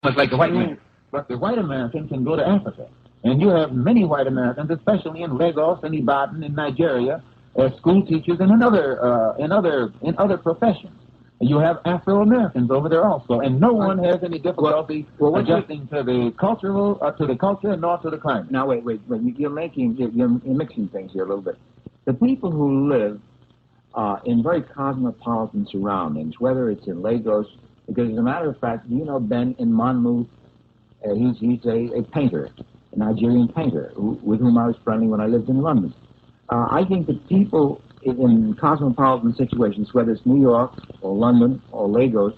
much like the white man. But the white American can go to Africa. And you have many white Americans, especially in Lagos and Ibadan in Nigeria, as school teachers and in other professions. You have Afro-Americans over there also, and no one has any difficulty adjusting to the culture, nor to the climate. Now, wait. You're mixing things here a little bit. The people who live in very cosmopolitan surroundings, whether it's in Lagos, because as a matter of fact, you know Ben in Manhood, he's a painter, a Nigerian painter, with whom I was friendly when I lived in London. I think that people in cosmopolitan situations, whether it's New York or London or Lagos,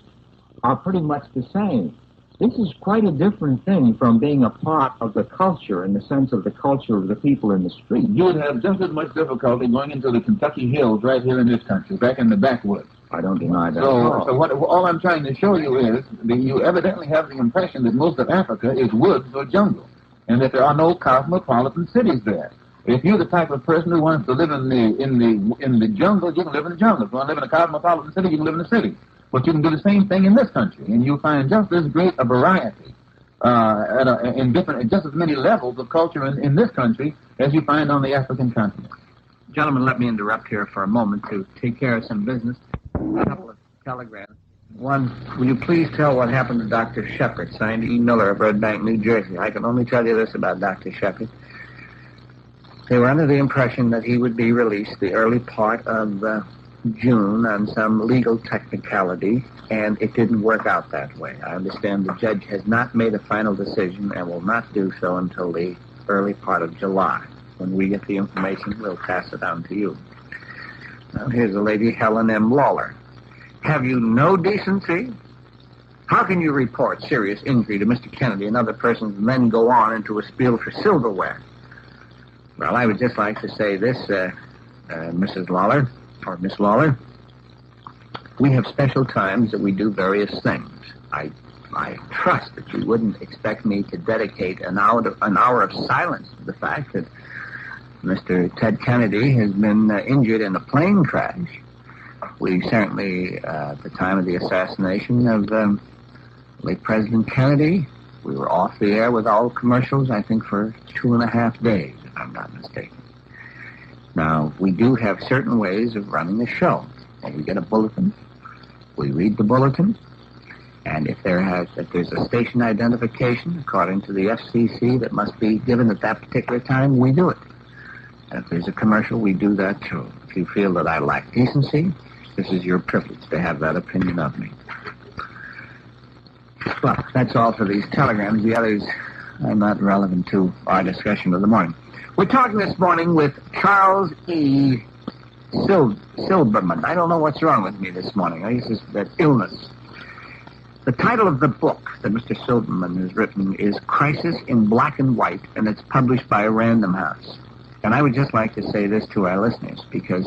are pretty much the same. This is quite a different thing from being a part of the culture in the sense of the culture of the people in the street. You would have just as much difficulty going into the Kentucky hills right here in this country, back in the backwoods. I don't deny that. So all I'm trying to show you is that you evidently have the impression that most of Africa is woods or jungle, and that there are no cosmopolitan cities there. If you're the type of person who wants to live in the jungle, you can live in the jungle. If you want to live in a cosmopolitan city, you can live in the city. But you can do the same thing in this country, and you'll find just as great a variety in just as many levels of culture in this country as you find on the African continent. Gentlemen, let me interrupt here for a moment to take care of some business. A couple of telegrams. One, will you please tell what happened to Dr. Shepard, signed E. Miller of Red Bank, New Jersey. I can only tell you this about Dr. Shepard. They were under the impression that he would be released the early part of June on some legal technicality, and it didn't work out that way. I understand the judge has not made a final decision and will not do so until the early part of July. When we get the information, we'll pass it on to you. Now, here's a lady, Helen M. Lawler. Have you no decency? How can you report serious injury to Mr. Kennedy and other persons and then go on into a spiel for silverware? Well, I would just like to say this, Mrs. Lawler, or Miss Lawler. We have special times that we do various things. I trust that you wouldn't expect me to dedicate an hour of silence to the fact that Mr. Ted Kennedy has been injured in a plane crash. We certainly, at the time of the assassination of late President Kennedy, we were off the air with all commercials, I think, for 2.5 days, if I'm not mistaken. Now, we do have certain ways of running the show. When we get a bulletin, we read the bulletin, and if there's a station identification according to the FCC that must be given at that particular time, we do it. And if there's a commercial, we do that too. If you feel that I lack decency, this is your privilege to have that opinion of me. Well, that's all for these telegrams. The others are not relevant to our discussion of the morning. We're talking this morning with Charles E. Silberman. I don't know what's wrong with me this morning. I guess it's that illness. The title of the book that Mr. Silberman has written is Crisis in Black and White, and it's published by Random House. And I would just like to say this to our listeners, because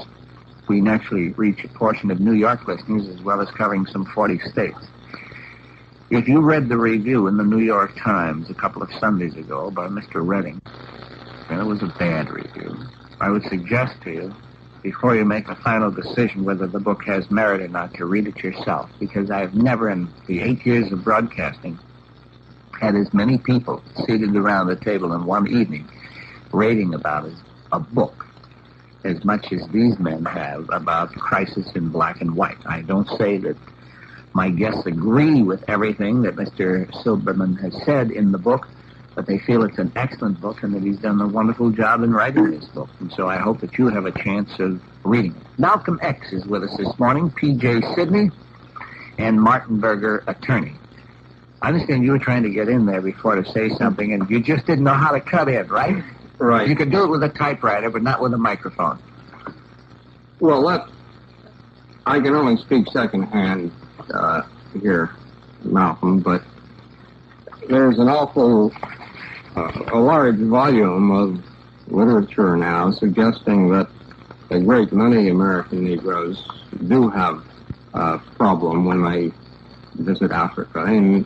we naturally reach a portion of New York listeners as well as covering some 40 states. If you read the review in the New York Times a couple of Sundays ago by Mr. Redding, and it was a bad review, I would suggest to you, before you make a final decision whether the book has merit or not, to read it yourself, because I have never in the 8 years of broadcasting had as many people seated around the table in one evening rating about a book as much as these men have about Crisis in Black and White. I don't say that my guests agree with everything that Mr. Silberman has said in the book, but they feel it's an excellent book and that he's done a wonderful job in writing this book. And so I hope that you have a chance of reading it. Malcolm X is with us this morning, P.J. Sidney, and Martin Berger, attorney. I understand you were trying to get in there before to say something, and you just didn't know how to cut in, right? Right. You could do it with a typewriter, but not with a microphone. Well, I can only speak secondhand here, Malcolm, but there's an a large volume of literature now suggesting that a great many American Negroes do have a problem when they visit Africa in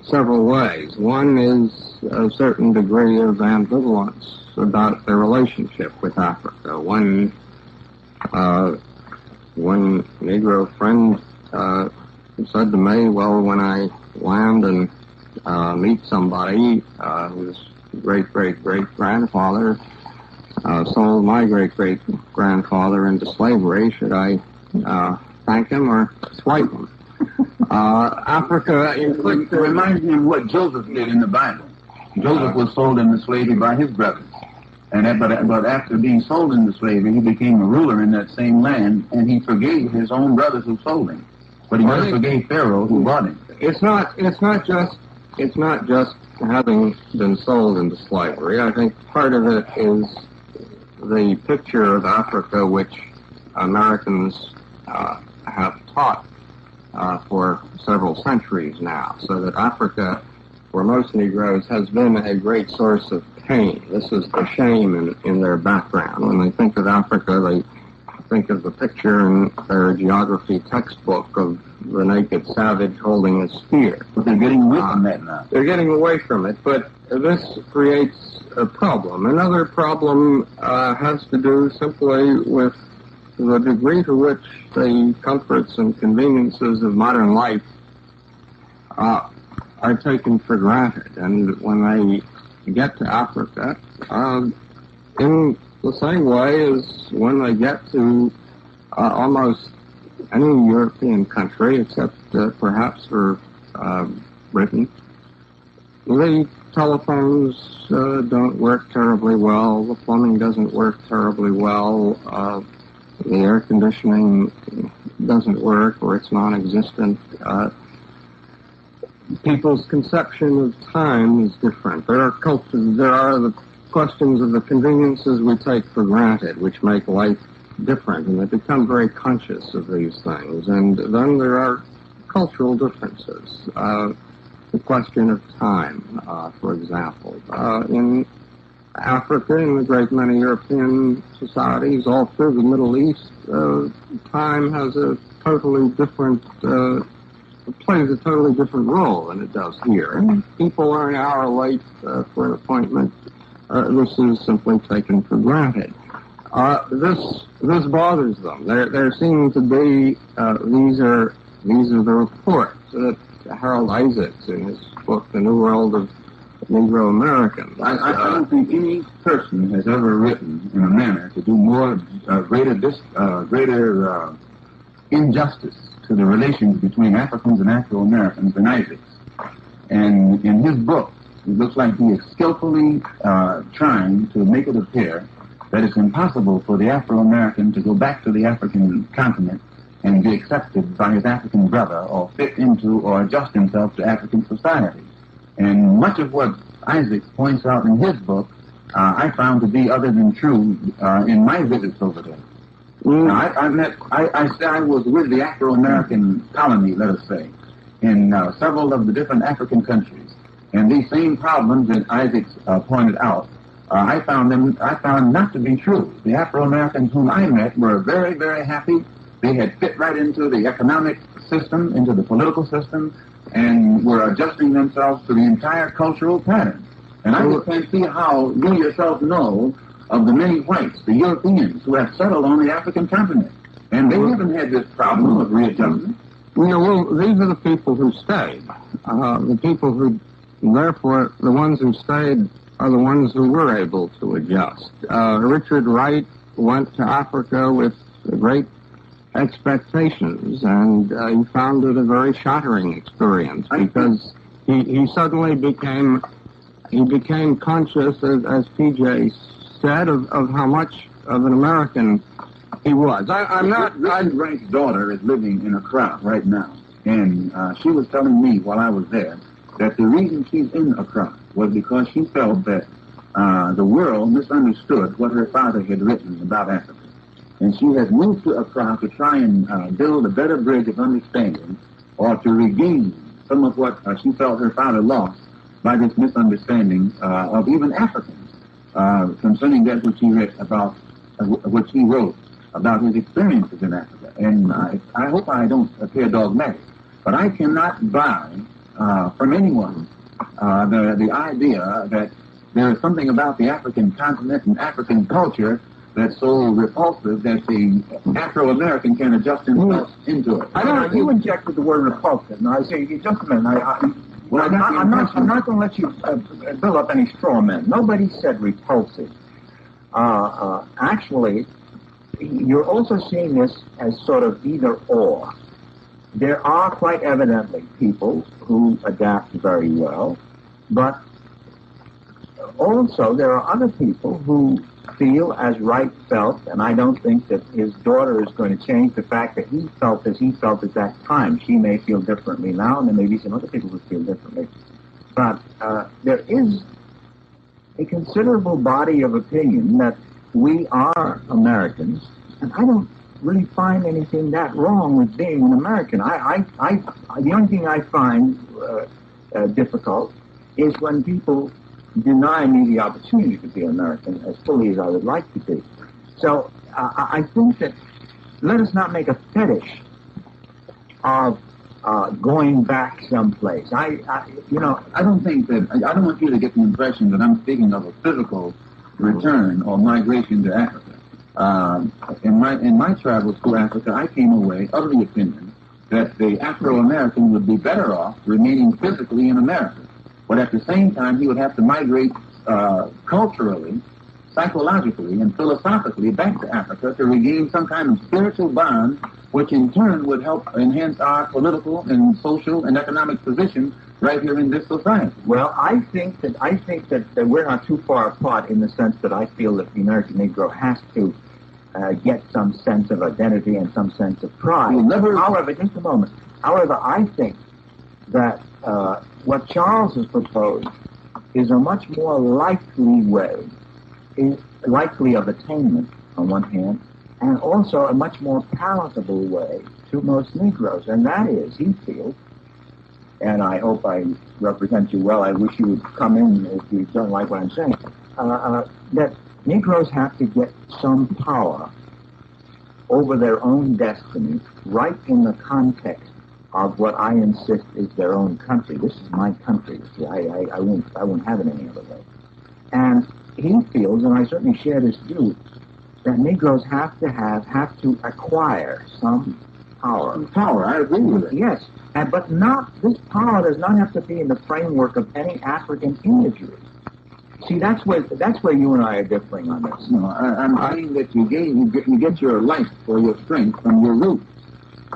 several ways. One is a certain degree of ambivalence about their relationship with Africa. One Negro friend said to me, well, when I land in meet somebody whose great-great-great-grandfather sold my great-great-grandfather into slavery, should I thank him or swipe him? Africa It reminds me of what Joseph did in the Bible. Joseph was sold into slavery by his brothers. But after being sold into slavery, he became a ruler in that same land, and he forgave his own brothers who sold him. But he never forgave Pharaoh who bought him. It's not just having been sold into slavery. I think part of it is the picture of Africa which Americans have taught for several centuries now, so that Africa, for most Negroes, has been a great source of pain. This is the shame in their background. When they think of Africa, they think of the picture in their geography textbook of the naked savage holding a spear. But they're getting away from that now. They're getting away from it, but this creates a problem. Another problem has to do simply with the degree to which the comforts and conveniences of modern life are taken for granted. And when they get to Africa, in the same way as when they get to almost any European country, except perhaps for Britain, the telephones don't work terribly well, the plumbing doesn't work terribly well, the air conditioning doesn't work or it's non-existent. People's conception of time is different. There are the questions of the conveniences we take for granted, which make life different, and they become very conscious of these things. And then there are cultural differences. The question of time, for example. In Africa, in a great many European societies, all through the Middle East, time has a totally different plays a totally different role than it does here. People are an hour late for an appointment. This is simply taken for granted. This bothers them. There seem to be these are the reports that Harold Isaacs in his book The New World of Negro Americans. I don't think any person has ever written in a manner to do more greater injustice to the relations between Africans and Afro-Americans than Isaacs. And in his book, it looks like he is skillfully trying to make it appear that it's impossible for the Afro-American to go back to the African continent and be accepted by his African brother or fit into or adjust himself to African society. And much of what Isaacs points out in his book, I found to be other than true in my visits over there. Now, I was with the Afro-American colony, let us say, in several of the different African countries. And these same problems that Isaacs pointed out, I found not to be true. The Afro-Americans whom I met were very, very happy. They had fit right into the economic system, into the political system, and were adjusting themselves to the entire cultural pattern. And I just can't see how you yourself know of the many whites, the Europeans, who have settled on the African continent. And they haven't had this problem of readjustment. Well, these are the people who stayed. The people who, therefore, the ones who stayed are the ones who were able to adjust. Richard Wright went to Africa with great expectations, and he found it a very shattering experience because he suddenly became conscious, as P.J. said, of how much of an American he was. Richard Wright's daughter is living in Accra right now, and she was telling me while I was there that the reason she's in Accra was because she felt that the world misunderstood what her father had written about Africa. And she has moved to Accra to try and build a better bridge of understanding or to regain some of what she felt her father lost by this misunderstanding of even Africans concerning that which he wrote about his experiences in Africa. And I hope I don't appear dogmatic, but I cannot buy from anyone the idea that there is something about the African continent and African culture that's so repulsive that the Afro-American can adjust himself into it. You injected the word repulsive. Now, I say, just a minute. Well, I'm not going to let you build up any straw men. Nobody said repulsive. Actually, you're also seeing this as sort of either or. There are quite evidently people who adapt very well, but also there are other people who feel as Wright felt, and I don't think that his daughter is going to change the fact that he felt as he felt at that time. She may feel differently now, and there may be some other people who feel differently. But there is a considerable body of opinion that we are Americans, and I don't really find anything that wrong with being an American. The only thing I find difficult is when people deny me the opportunity to be an American as fully as I would like to be. So I think that let us not make a fetish of going back someplace. I don't think that, I don't want you to get the impression that I'm speaking of a physical return or migration to Africa. In my travels to Africa, I came away of the opinion that the Afro-American would be better off remaining physically in America. But at the same time, he would have to migrate culturally, psychologically, and philosophically back to Africa to regain some kind of spiritual bond, which in turn would help enhance our political and social and economic position right here in this society. Well, I think that we're not too far apart in the sense that I feel that the American Negro has to get some sense of identity and some sense of pride. However, just a moment. However, I think that what Charles has proposed is a much more likely way, likely of attainment on one hand, and also a much more palatable way to most Negroes. And that is, he feels, and I hope I represent you well, I wish you would come in if you don't like what I'm saying, that Negroes have to get some power over their own destiny right in the context of what I insist is their own country. This is my country. See, I won't have it any other way. And he feels, and I certainly share this view, that Negroes have to acquire some power. Some power, I agree with it. Yes, but this power does not have to be in the framework of any African imagery. See, that's where you and I are differing on this. No, I'm saying that you get your life or your strength from your roots,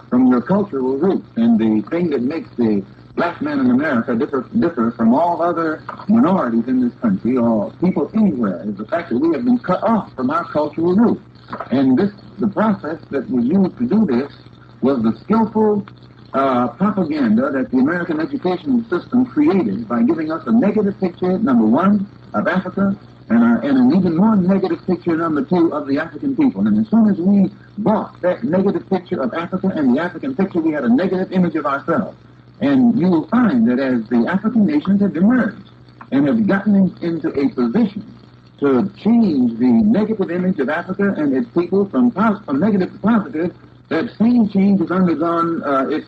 from your cultural roots. And the thing that makes the black man in America differ from all other minorities in this country or people anywhere is the fact that we have been cut off from our cultural roots. And the process that was used to do this was the skillful propaganda that the American educational system created by giving us a negative picture, number one, of Africa, and an even more negative picture, number two, of the African people. And as soon as we bought that negative picture of Africa and the African picture, we had a negative image of ourselves. And you will find that as the African nations have emerged and have gotten into a position to change the negative image of Africa and its people from negative to positive, that same change has undergone, has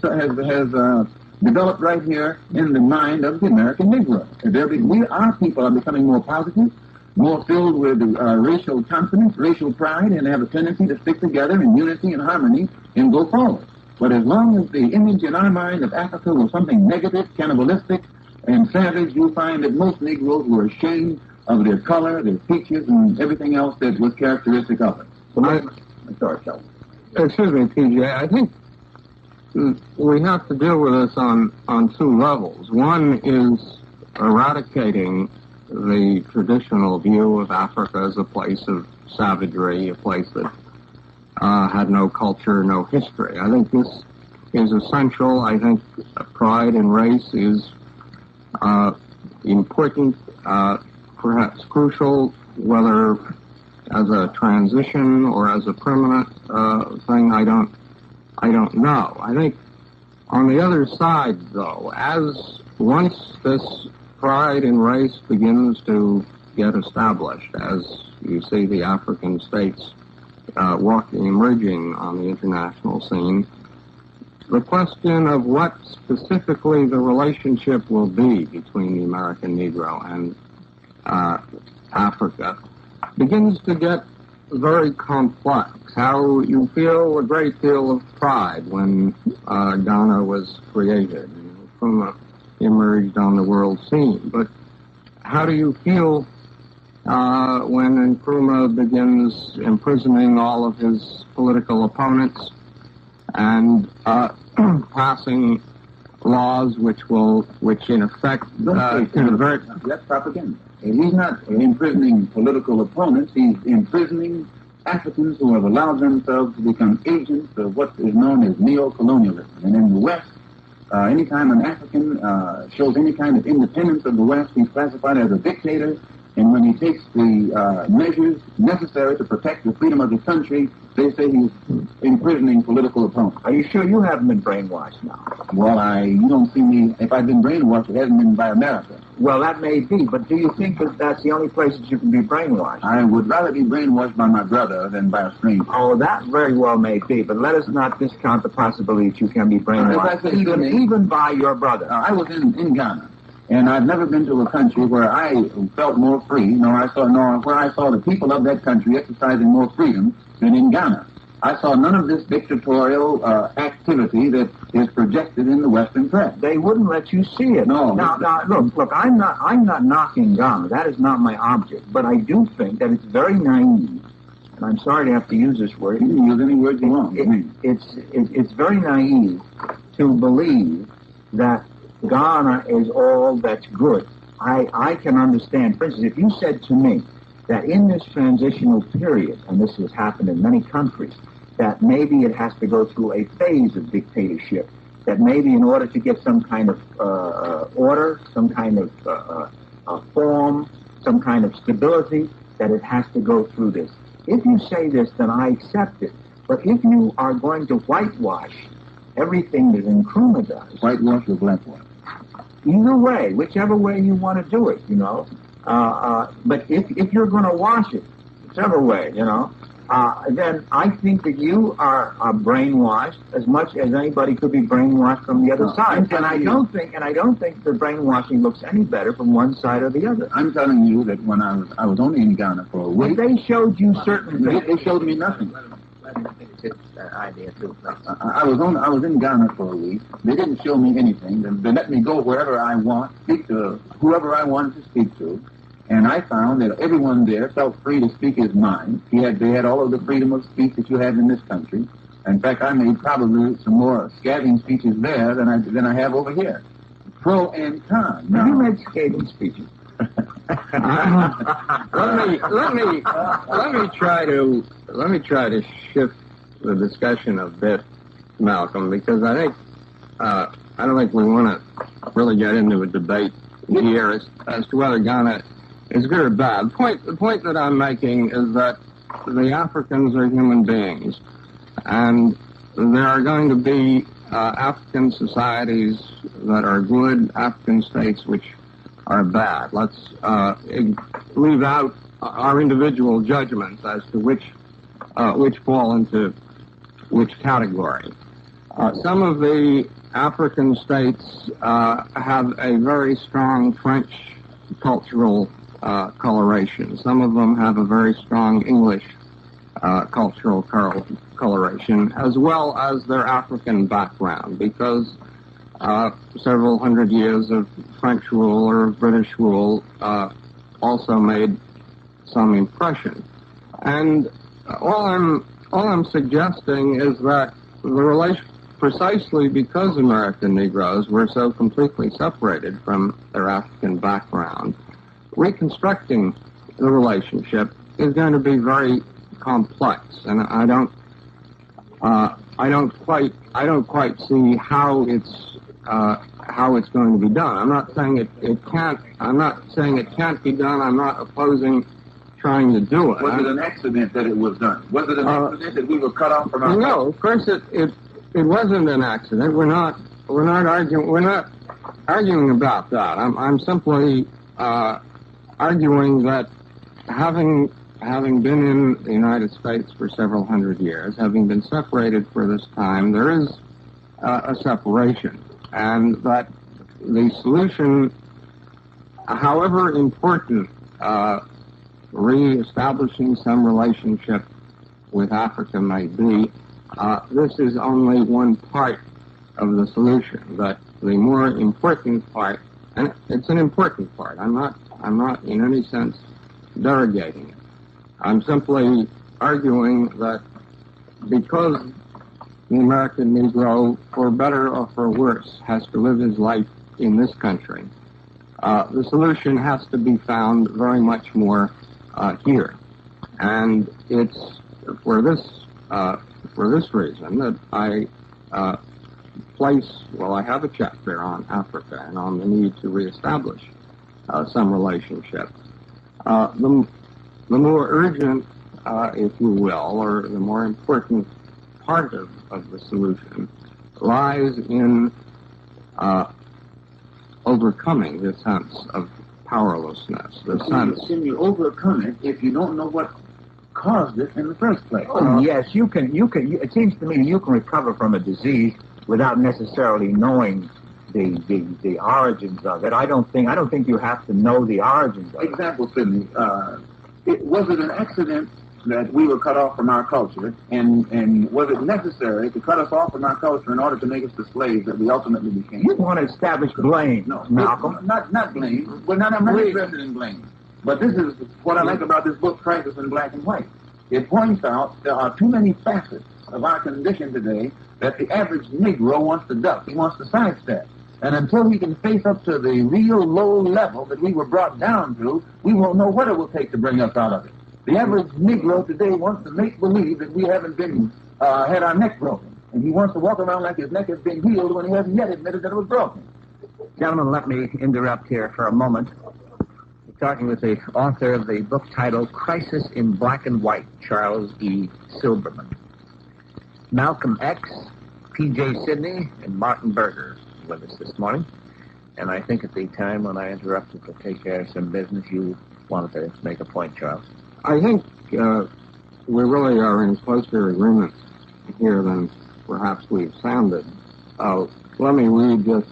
developed right here in the mind of the American Negro. Our people are becoming more positive, more filled with racial confidence, racial pride, and have a tendency to stick together in unity and harmony and go forward. But as long as the image in our mind of Africa was something negative, cannibalistic, and savage, you'll find that most Negroes were ashamed of their color, their features, and everything else that was characteristic of it. I'm sorry, Charles. Excuse me, PJ. I think we have to deal with this on two levels. One is eradicating the traditional view of Africa as a place of savagery, a place that had no culture, no history. I think this is essential. I think pride in race is important, perhaps crucial, whether as a transition or as a permanent thing, I don't know. I think on the other side, though, once this pride in race begins to get established, as you see the African states emerging on the international scene, the question of what specifically the relationship will be between the American Negro and Africa begins to get very complex. How you feel a great deal of pride when Ghana was created. From emerged on the world scene. But how do you feel when Nkrumah begins imprisoning all of his political opponents and passing laws which in effect convert? That's propaganda. He's not imprisoning political opponents. He's imprisoning Africans who have allowed themselves to become agents of what is known as neo-colonialism. And in the West, anytime an African shows any kind of independence of the West, he's classified as a dictator. And when he takes the measures necessary to protect the freedom of the country, they say he's imprisoning political opponents. Are you sure you haven't been brainwashed now? Well, you don't see me. If I've been brainwashed, it hasn't been by America. Well, that may be, but do you think that that's the only place that you can be brainwashed? I would rather be brainwashed by my brother than by a stranger. Oh, that very well may be, but let us not discount the possibility that you can be brainwashed, even by your brother. I was in Ghana, and I've never been to a country where I felt more free, where I saw the people of that country exercising more freedom than in Ghana. I saw none of this dictatorial activity that is projected in the Western press. They wouldn't let you see it. No. Now, look. I'm not knocking Ghana. That is not my object. But I do think that it's very naive, and I'm sorry to have to use this word. You can use any word you want. It's very naive to believe that Ghana is all that's good. I can understand. For instance, if you said to me that in this transitional period, and this has happened in many countries, that maybe it has to go through a phase of dictatorship, that maybe in order to get some kind of order, some kind of form, some kind of stability, that it has to go through this. If you say this, then I accept it. But if you are going to whitewash everything that Nkrumah does... Whitewash or blackwash? Either way, whichever way you want to do it, but if you're going to wash it, whichever way, then I think that you are brainwashed as much as anybody could be brainwashed from the other side. And I don't think the brainwashing looks any better from one side or the other. I'm telling you that when I was only in Ghana for a week. They showed you certain things. They showed me nothing. Idea too. I was in Ghana for a week. They didn't show me anything. They let me go wherever I want, speak to whoever I wanted to speak to. And I found that everyone there felt free to speak his mind. They had all of the freedom of speech that you have in this country. In fact, I made probably some more scathing speeches there than I have over here. Pro and con. Now, you made scathing speeches. Let me try to shift the discussion a bit, Malcolm, because I don't think we want to really get into a debate here as to whether Ghana is good or bad. The point that I'm making is that the Africans are human beings, and there are going to be African societies that are good, African states which are bad. Let's leave out our individual judgments as to which fall into which category. Some of the African states have a very strong French cultural coloration. Some of them have a very strong English cultural coloration, as well as their African background, because several hundred years of French rule or British rule also made some impression. And all I'm suggesting is that the relation, precisely because American Negroes were so completely separated from their African background, reconstructing the relationship is going to be very complex, and I don't quite see how it's going to be done. I'm not saying it can't be done. I'm not opposing trying to do it. Was it an accident that it was done? Was it an accident that we were cut off from our... No, of course it wasn't an accident. We're not arguing about that. I'm simply arguing that having been in the United States for several hundred years, having been separated for this time, there is a separation, and that the solution, however important, re-establishing some relationship with Africa may be, this is only one part of the solution. That the more important part, and it's an important part. I'm not in any sense derogating it. I'm simply arguing that because the American Negro, for better or for worse, has to live his life in this country, the solution has to be found very much more here. And it's for this reason that I I have a chapter on Africa and on the need to reestablish some relationship. The more urgent, if you will, or the more important part of the solution lies in overcoming the sense of powerlessness. Can you overcome it if you don't know what caused it in the first place? Oh, yes, you can. It seems to me you can recover from a disease without necessarily knowing the origins of it. I don't think you have to know the origins of it. Example, Sidney. Was it an accident that we were cut off from our culture, and was it necessary to cut us off from our culture in order to make us the slaves that we ultimately became? You want to establish blame, no, Malcolm. Not blame. I'm not interested in blame. But this is what I like about this book, Crisis in Black and White. It points out there are too many facets of our condition today that the average Negro wants to duck. He wants to sidestep. And until he can face up to the real low level that we were brought down to, we won't know what it will take to bring us out of it. The average Negro today wants to make believe that we haven't been had our neck broken. And he wants to walk around like his neck has been healed when he hasn't yet admitted that it was broken. Gentlemen, let me interrupt here for a moment. We're talking with the author of the book titled Crisis in Black and White, Charles E. Silberman. Malcolm X, P.J. Sidney, and Martin Berger with us this morning. And I think at the time when I interrupted to take care of some business, you wanted to make a point, Charles. I think we really are in closer agreement here than perhaps we've sounded. Let me read just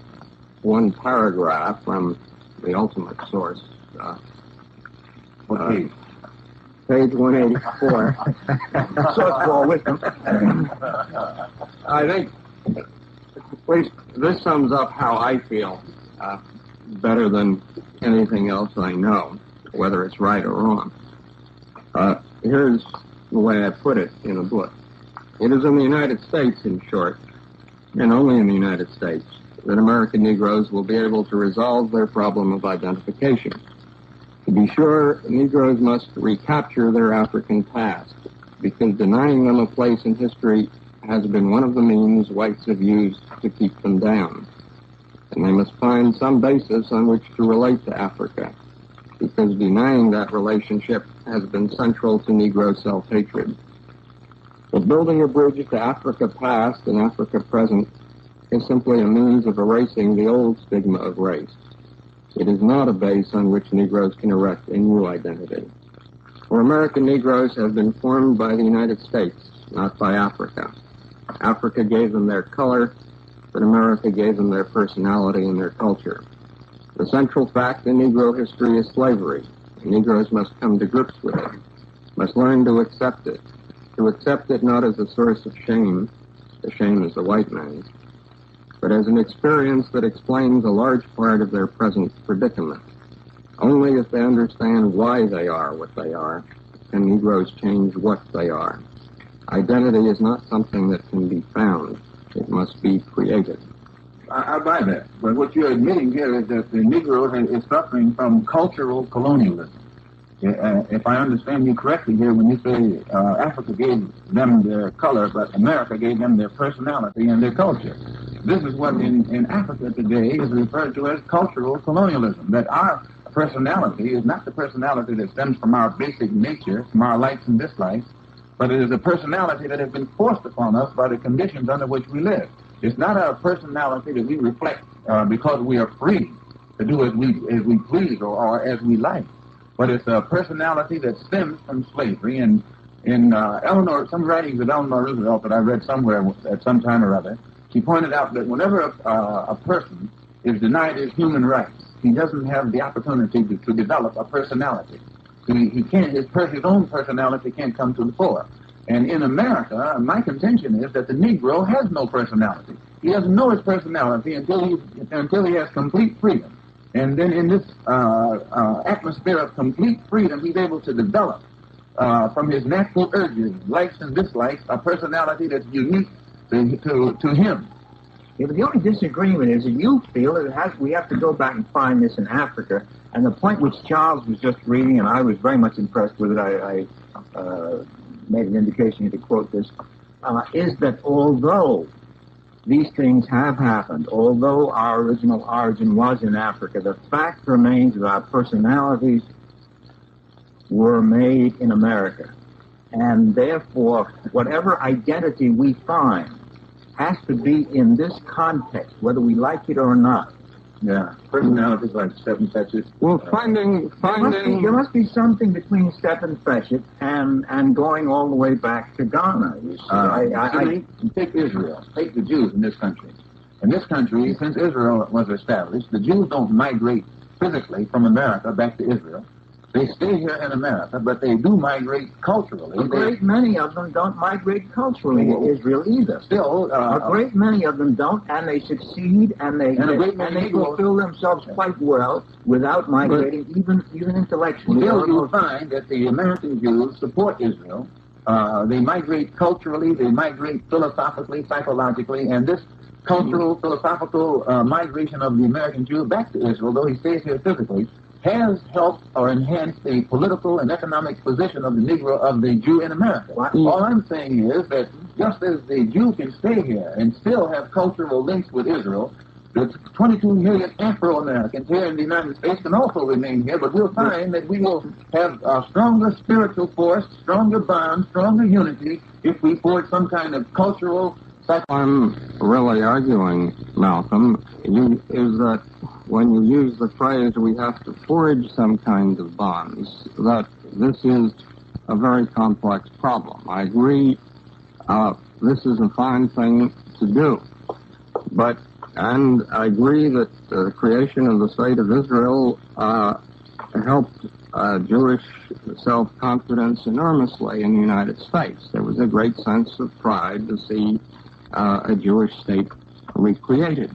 one paragraph from the ultimate source. Page 184. Source for wisdom. I think at least this sums up how I feel better than anything else I know, whether it's right or wrong. Here's the way I put it in a book. It is in the United States, in short, and only in the United States, that American Negroes will be able to resolve their problem of identification. To be sure, Negroes must recapture their African past, because denying them a place in history has been one of the means whites have used to keep them down. And they must find some basis on which to relate to Africa, because denying that relationship has been central to Negro self-hatred. But building a bridge to Africa past and Africa present is simply a means of erasing the old stigma of race. It is not a base on which Negroes can erect a new identity. For American Negroes have been formed by the United States, not by Africa. Africa gave them their color, but America gave them their personality and their culture. The central fact in Negro history is slavery. Negroes must come to grips with it, must learn to accept it not as a source of shame, the shame is the white man's, but as an experience that explains a large part of their present predicament. Only if they understand why they are what they are can Negroes change what they are. Identity is not something that can be found. It must be created. I buy that. But what you're admitting here is that the Negro is suffering from cultural colonialism. If I understand you correctly here, when you say Africa gave them their color, but America gave them their personality and their culture. This is what in Africa today is referred to as cultural colonialism, that our personality is not the personality that stems from our basic nature, from our likes and dislikes, but it is a personality that has been forced upon us by the conditions under which we live. It's not a personality that we reflect because we are free to do as we please or as we like. But it's a personality that stems from slavery. And in some writings of Eleanor Roosevelt that I read somewhere at some time or other, she pointed out that whenever a person is denied his human rights, he doesn't have the opportunity to develop a personality. He can't. His own personality can't come to the fore. And in America, my contention is that the Negro has no personality. He doesn't know his personality until he has complete freedom. And then in this atmosphere of complete freedom, he's able to develop from his natural urges, likes and dislikes, a personality that's unique to him. Yeah, but the only disagreement is that you feel that we have to go back and find this in Africa. And the point which Charles was just reading, and I was very much impressed with it, I made an indication to quote this, is that although these things have happened, although our original origin was in Africa, the fact remains that our personalities were made in America. And therefore, whatever identity we find has to be in this context, whether we like it or not. Yeah, personalities like Stephen Fetchit. Well, finding. There must be something between Stephen Fetchit and going all the way back to Ghana. You see. Take Israel. Take the Jews in this country. In this country, since Israel was established, the Jews don't migrate physically from America back to Israel. They stay here in America, but they do migrate culturally. A great many of them don't migrate culturally to Israel either. Still, a great many of them don't, and they succeed, and they fulfill themselves quite well without migrating, even intellectually. Still, you'll find that the American Jews support Israel. They migrate culturally, they migrate philosophically, psychologically, and this cultural, philosophical migration of the American Jew back to Israel, though he stays here physically, has helped or enhanced the political and economic position of the Negro, of the Jew in America. All I'm saying is that just as the Jew can stay here and still have cultural links with Israel, the 22 million Afro-Americans here in the United States can also remain here, but we'll find that we will have a stronger spiritual force, stronger bond, stronger unity if we forge some kind of cultural... I'm really arguing, Malcolm, is that when you use the phrase we have to forge some kind of bonds, that this is a very complex problem. I agree this is a fine thing to do. And I agree that the creation of the State of Israel helped Jewish self-confidence enormously in the United States. There was a great sense of pride to see a Jewish state recreated.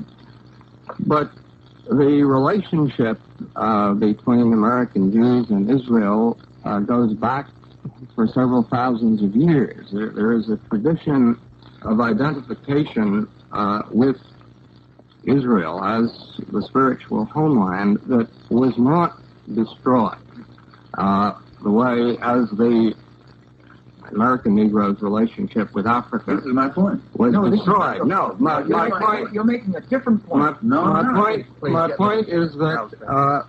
But the relationship between American Jews and Israel goes back for several thousands of years. There is a tradition of identification with Israel as the spiritual homeland that was not destroyed the way as the American Negro's relationship with Africa. This is my point. Was destroyed. No, my point. You're making a different point. My point is that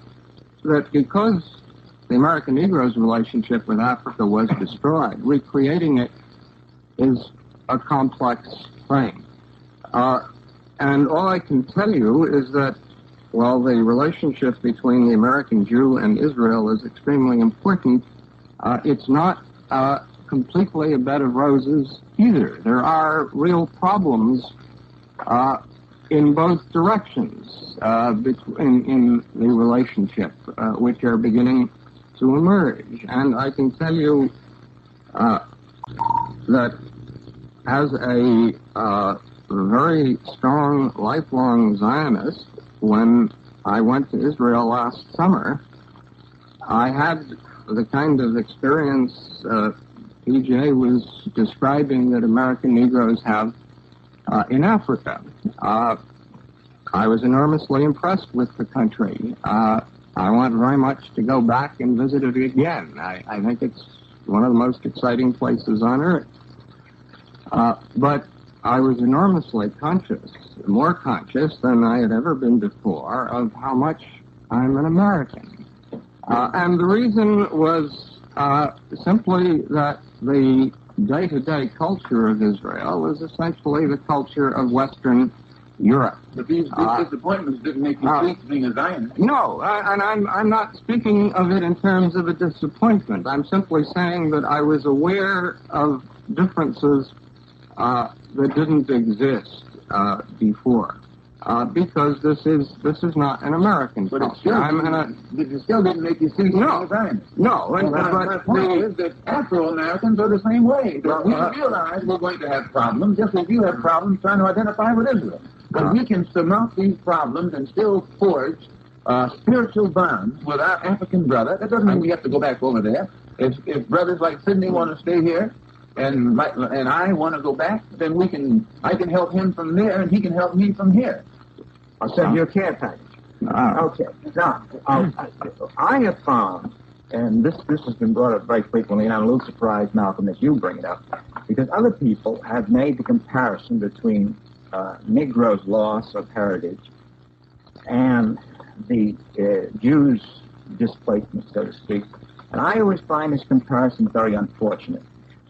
that because the American Negro's relationship with Africa was destroyed, recreating it is a complex thing. And all I can tell you is that while the relationship between the American Jew and Israel is extremely important, it's not completely a bed of roses either. There are real problems in both directions in the relationship, which are beginning to emerge. And I can tell you that as a very strong, lifelong Zionist, when I went to Israel last summer, I had the kind of experience PJ was describing that American Negroes have in Africa. I was enormously impressed with the country. I want very much to go back and visit it again. I think it's one of the most exciting places on earth. But I was enormously conscious, more conscious than I had ever been before, of how much I'm an American. And the reason was simply that the day-to-day culture of Israel is essentially the culture of Western Europe. But these disappointments didn't make you cease being a Zionist. No, and I'm not speaking of it in terms of a disappointment. I'm simply saying that I was aware of differences that didn't exist before. because this is not an American But culture. it still didn't make you see No. No, and- my point is that Afro-Americans are the same way. But we realize we're going to have problems, just as you have problems trying to identify with Israel. But we can surmount these problems and still forge spiritual bonds with our African brother. That doesn't mean we have to go back over there. If brothers like Sidney want to stay here, and I want to go back, then I can help him from there, and he can help me from here. I'll send you a care package. Okay. Now, I have found, and this has been brought up very frequently, and I'm a little surprised, Malcolm, that you bring it up, because other people have made the comparison between Negro's loss of heritage and the Jews' displacement, so to speak. And I always find this comparison very unfortunate,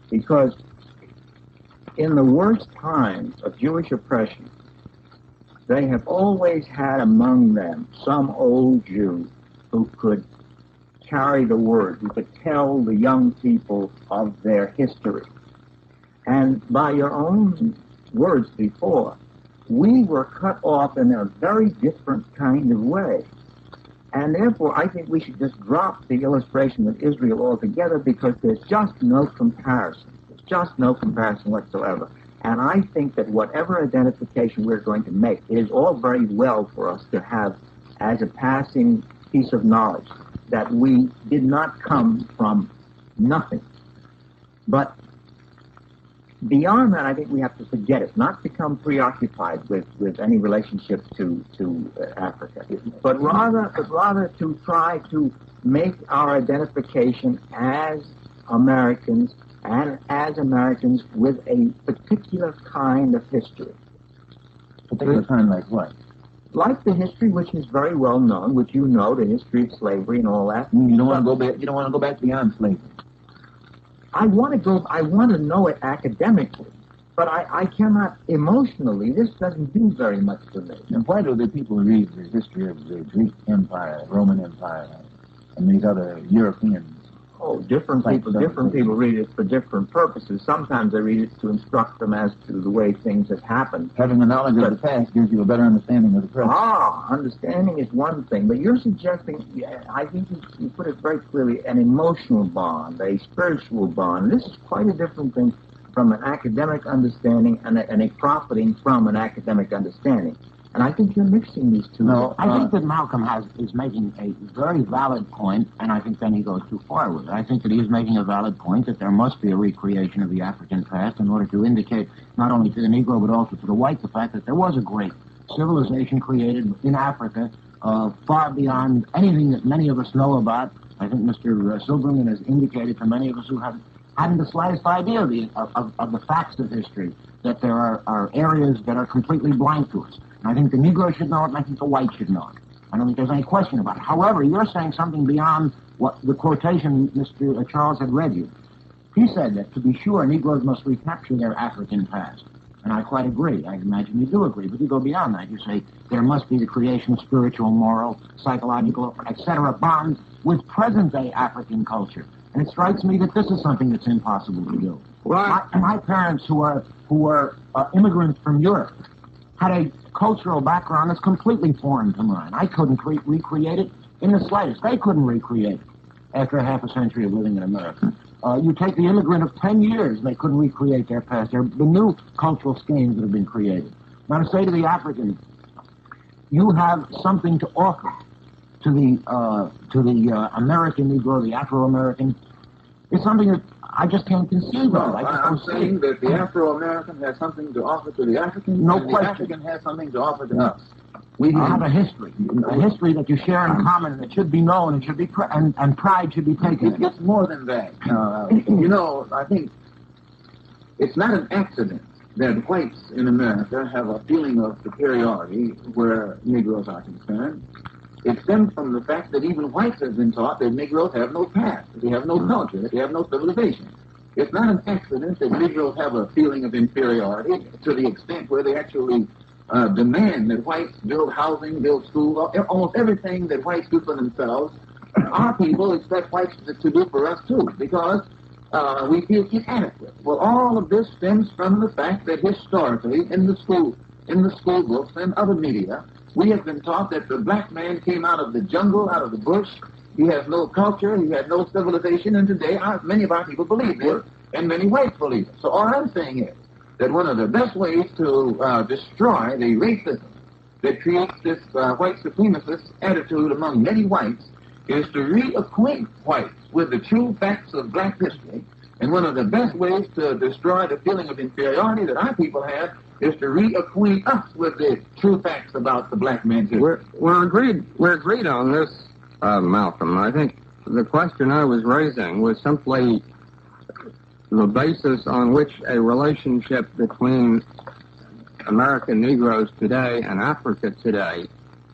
because in the worst times of Jewish oppression, they have always had among them some old Jew who could carry the word, who could tell the young people of their history. And by your own words before, we were cut off in a very different kind of way. And therefore, I think we should just drop the illustration of Israel altogether, because there's just no comparison. There's just no comparison whatsoever. And I think that whatever identification we're going to make, it is all very well for us to have as a passing piece of knowledge that we did not come from nothing. But beyond that, I think we have to forget it, not become preoccupied with any relationship to Africa, but rather to try to make our identification as Americans, and as Americans with a particular kind of history. Particular kind like what? Like the history which is very well known, which you know, the history of slavery and all that. You don't want to go back. You don't want to go back beyond slavery. I want to know it academically, but I cannot emotionally. This doesn't do very much for me. And why do the people read the history of the Greek Empire, Roman Empire, and these other European? Oh, different people read it for different purposes. Sometimes they read it to instruct them as to the way things have happened. Having a knowledge of the past gives you a better understanding of the present. Understanding is one thing, but you're suggesting, I think you put it very clearly, an emotional bond, a spiritual bond. This is quite a different thing from an academic understanding and a profiting from an academic understanding. And I think you're mixing these two. No, I think that Malcolm is making a very valid point, and I think then he goes too far with it. I think that he is making a valid point that there must be a recreation of the African past in order to indicate not only to the Negro but also to the white the fact that there was a great civilization created in Africa far beyond anything that many of us know about. I think Mr. Silberman has indicated to many of us who haven't the slightest idea of the facts of history that there are areas that are completely blank to us. And I think the Negro should know it, and I think the white should know it. I don't think there's any question about it. However, you're saying something beyond what the quotation Mr. Charles had read you. He said that, to be sure, Negroes must recapture their African past. And I quite agree. I imagine you do agree. But you go beyond that. You say there must be the creation of spiritual, moral, psychological, etc. bonds with present-day African culture. And it strikes me that this is something that's impossible to do. Well, my parents, who were immigrants from Europe, had a cultural background that's completely foreign to mine. I couldn't recreate it in the slightest. They couldn't recreate it after half a century of living in America. You take the immigrant of 10 years, they couldn't recreate their past. There are the new cultural schemes that have been created. Now, to say to the African, you have something to offer to the American Negro, the Afro-American, is something that I just can't conceive of. I'm saying that the Afro-American has something to offer to the African, no and question. The African has something to offer to us. We have a history that you share in common, and it should be known, and should be and pride should be taken. It's more than that. I think it's not an accident that whites in America have a feeling of superiority where Negroes are concerned. It stems from the fact that even whites have been taught that Negroes have no past, they have no culture, they have no civilization. It's not an accident that Negroes have a feeling of inferiority to the extent where they actually demand that whites build housing, build schools, almost everything that whites do for themselves. Our people expect whites to do for us too, because we feel inadequate. Well, all of this stems from the fact that historically in the schools, in the school books and other media, we have been taught that the black man came out of the jungle, out of the bush. He has no culture, he had no civilization, and today many of our people believe this, and many whites believe it. So all I'm saying is that one of the best ways to destroy the racism that creates this white supremacist attitude among many whites is to reacquaint whites with the true facts of black history. And one of the best ways to destroy the feeling of inferiority that our people have is to reacquaint us with the true facts about the black man's history. We're agreed on this, Malcolm. I think the question I was raising was simply the basis on which a relationship between American Negroes today and Africa today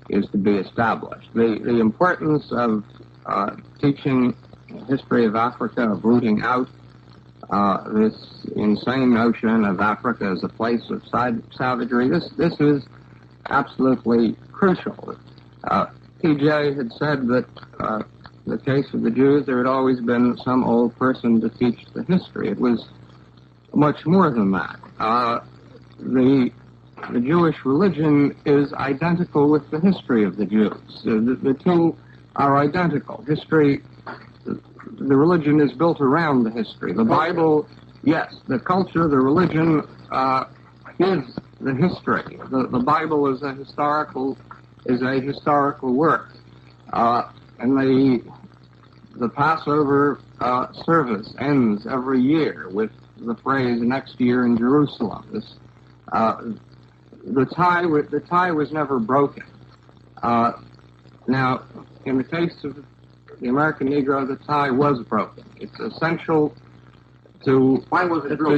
is to be established. The importance of teaching the history of Africa, of rooting out this insane notion of Africa as a place of savagery, this is absolutely crucial. P.J. had said that the case of the Jews, there had always been some old person to teach the history. It was much more than that. The Jewish religion is identical with the history of the Jews. The two are identical. History, the religion is built around the history. The Bible, yes, the culture, the religion is the history. The Bible is a historical work. And the Passover service ends every year with the phrase "next year in Jerusalem." The tie was never broken. Now, in the case of the American Negro, the tie was broken. It's essential to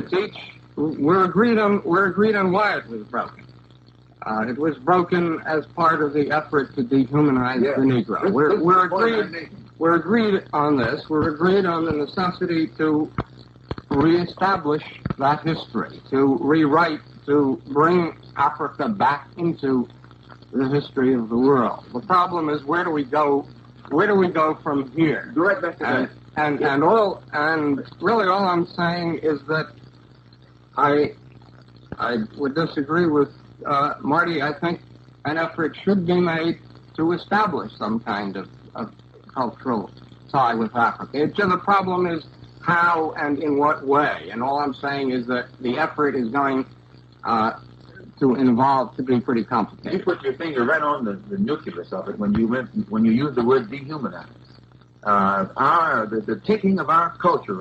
teach. We're agreed on why it was broken. It was broken as part of the effort to dehumanize the Negro. We're agreed on this. We're agreed on the necessity to reestablish that history, to rewrite, to bring Africa back into the history of the world. The problem is, where do we go from here? Go right back to that. And really all I'm saying is that I would disagree with Marty. I think an effort should be made to establish some kind of cultural tie with Africa. The problem is how and in what way. And all I'm saying is that the effort is going to be pretty complicated. You put your finger right on the nucleus of it when you use the word dehumanize. The taking of our culture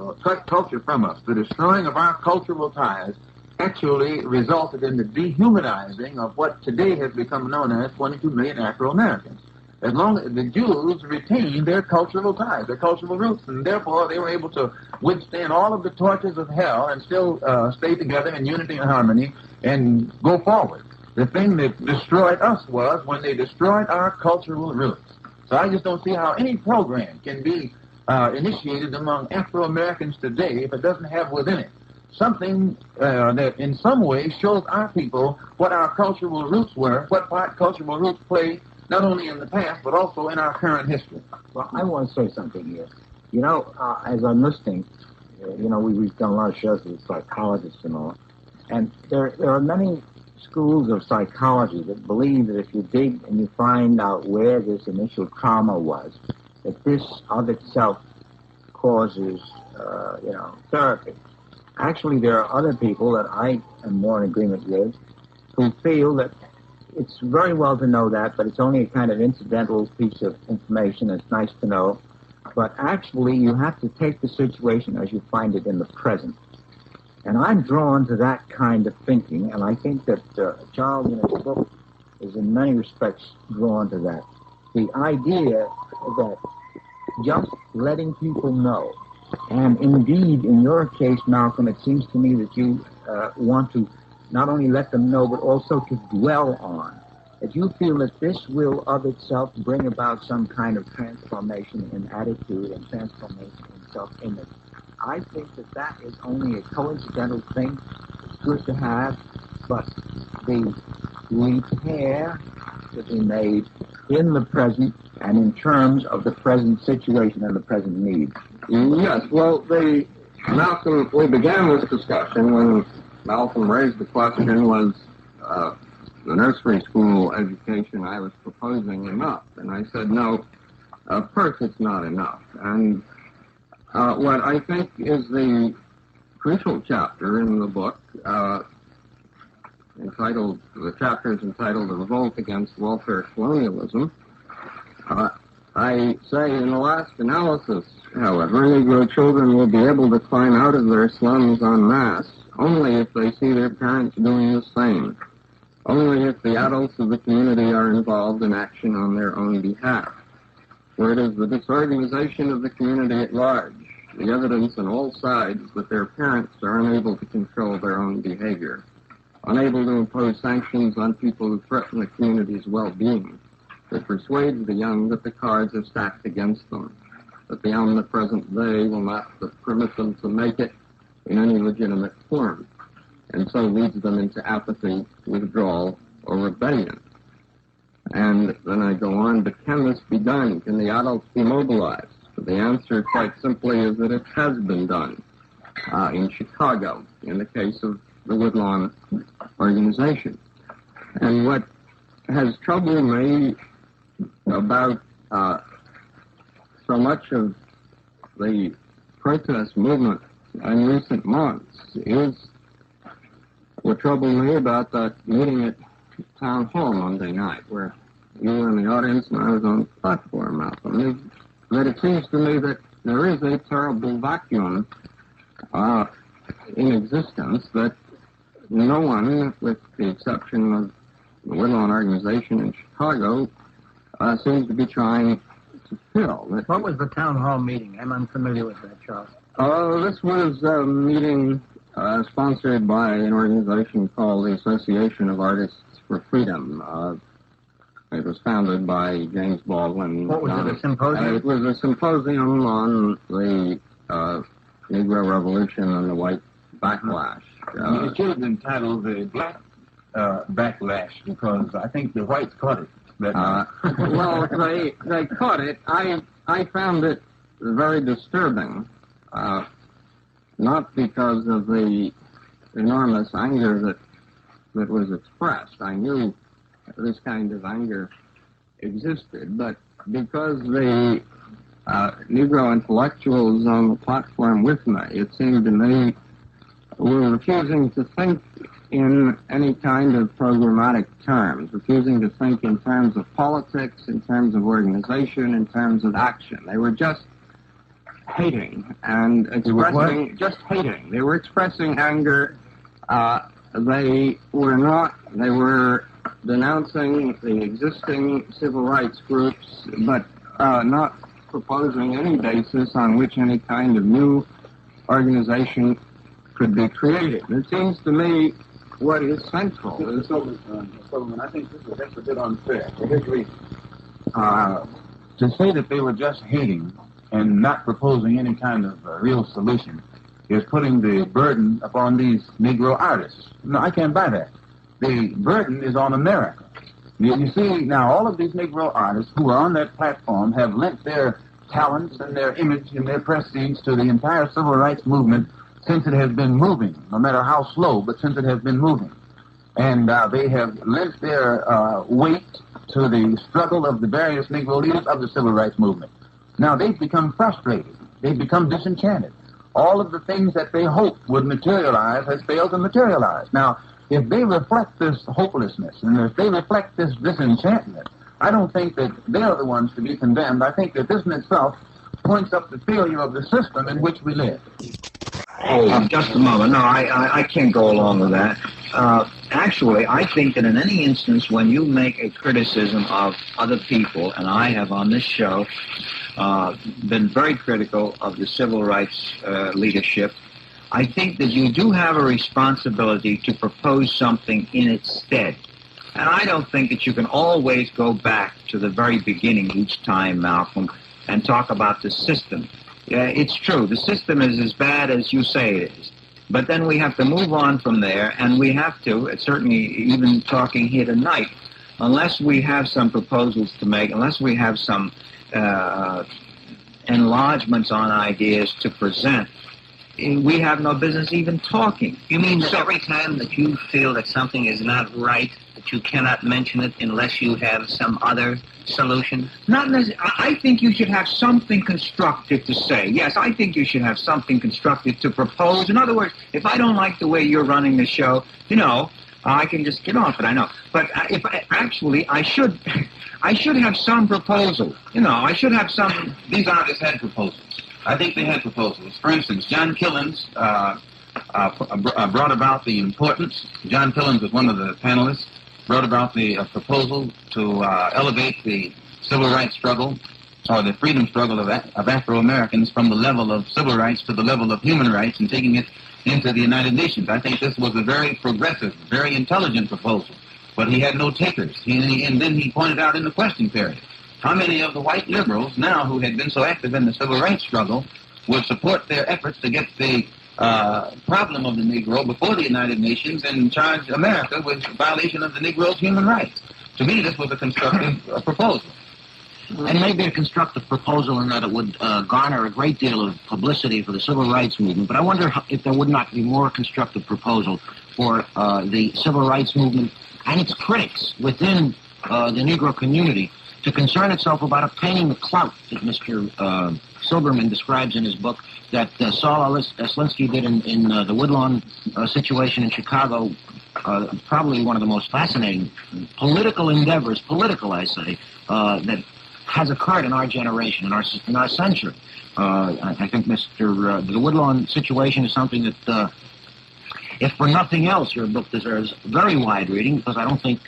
from us, the destroying of our cultural ties, actually resulted in the dehumanizing of what today has become known as 22 million Afro-Americans. As long as the Jews retained their cultural ties, their cultural roots, and therefore they were able to withstand all of the tortures of hell and still stay together in unity and harmony and go forward. The thing that destroyed us was when they destroyed our cultural roots. So I just don't see how any program can be initiated among Afro-Americans today if it doesn't have within it something that in some way shows our people what our cultural roots were, what part cultural roots play not only in the past, but also in our current history. Well, I want to say something here. You know, as I'm listening, we've done a lot of shows with psychologists and all, and there are many schools of psychology that believe that if you dig and you find out where this initial trauma was, that this of itself causes, therapy. Actually, there are other people that I am more in agreement with who feel that it's very well to know that, but it's only a kind of incidental piece of information. It's nice to know. But actually, you have to take the situation as you find it in the present. And I'm drawn to that kind of thinking, and I think that Charles in his book is in many respects drawn to that. The idea that just letting people know, and indeed, in your case, Malcolm, it seems to me that you want to not only let them know, but also to dwell on. That you feel that this will of itself bring about some kind of transformation in attitude and transformation in self-image. I think that that is only a coincidental thing. It's good to have, but the repair to be made in the present and in terms of the present situation and the present needs. Yes, well, Malcolm, we began this discussion when Malcolm raised the question, was the nursery school education I was proposing enough? And I said, no, of course it's not enough. And what I think is the crucial chapter in the book, the chapter is entitled The Revolt Against Welfare Colonialism. I say in the last analysis, however, Negro children will be able to climb out of their slums en masse only if they see their parents doing the same, only if the adults of the community are involved in action on their own behalf. For it is the disorganization of the community at large, the evidence on all sides that their parents are unable to control their own behavior, unable to impose sanctions on people who threaten the community's well-being, that persuades the young that the cards are stacked against them, that the omnipresent they will not permit them to make it in any legitimate form, and so leads them into apathy, withdrawal, or rebellion. And then I go on, but can this be done? Can the adults be mobilized? The answer, quite simply, is that it has been done in Chicago, in the case of the Woodlawn organization. And what has troubled me about so much of the protest movement in recent months is what troubled me about that meeting at Town Hall Monday night, where you were in the audience and I was on the platform, Malcolm, is that it seems to me that there is a terrible vacuum in existence that no one, with the exception of the Woodlawn organization in Chicago, seems to be trying to fill. What was the town hall meeting? I'm unfamiliar with that, Charles. This was a meeting sponsored by an organization called the Association of Artists for Freedom. It was founded by James Baldwin. What was it, a symposium? It was a symposium on the Negro Revolution and the white backlash. It should have been titled the Black Backlash, because I think the whites caught it. Well, they caught it. I found it very disturbing, not because of the enormous anger that was expressed. I knew this kind of anger existed, but because the Negro intellectuals on the platform with me, it seemed to me, were refusing to think in any kind of programmatic terms, refusing to think in terms of politics, in terms of organization, in terms of action. They were just hating and expressing, just hating. They were expressing anger. They were denouncing the existing civil rights groups, but not proposing any basis on which any kind of new organization could be created. It seems to me what is central is... Solomon, I think that's a bit unfair. To say that they were just hating and not proposing any kind of real solution is putting the burden upon these Negro artists. No, I can't buy that. The burden is on America. You see, now, all of these Negro artists who are on that platform have lent their talents and their image and their prestige to the entire civil rights movement since it has been moving, no matter how slow, but since it has been moving. And they have lent their weight to the struggle of the various Negro leaders of the civil rights movement. Now, they've become frustrated. They've become disenchanted. All of the things that they hoped would materialize has failed to materialize. Now, if they reflect this hopelessness and if they reflect this disenchantment, I don't think that they're the ones to be condemned. I think that this in itself points up the failure of the system in which we live. Just a moment. No, I can't go along with that. Actually, I think that in any instance when you make a criticism of other people, and I have on this show been very critical of the civil rights leadership, I think that you do have a responsibility to propose something in its stead. And I don't think that you can always go back to the very beginning each time, Malcolm, and talk about the system. Yeah, it's true. The system is as bad as you say it is. But then we have to move on from there, and we have to, certainly even talking here tonight, unless we have some proposals to make, unless we have some enlargements on ideas to present, we have no business even talking. You mean that every time that you feel that something is not right, that that you cannot mention it unless you have some other solution? Not necessarily. I think you should have something constructive to say. Yes, I think you should have something constructive to propose. In other words, if I don't like the way you're running the show, I can just get off it, I know. But I should have some proposal. I should have some. These artists had proposals. I think they had proposals. For instance, John Killens brought about the importance. John Killens was one of the panelists. Brought about the proposal to elevate the civil rights struggle or the freedom struggle of Afro-Americans from the level of civil rights to the level of human rights and taking it into the United Nations. I think this was a very progressive, very intelligent proposal, but he had no takers. And then he pointed out in the question period how many of the white liberals now who had been so active in the civil rights struggle would support their efforts to get the problem of the Negro before the United Nations and charge America with violation of the Negro's human rights. To me, this was a constructive proposal. And maybe a constructive proposal in that it would garner a great deal of publicity for the civil rights movement. But I wonder if there would not be more constructive proposal for the civil rights movement and its critics within the Negro community to concern itself about obtaining the clout that Mr. Silberman describes in his book that Saul Alinsky did in the Woodlawn situation in Chicago. Probably one of the most fascinating political endeavors, I say, that has occurred in our generation, in our century. I think the Woodlawn situation is something that, if for nothing else, your book deserves very wide reading, because I don't think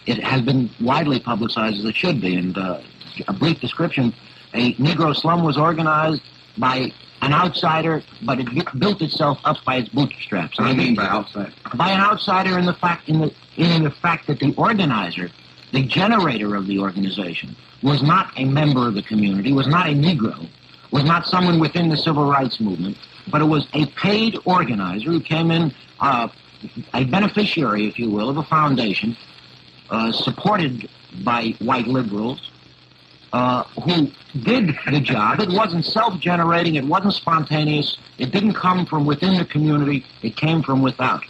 it has been widely publicized as it should be. And a brief description, a Negro slum was organized by an outsider, but it built itself up by its bootstraps. What do you mean by outsider? By an outsider in the fact that the organizer, the generator of the organization, was not a member of the community, was not a Negro, was not someone within the civil rights movement, but it was a paid organizer who came in, a beneficiary, if you will, of a foundation supported by white liberals who did the job. It wasn't self-generating, it wasn't spontaneous, it didn't come from within the community, it came from without.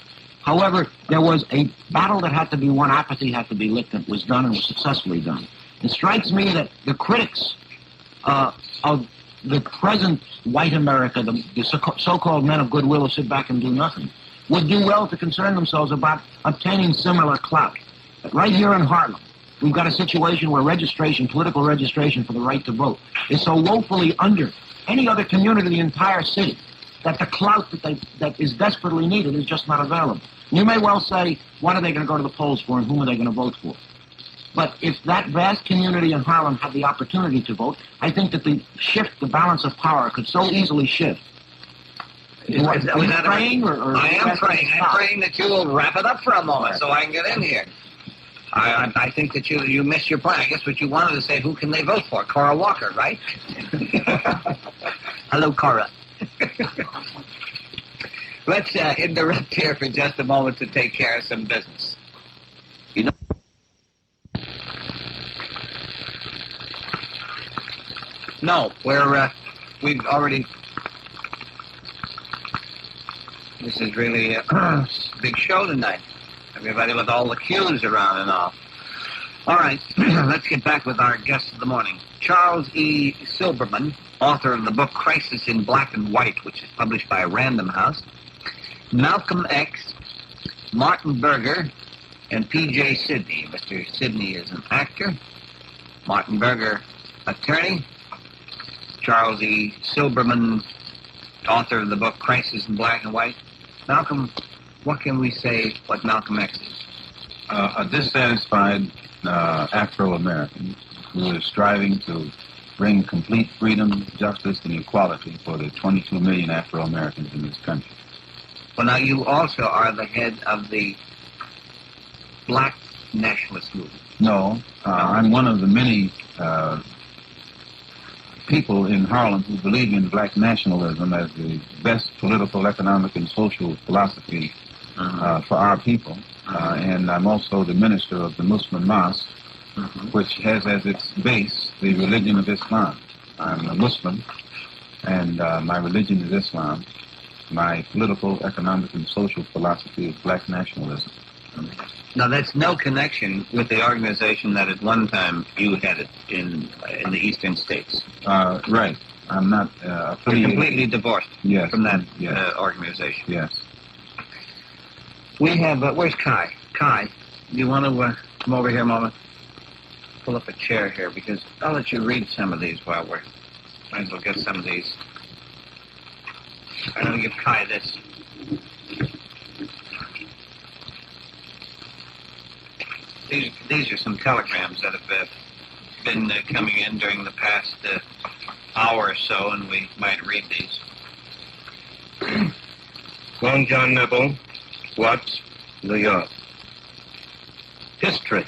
However, there was a battle that had to be won, apathy had to be licked, and it was done and was successfully done. It strikes me that the critics of the present white America, the so-called men of goodwill who sit back and do nothing, would do well to concern themselves about obtaining similar clout. But right here in Harlem, we've got a situation where political registration for the right to vote, is so woefully under any other community in the entire city that the clout that is desperately needed is just not available. You may well say, what are they going to go to the polls for and whom are they going to vote for? But if that vast community in Harlem had the opportunity to vote, I think that the balance of power could so easily shift. I am praying that you will wrap it up for a moment so I can get in here. I think that you missed your point. I guess what you wanted to say, who can they vote for? Cora Walker, right? Hello, Cora. Let's interrupt here for just a moment to take care of some business. No, we've already... This is really a big show tonight. Everybody with all the cues around and all. All right, let's get back with our guest of the morning. Charles E. Silberman, author of the book Crisis in Black and White, which is published by Random House. Malcolm X, Martin Berger, and P.J. Sidney. Mr. Sidney is an actor. Martin Berger, attorney. Charles E. Silberman, author of the book Crisis in Black and White. Malcolm, what can we say what Malcolm X is? A dissatisfied Afro-American who is striving to bring complete freedom, justice, and equality for the 22 million Afro-Americans in this country. Well, now you also are the head of the black nationalist movement. No, I'm one of the many people in Harlem who believe in black nationalism as the best political, economic, and social philosophy for our people. And I'm also the minister of the Muslim Mosque, which has as its base the religion of Islam. I'm a Muslim, and my religion is Islam. My political, economic, and social philosophy is black nationalism. Now, that's no connection with the organization that at one time you headed in the eastern states. Right. I'm not You're affiliated. completely divorced Yes. from that Yes. organization. Yes. We have, where's Kai? Kai, do you want to come over here a moment? Pull up a chair here, because I'll let you read some of these while we're, might as well get some of these. I'm going to give Kai this. These are some telegrams that have been coming in during the past hour or so, and we might read these. Long John Neville, Watts, New York. History.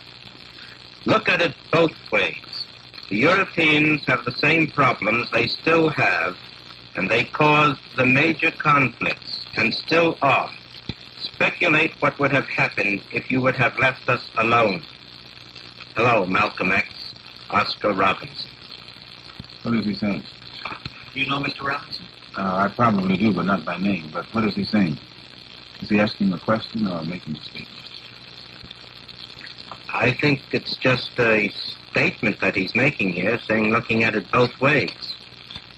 Look at it both ways. The Europeans have the same problems they still have, and they caused the major conflicts, and still are. Speculate what would have happened if you would have left us alone. Hello, Malcolm X, Oscar Robinson. What is he saying? Do you know Mr. Robinson? I probably do, but not by name. But what is he saying? Is he asking a question or making a statement? I think it's just a statement that he's making here, saying looking at it both ways.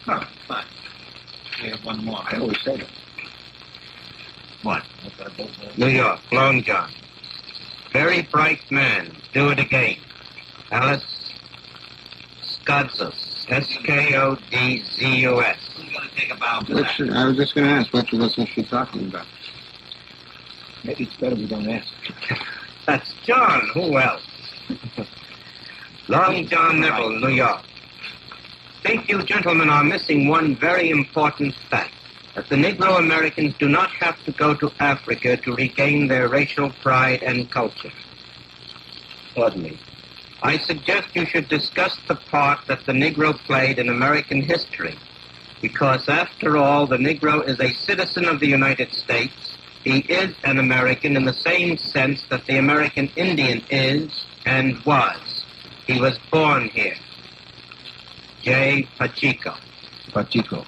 Oh, fine. We have one more. I always say that. What? New York, Long John. Very bright man. Do it again. Alice Skodzos. S-K-O-D-Z-U-S. Who's going to take a bow for that? I was just going to ask, what was she talking about? Maybe it's better we don't ask. That's John. Who else? Long John Neville, New York. Think you gentlemen are missing one very important fact, that the Negro Americans do not have to go to Africa to regain their racial pride and culture. Pardon me. I suggest you should discuss the part that the Negro played in American history, because after all, the Negro is a citizen of the United States. He is an American in the same sense that the American Indian is and was. He was born here. J. Pacheco. Pacheco.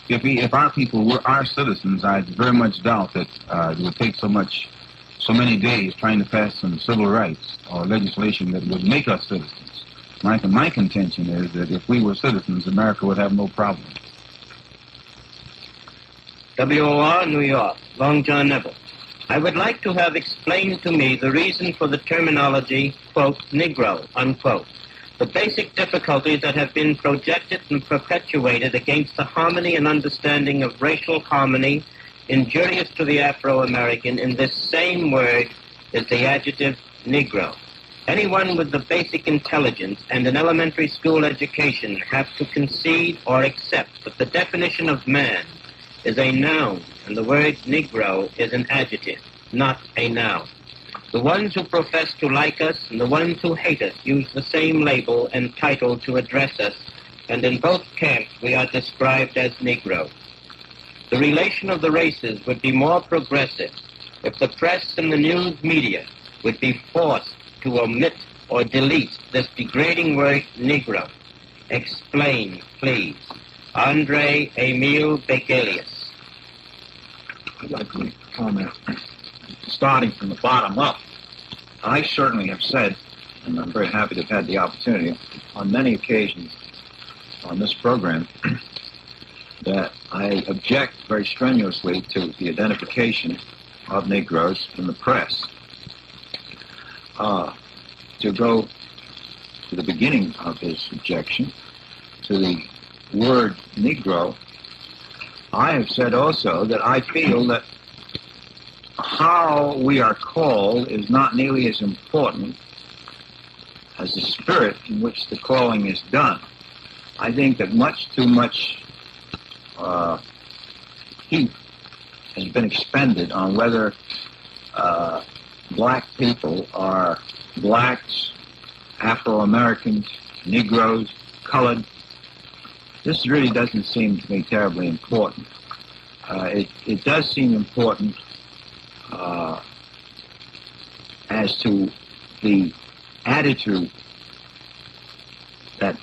If our people were our citizens, I very much doubt that it would take so many days trying to pass some civil rights or legislation that would make us citizens. My contention is that if we were citizens, America would have no problem. WOR, New York. Long John Neville. I would like to have explained to me the reason for the terminology, quote, Negro, unquote. The basic difficulties that have been projected and perpetuated against the harmony and understanding of racial harmony injurious to the Afro-American in this same word is the adjective Negro. Anyone with the basic intelligence and an elementary school education have to concede or accept that the definition of man is a noun and the word Negro is an adjective, not a noun. The ones who profess to like us and the ones who hate us use the same label and title to address us, and in both camps we are described as Negro. The relation of the races would be more progressive if the press and the news media would be forced to omit or delete this degrading word Negro. Explain, please. Andre Emile Begelius. I'd like to comment. Starting from the bottom up, I certainly have said, and I'm very happy to have had the opportunity on many occasions on this program, that I object very strenuously to the identification of Negroes in the press. To go to the beginning of his objection, to the word Negro, I have said also that I feel that how we are called is not nearly as important as the spirit in which the calling is done. I think that much too much heat has been expended on whether black people are blacks, Afro-Americans, Negroes, colored. This really doesn't seem to me terribly important. It does seem important as to the attitude that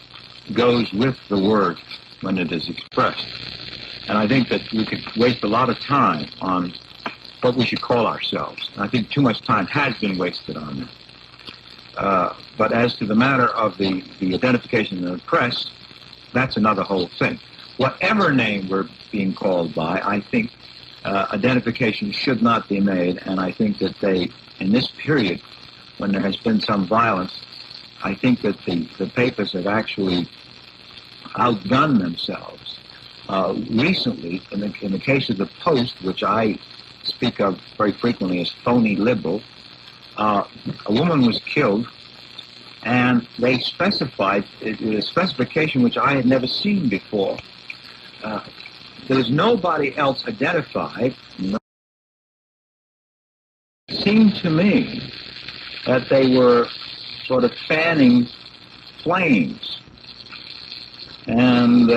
goes with the word when it is expressed. And I think that we could waste a lot of time on what we should call ourselves. I think too much time has been wasted on that. But as to the matter of the identification of the press, that's another whole thing. Whatever name we're being called by, I think identification should not be made, and I think that in this period, when there has been some violence, I think that the papers have actually outdone themselves. Recently, in the case of the Post, which I speak of very frequently as phony liberal, a woman was killed, and they specified a specification which I had never seen before. There's nobody else identified. It seemed to me that they were sort of fanning flames. And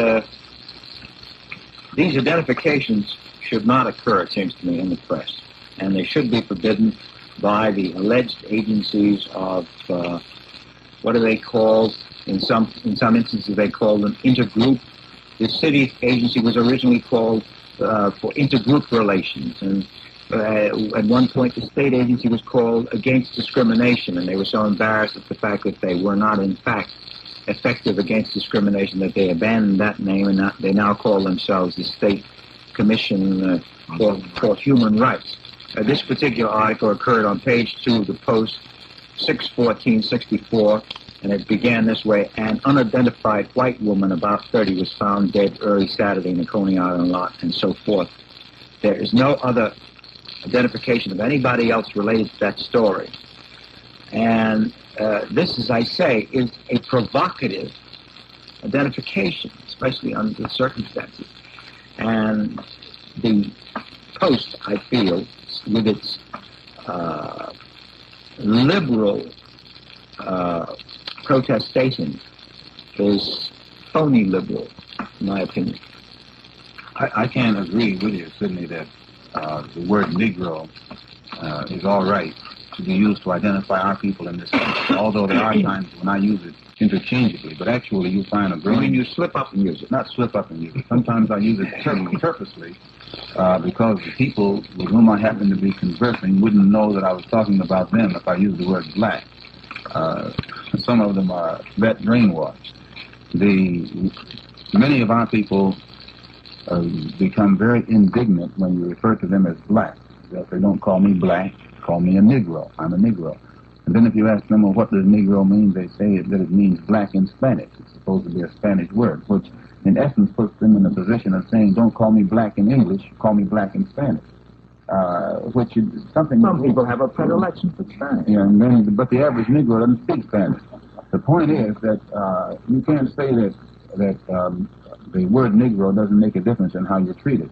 these identifications should not occur, it seems to me, in the press. And they should be forbidden by the alleged agencies of, what are they called? In some instances, they call them intergroup. The city agency was originally called for intergroup relations. And at one point, the state agency was called against discrimination. And they were so embarrassed at the fact that they were not, in fact, effective against discrimination that they abandoned that name, and they now call themselves the State Commission for Human Rights. This particular article occurred on page 2 of the Post, 6/14/64, and it began this way: an unidentified white woman, about 30, was found dead early Saturday in the Coney Island lot, and so forth. There is no other identification of anybody else related to that story. And this, as I say, is a provocative identification, especially under the circumstances. And the Post, I feel, with its liberal protestation, is phony liberal, in my opinion. I can't agree with you, Sidney, that the word Negro is all right to be used to identify our people in this country, although there are times when I use it interchangeably, but actually you find a growing... I mean, you slip up and use it. Not slip up and use it. Sometimes I use it purposely because the people with whom I happen to be conversing wouldn't know that I was talking about them if I used the word black. Some of them are that brainwashed. Many of our people become very indignant when you refer to them as black. If they don't call me black, call me a Negro. I'm a Negro. And then if you ask them, well, what does Negro mean, they say that it means black in Spanish. It's supposed to be a Spanish word, which in essence puts them in the position of saying, don't call me black in English, call me black in Spanish. Which is something... Some people have a predilection for Spanish. Yeah, but the average Negro doesn't speak Spanish. The point is that you can't say that the word Negro doesn't make a difference in how you're treated.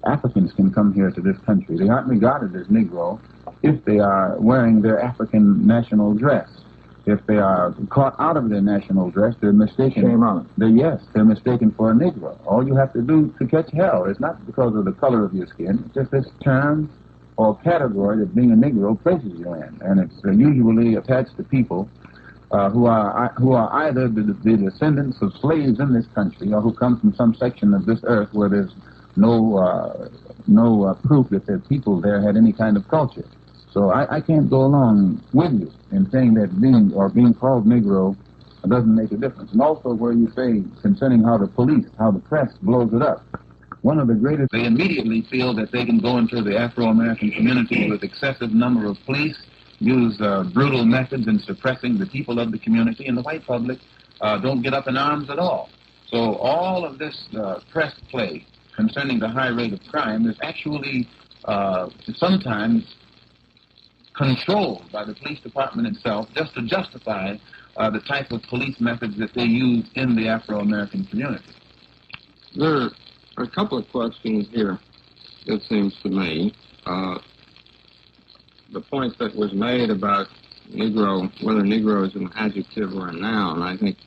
Africans can come here to this country. They aren't regarded as Negro if they are wearing their African national dress. If they are caught out of their national dress, they're mistaken. Shame on them. Yes, they're mistaken for a Negro. All you have to do to catch hell is not because of the color of your skin. It's just this term or category that being a Negro places you in. And it's usually attached to people who are either the descendants of slaves in this country or who come from some section of this earth where there's no proof that their people there had any kind of culture. So I can't go along with you in saying that being called Negro doesn't make a difference. And also where you say concerning how the press blows it up. One of the greatest, they immediately feel that they can go into the Afro-American community with excessive number of police, use brutal methods in suppressing the people of the community, and the white public don't get up in arms at all. So all of this press play concerning the high rate of crime is actually sometimes controlled by the police department itself just to justify the type of police methods that they use in the Afro-American community. There are a couple of questions here, it seems to me. The point that was made about Negro, whether Negro is an adjective or a noun, I think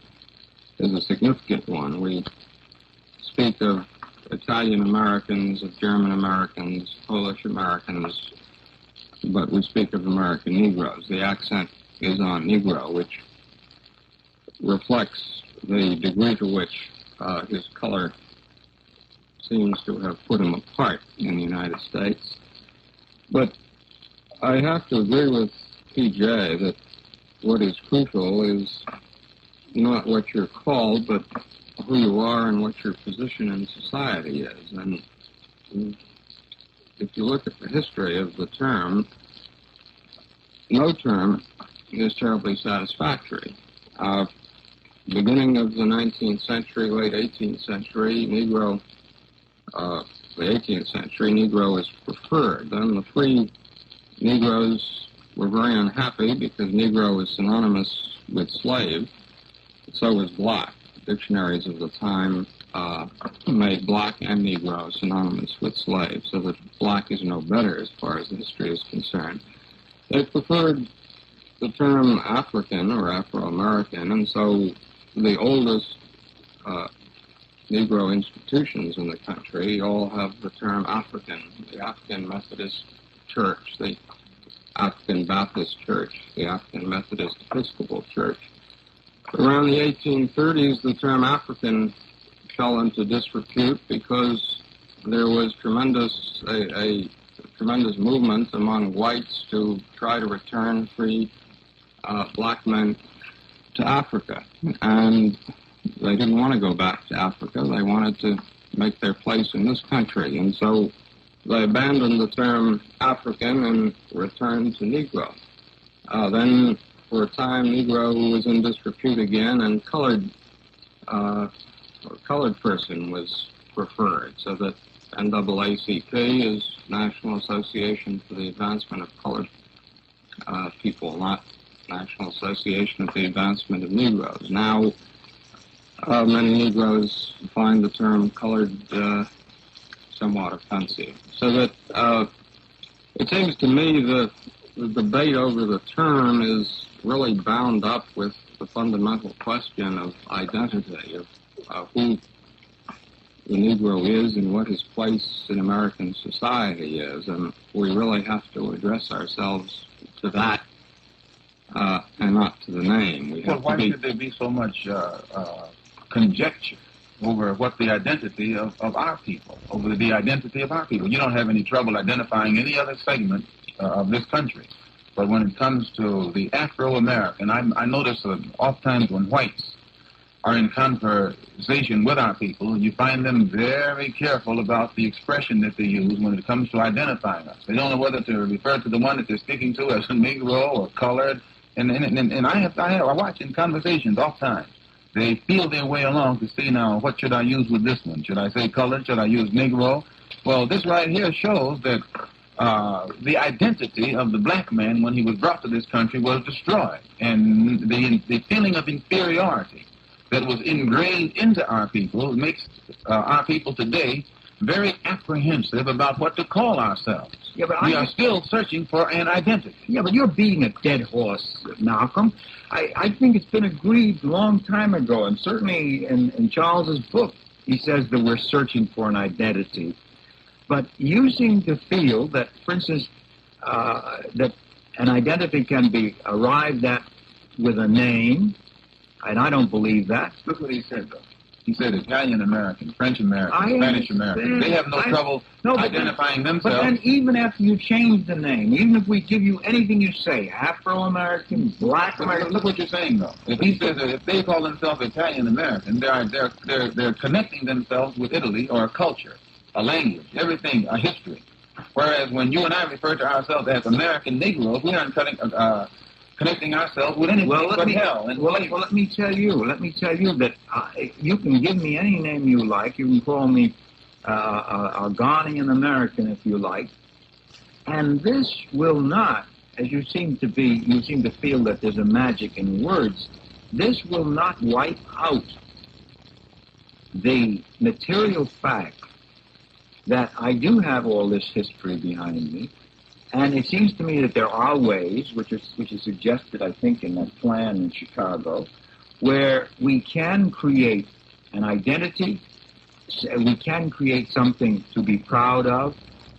is a significant one. We speak of Italian Americans, of German Americans, Polish Americans, but we speak of American Negroes. The accent is on Negro, which reflects the degree to which his color seems to have put him apart in the United States. But I have to agree with P.J. that what is crucial is not what you're called, but who you are and what your position in society is. And if you look at the history of the term, no term is terribly satisfactory. Beginning of the 19th century, late 18th century, the 18th century, Negro was preferred. Then the free Negroes were very unhappy because Negro was synonymous with slave. So was black. Dictionaries of the time made black and Negro synonymous with slave, so that black is no better as far as history is concerned. They preferred the term African or Afro-American, and so the oldest Negro institutions in the country all have the term African. The African Methodist Church, the African Baptist Church, the African Methodist Episcopal Church. Around the 1830s, the term African fell into disrepute because there was a tremendous movement among whites to try to return free black men to Africa. And they didn't want to go back to Africa. They wanted to make their place in this country. And so they abandoned the term African and returned to Negro. Then, for a time, Negro was in disrepute again, and colored person was preferred, so that NAACP is National Association for the Advancement of Colored People, not National Association for the Advancement of Negroes. Now, many Negroes find the term colored somewhat offensive. So that it seems to me that the debate over the term is really bound up with the fundamental question of identity, of who the Negro is and what his place in American society is. And we really have to address ourselves to that and not to the name. Well, why should there be so much conjecture over what the identity of our people, over the identity of our people? You don't have any trouble identifying any other segment of this country. But when it comes to the Afro-American, I notice that oftentimes when whites are in conversation with our people, you find them very careful about the expression that they use when it comes to identifying us. They don't know whether to refer to the one that they're speaking to as a Negro or colored. And I watch in conversations oftentimes. They feel their way along to see now, what should I use with this one? Should I say colored? Should I use Negro? Well, this right here shows that the identity of the black man when he was brought to this country was destroyed. And the feeling of inferiority that was ingrained into our people makes our people today very apprehensive about what to call ourselves. Yeah, but we are still searching for an identity. Yeah, but you're beating a dead horse, Malcolm. I think it's been agreed a long time ago, and certainly in Charles's book, he says that we're searching for an identity. But you seem to feel that, for instance, that an identity can be arrived at with a name, and I don't believe that. Look what he said, though. He said Italian-American, French-American, Spanish-American. They have no trouble identifying themselves. But then even after you change the name, even if we give you anything you say, Afro-American, Black-American... Look what you're saying, though. If he says that if they call themselves Italian-American, they're connecting themselves with Italy or a culture, a language, everything, a history. Whereas when you and I refer to ourselves as American Negroes, we aren't connecting ourselves with anything but hell. And let me tell you that you can give me any name you like. You can call me a Ghanaian American if you like. And this will not, as you seem to feel that there's a magic in words, this will not wipe out the material fact that I do have all this history behind me. And it seems to me that there are ways, which is suggested, I think, in that plan in Chicago, where we can create an identity, we can create something to be proud of,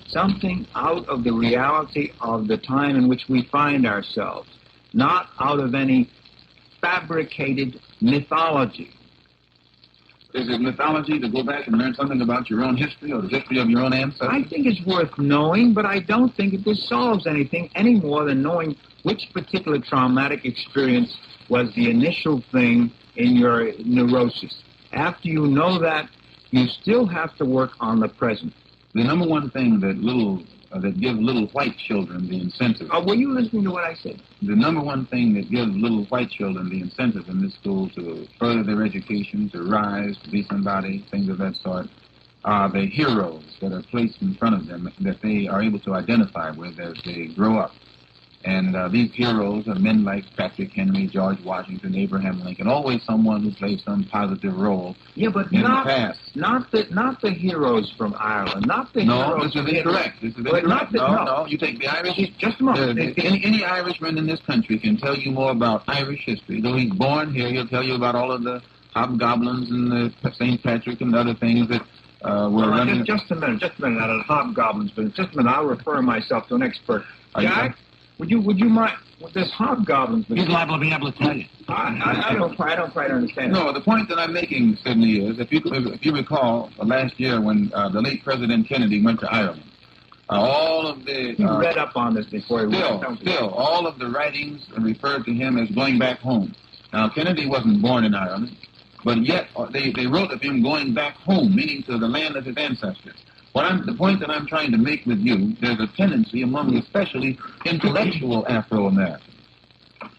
something out of the reality of the time in which we find ourselves, not out of any fabricated mythology. Is it mythology to go back and learn something about your own history or the history of your own ancestors? I think it's worth knowing, but I don't think it solves anything any more than knowing which particular traumatic experience was the initial thing in your neurosis. After you know that, you still have to work on the present. The number one thing that gives little white children the incentive. Were you listening to what I said? The number one thing that gives little white children the incentive in this school to further their education, to rise, to be somebody, things of that sort, are the heroes that are placed in front of them that they are able to identify with as they grow up. And these heroes are men like Patrick Henry, George Washington, Abraham Lincoln, always someone who plays some positive role in the past. Not the heroes from Ireland, not the heroes. No, this is incorrect. This is incorrect. No, you take the Irish. Just a moment. Any Irishman in this country can tell you more about Irish history. Though he's born here, he'll tell you about all of the hobgoblins and the St. Patrick and other things that were running. Just a minute, out of hobgoblins, but just a minute, I'll refer myself to an expert. Jack? Would you mind? Well, there's hobgoblins. He's liable to be able to tell you. I don't quite understand. No, the point that I'm making, Sidney, is if you recall last year when the late President Kennedy went to Ireland, all of the you read up on this before. Still, all of the writings referred to him as going back home. Now, Kennedy wasn't born in Ireland, but yet they wrote of him going back home, meaning to the land of his ancestors. The point that I'm trying to make with you, there's a tendency among especially intellectual Afro-Americans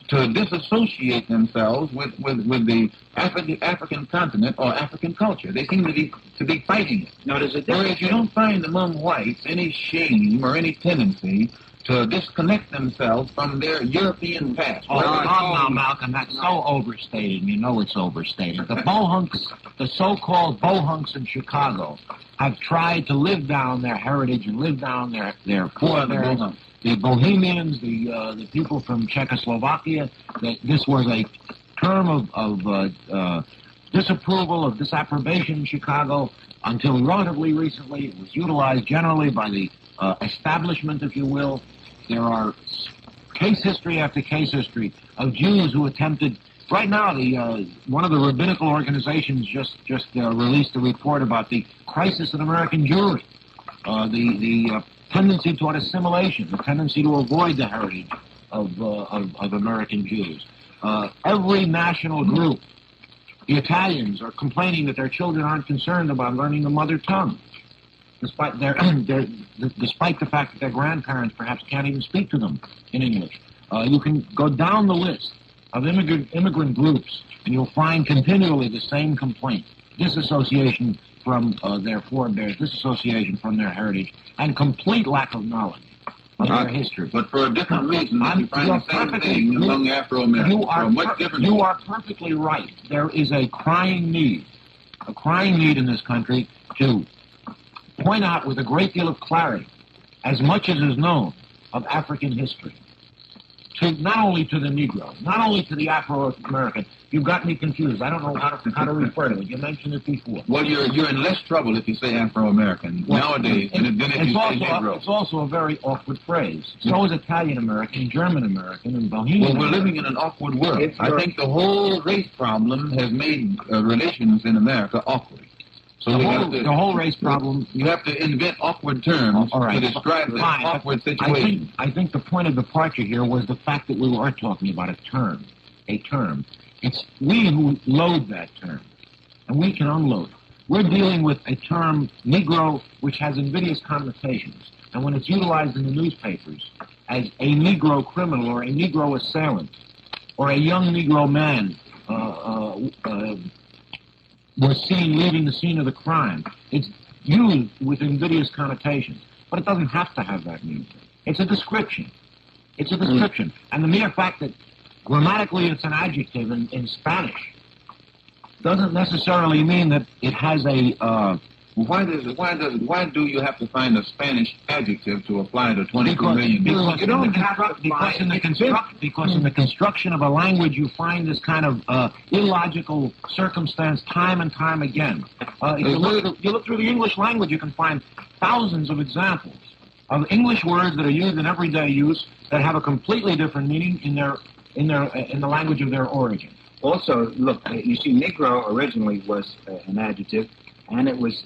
to disassociate themselves with the African continent or African culture. They seem to be fighting it. Now, whereas you don't find among whites any shame or any tendency to disconnect themselves from their European past. Now, Malcolm, that's so overstated. You know it's overstated. The bohunks, the so-called bohunks in Chicago, have tried to live down their heritage and live down their forebears. The Bohemians, the people from Czechoslovakia. This was a term of disapproval, of disapprobation in Chicago until relatively recently. It was utilized generally by the establishment, if you will. There are case history after case history of Jews who attempted. Right now, one of the rabbinical organizations just released a report about the crisis in American Jewry, the tendency toward assimilation, the tendency to avoid the heritage of American Jews. Every national group, the Italians, are complaining that their children aren't concerned about learning the mother tongue, despite despite the fact that their grandparents perhaps can't even speak to them in English. You can go down the list of immigrant groups, and you'll find continually the same complaint: disassociation from their forebears, disassociation from their heritage, and complete lack of knowledge of their history. But for a different reason, you find the same thing among Afro-Americans. You are perfectly right. There is a crying need in this country to point out with a great deal of clarity as much as is known of African history. Not only to the Negro, not only to the Afro-American. You've got me confused. I don't know how to refer to it. You mentioned it before. Well, you're in less trouble if you say Afro-American nowadays than if you say Negro. It's also a very awkward phrase. So is Italian-American, German-American, and Bohemian. Well, we're living in an awkward world. I think the whole race problem has made relations in America awkward. So the whole race problem. You have to invent awkward terms to describe the awkward situation. I think the point of departure here was the fact that we were talking about a term. It's we who load that term, and we can unload it. We're dealing with a term, Negro, which has invidious connotations. And when it's utilized in the newspapers as a Negro criminal or a Negro assailant or a young Negro man was seen leaving the scene of the crime, it's used with invidious connotations. But it doesn't have to have that meaning. It's a description. And the mere fact that grammatically it's an adjective in Spanish doesn't necessarily mean that it has a... Why do you have to find a Spanish adjective to apply to 22 million people? Because in the construction of a language, you find this kind of illogical circumstance time and time again. If you look through the English language, you can find thousands of examples of English words that are used in everyday use that have a completely different meaning in the language of their origin. Also, look, you see, Negro originally was an adjective, and it was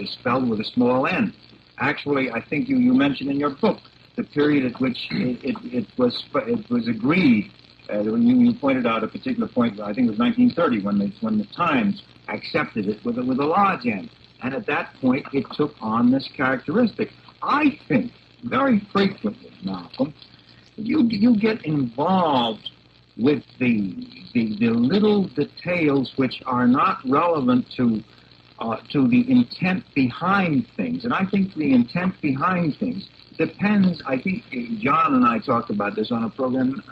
spelled with a small n. Actually, I think you mentioned in your book the period at which it was agreed. You pointed out a particular point. I think it was 1930 when the Times accepted it with a large n, and at that point it took on this characteristic. I think very frequently, Malcolm, you get involved with the little details which are not relevant to the intent behind things. And I think the intent behind things depends. I think John and I talked about this on a program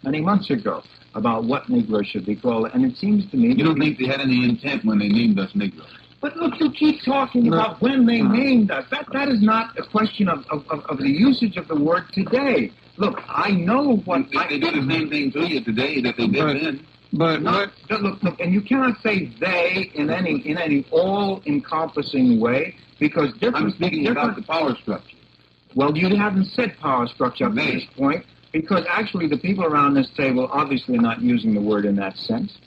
many months ago about what Negro should be called. And it seems to me... You don't think they had any intent when they named us Negro? But look, you keep talking about when they named us. That is not a question of the usage of the word today. Look, I know what... They do the same thing to you today that they did then. But look, and you cannot say they in any all-encompassing way, because I'm speaking about the power structure. Well, you haven't said power structure up to this point, because actually the people around this table obviously are not using the word in that sense.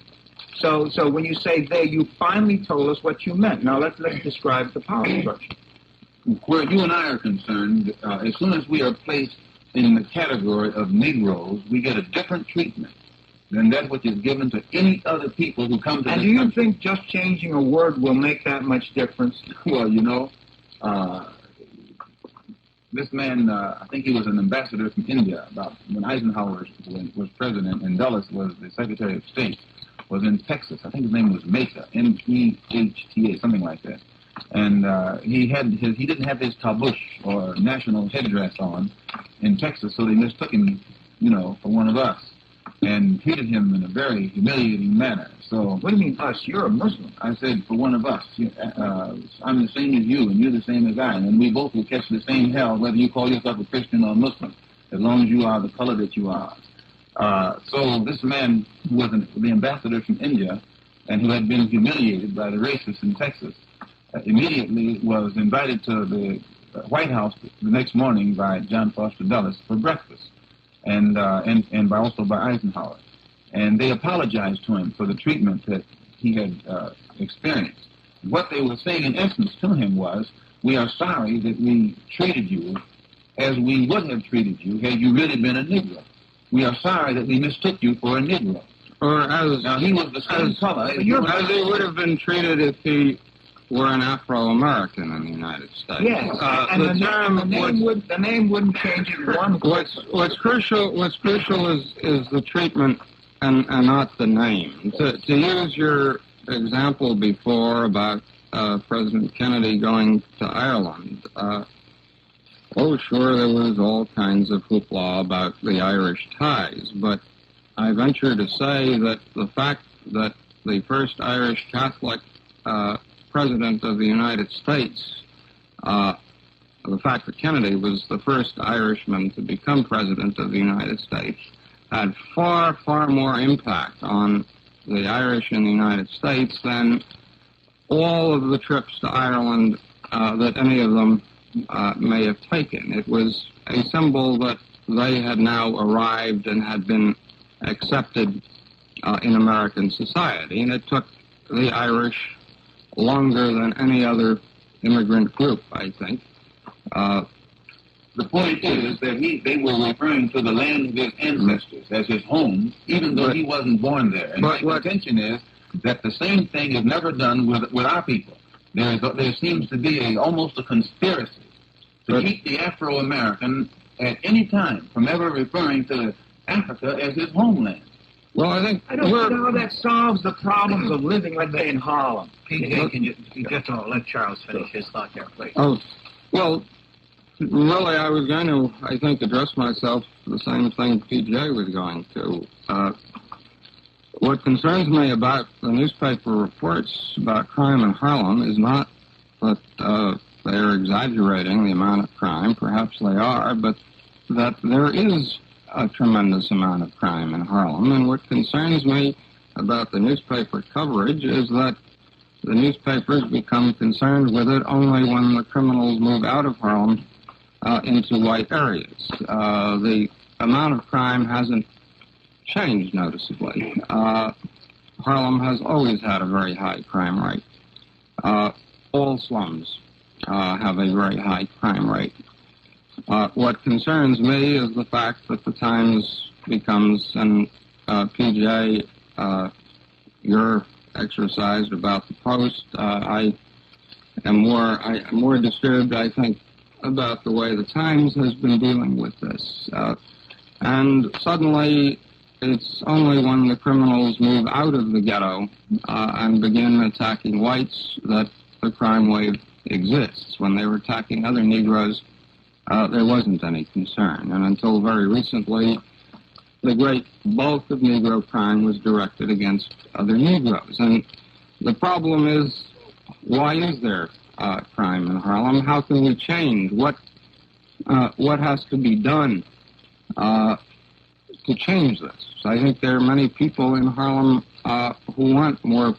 So when you say they, you finally told us what you meant. Now let's describe the power structure. Where you and I are concerned, as soon as we are placed in the category of Negroes, we get a different treatment than that which is given to any other people who come to And this do you country. think just changing a word will make that much difference? Well, you know, this man, I think he was an ambassador from India about when Eisenhower was president and Dulles was the Secretary of State, was in Texas. I think his name was Mehta, M-E-H-T-A, something like that. And he didn't have his tabush or national headdress on in Texas, so they mistook him, for one of us and treated him in a very humiliating manner. So What do you mean us? You're a Muslim. I said, for one of us, I'm the same as you and you're the same as I, and we both will catch the same hell whether you call yourself a Christian or a Muslim, as long as you are the color that you are. So this man who was the ambassador from India and who had been humiliated by the racists in Texas immediately was invited to the White House the next morning by John Foster Dulles for breakfast, and also by Eisenhower. And they apologized to him for the treatment that he had experienced. What they were saying in essence to him was, we are sorry that we treated you as we would have treated you had you really been a Negro. We are sorry that we mistook you for a Negro. Or as Now, he was the same color. as he would have been treated if he were an Afro-American in the United States. Yes, and the name wouldn't change it one. What's crucial is the treatment and not the name. To use your example before about President Kennedy going to Ireland, sure, there was all kinds of hoopla about the Irish ties, but I venture to say that the fact that the first Irish Catholic President of the United States, the fact that Kennedy was the first Irishman to become President of the United States, had far, far more impact on the Irish in the United States than all of the trips to Ireland that any of them may have taken. It was a symbol that they had now arrived and had been accepted in American society, and it took the Irish longer than any other immigrant group, I think. The point is that they were referring to the land of his ancestors as his home, even though he wasn't born there. And my contention is that the same thing is never done with our people. There seems to be almost a conspiracy to keep the Afro-American at any time from ever referring to Africa as his homeland. Well, I don't know how that solves the problems of living, let's say, in Harlem. PJ, can you just let Charles finish his thought there, please? Oh, well, really, I was going to, I think, address myself the same thing PJ was going to. What concerns me about the newspaper reports about crime in Harlem is not that they're exaggerating the amount of crime, perhaps they are, but that there is a tremendous amount of crime in Harlem. And what concerns me about the newspaper coverage is that the newspapers become concerned with it only when the criminals move out of Harlem into white areas. The amount of crime hasn't changed noticeably. Harlem has always had a very high crime rate. All slums have a very high crime rate. What concerns me is the fact that the Times becomes, and PJ, you're exercised about the Post. I am more disturbed, I think, about the way the Times has been dealing with this. And suddenly, it's only when the criminals move out of the ghetto and begin attacking whites that the crime wave exists. When they were attacking other Negroes, there wasn't any concern. And until very recently, the great bulk of Negro crime was directed against other Negroes. And the problem is, why is there crime in Harlem? How can we change? What has to be done to change this? So I think there are many people in Harlem who want more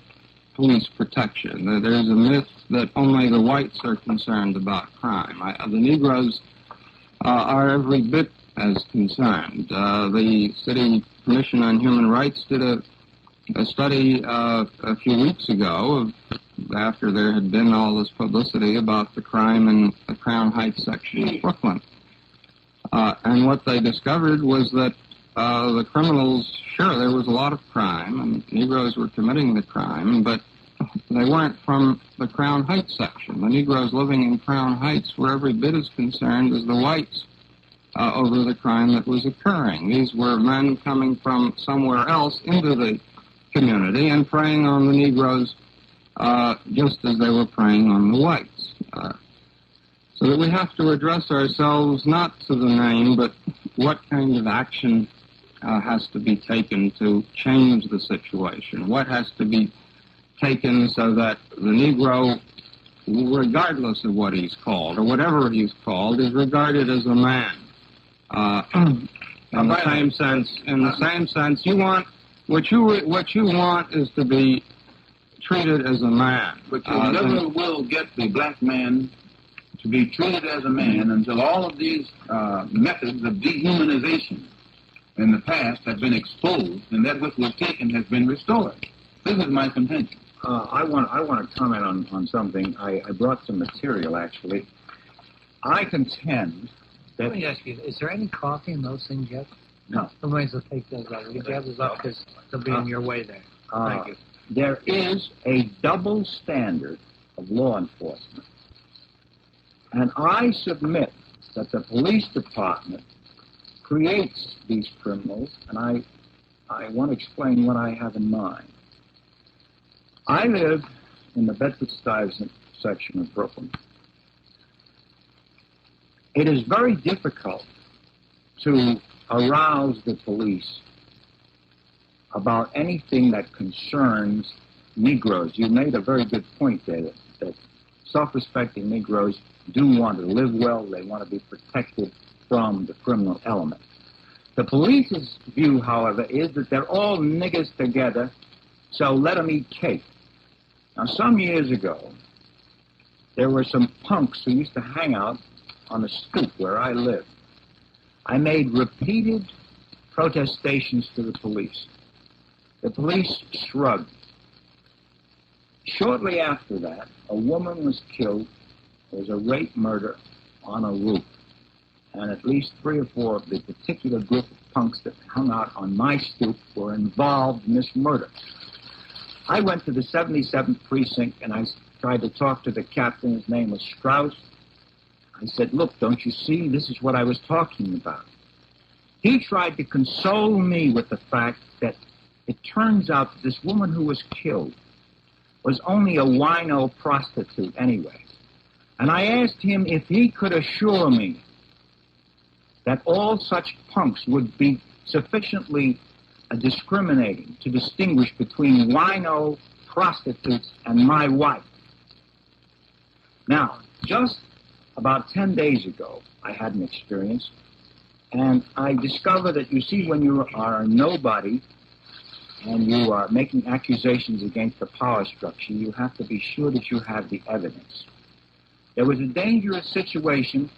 police protection. There's a myth that only the whites are concerned about crime. The Negroes are every bit as concerned. The City Commission on Human Rights did a study a few weeks ago after there had been all this publicity about the crime in the Crown Heights section of Brooklyn. And what they discovered was that the criminals, sure, there was a lot of crime, and Negroes were committing the crime, but they weren't from the Crown Heights section. The Negroes living in Crown Heights were every bit as concerned as the whites over the crime that was occurring. These were men coming from somewhere else into the community and preying on the Negroes just as they were preying on the whites. So that we have to address ourselves not to the name, but what kind of action has to be taken to change the situation? What has to be taken so that the Negro, regardless of what he's called, or whatever he's called, is regarded as a man? In the same sense, you want what you want is to be treated as a man. But you never will get the black man to be treated as a man until all of these methods of dehumanization in the past have been exposed, and that which was taken has been restored. This is my contention. I want to comment on something. I brought some material, actually. I contend that... Let me ask you, is there any coffee in those things yet? No. Somebody's will take those out. You have those up because they'll be on your way there. Thank you. There is a double standard of law enforcement. And I submit that the police department creates these criminals, and I want to explain what I have in mind. I live in the Bedford-Stuyvesant section of Brooklyn. It is very difficult to arouse the police about anything that concerns Negroes. You made a very good point there, that self-respecting Negroes do want to live well. They want to be protected from the criminal element. The police's view, however, is that they're all niggers together, so let them eat cake. Now, some years ago, there were some punks who used to hang out on the stoop where I lived. I made repeated protestations to the police. The police shrugged. Shortly after that, a woman was killed. There was a rape murder on a roof. And at least 3 or 4 of the particular group of punks that hung out on my stoop were involved in this murder. I went to the 77th precinct and I tried to talk to the captain. His name was Strauss. I said, look, don't you see? This is what I was talking about. He tried to console me with the fact that it turns out that this woman who was killed was only a wino prostitute anyway. And I asked him if he could assure me that all such punks would be sufficiently discriminating to distinguish between wino prostitutes and my wife. Now, just about 10 days ago, I had an experience, and I discovered that, you see, when you are a nobody and you are making accusations against the power structure, you have to be sure that you have the evidence. There was a dangerous situation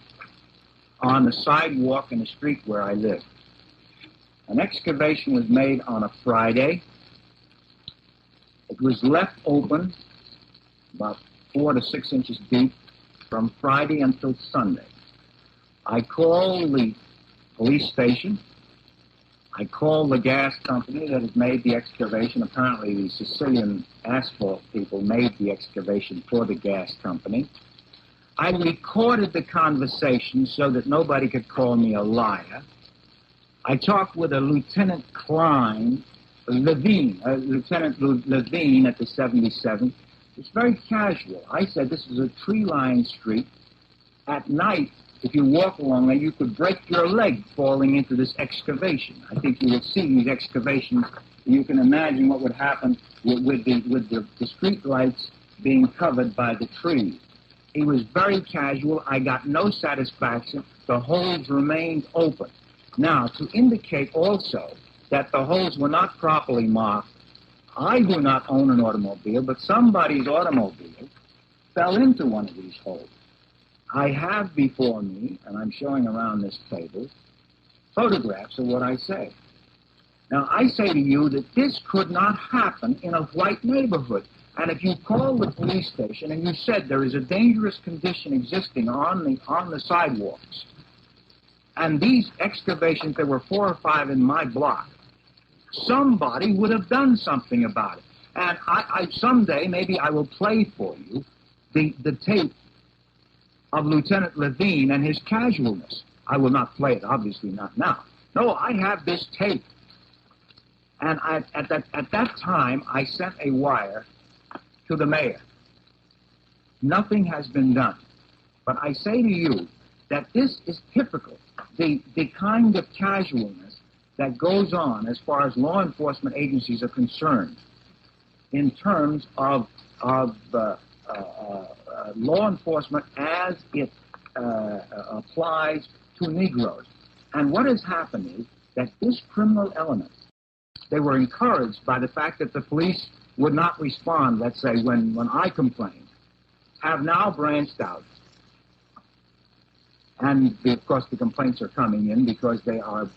on the sidewalk in the street where I live. An excavation was made on a Friday, It was left open about 4 to 6 inches deep from Friday until Sunday. I called the police station. I called the gas company that had made the excavation. Apparently the Sicilian asphalt people made the excavation for the gas company. I recorded the conversation so that nobody could call me a liar. I talked with a Lieutenant Levine at the 77th. It's very casual. I said this is a tree-lined street. At night, if you walk along there, you could break your leg falling into this excavation. I think you will see these excavations. You can imagine what would happen with the street lights being covered by the trees. He was very casual. I got no satisfaction. The holes remained open. Now, to indicate also that the holes were not properly marked, I do not own an automobile, but somebody's automobile fell into one of these holes. I have before me, and I'm showing around this table, photographs of what I say. Now, I say to you that this could not happen in a white neighborhood. And if you call the police station and you said there is a dangerous condition existing on the sidewalks, and these excavations, there were 4 or 5 in my block, somebody would have done something about it. And I someday, maybe I will play for you the tape of Lieutenant Levine and his casualness. I will not play it, obviously not now. No, I have this tape. And at that time, I sent a wire to the mayor. Nothing has been done. But I say to you that this is typical, the kind of casualness that goes on as far as law enforcement agencies are concerned in terms of law enforcement as it applies to Negroes. And what has happened is that this criminal element, they were encouraged by the fact that the police would not respond, let's say, when I complained, have now branched out. And, of course, the complaints are coming in because they are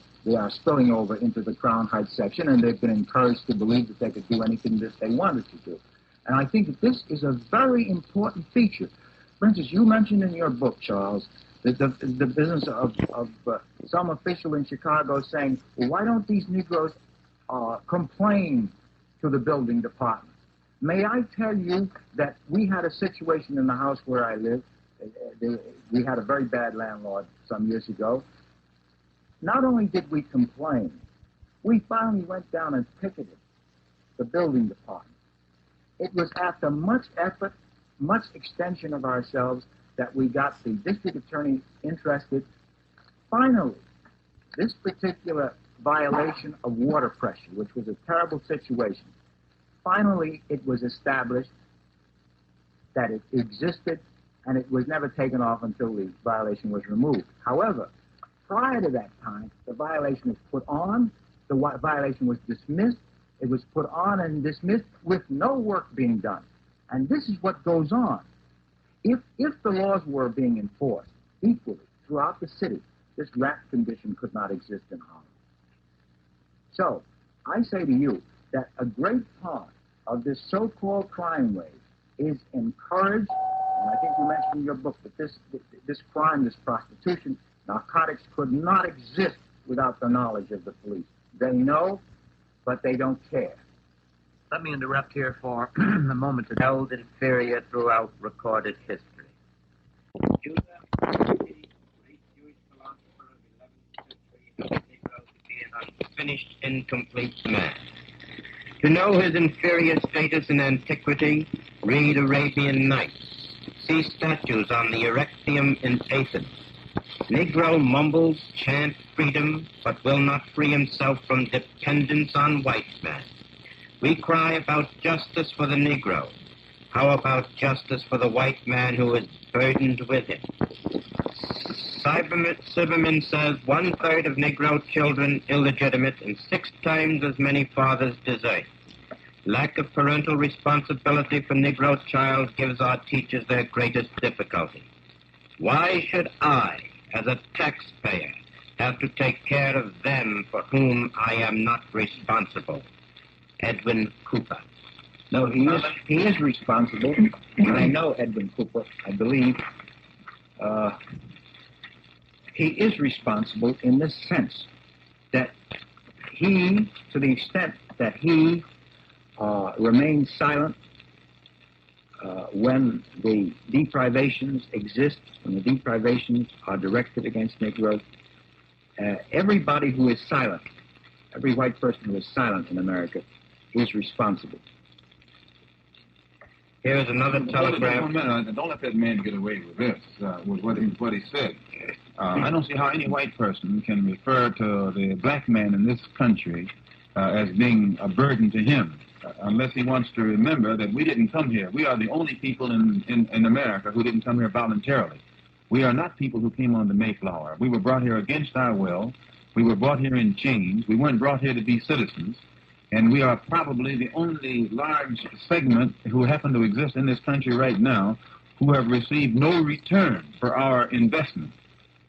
spilling over into the Crown Heights section, and they've been encouraged to believe that they could do anything that they wanted to do. And I think that this is a very important feature. For instance, you mentioned in your book, Charles, that the business of some official in Chicago saying, well, why don't these Negroes complain to the building department? May I tell you that we had a situation in the house where I live. We had a very bad landlord some years ago. Not only did we complain, we finally went down and picketed the building department. It was after much effort, much extension of ourselves, that we got the district attorney interested. Finally, this particular violation of water pressure, which was a terrible situation, finally it was established that it existed, and it was never taken off until the violation was removed. However, prior to that time, the violation was put on, the violation was dismissed, it was put on and dismissed with no work being done. And this is what goes on. If the laws were being enforced equally throughout the city, this rat condition could not exist in Harlem. So, I say to you that a great part of this so-called crime wave is encouraged, and I think you mentioned in your book that this crime, this prostitution, narcotics could not exist without the knowledge of the police. They know, but they don't care. Let me interrupt here for a moment to held inferior throughout recorded history. Judah, the great Jewish philosopher of the 11th century, held Negro to be an unfinished, incomplete man. To know his inferior status in antiquity, read Arabian Nights. See statues on the Erectium in Athens. Negro mumbles, chant freedom, but will not free himself from dependence on white men. We cry about justice for the Negro. How about justice for the white man who is burdened with it? Silverman says 1/3 of Negro children illegitimate and 6 times as many fathers desert. Lack of parental responsibility for Negro child gives our teachers their greatest difficulty. Why should I, as a taxpayer, have to take care of them for whom I am not responsible? Edwin Cooper. No, he is responsible. And I know Edwin Cooper, I believe, he is responsible in this sense that he, to the extent that he remains silent when the deprivations exist, when the deprivations are directed against Negroes, everybody who is silent, every white person who is silent in America is responsible. Here's another telegram. Don't let that man get away with this, with what he said. I don't see how any white person can refer to the black man in this country as being a burden to him, unless he wants to remember that we didn't come here. We are the only people in America who didn't come here voluntarily. We are not people who came on the Mayflower. We were brought here against our will. We were brought here in chains. We weren't brought here to be citizens. And we are probably the only large segment who happen to exist in this country right now who have received no return for our investment.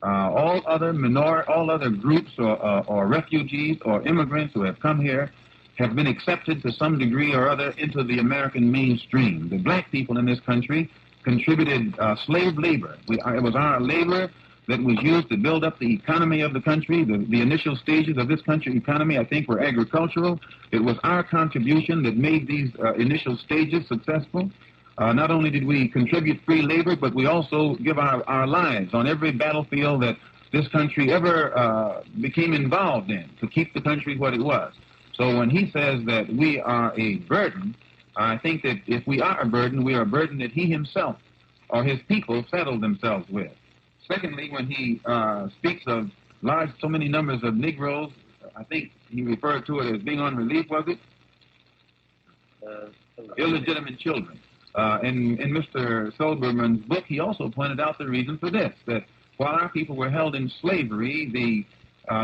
All other groups or refugees or immigrants who have come here have been accepted to some degree or other into the American mainstream. The black people in this country contributed slave labor. It was our labor that was used to build up the economy of the country. The initial stages of this country economy, I think, were agricultural. It was our contribution that made these initial stages successful. Not only did we contribute free labor, but we also give our lives on every battlefield that this country ever became involved in to keep the country what it was. So when he says that we are a burden, I think that if we are a burden, we are a burden that he himself or his people settled themselves with. Secondly, when he speaks of so many numbers of Negroes, I think he referred to it as being on relief, was it? Illegitimate children. In Mr. Silberman's book, he also pointed out the reason for this, that while our people were held in slavery,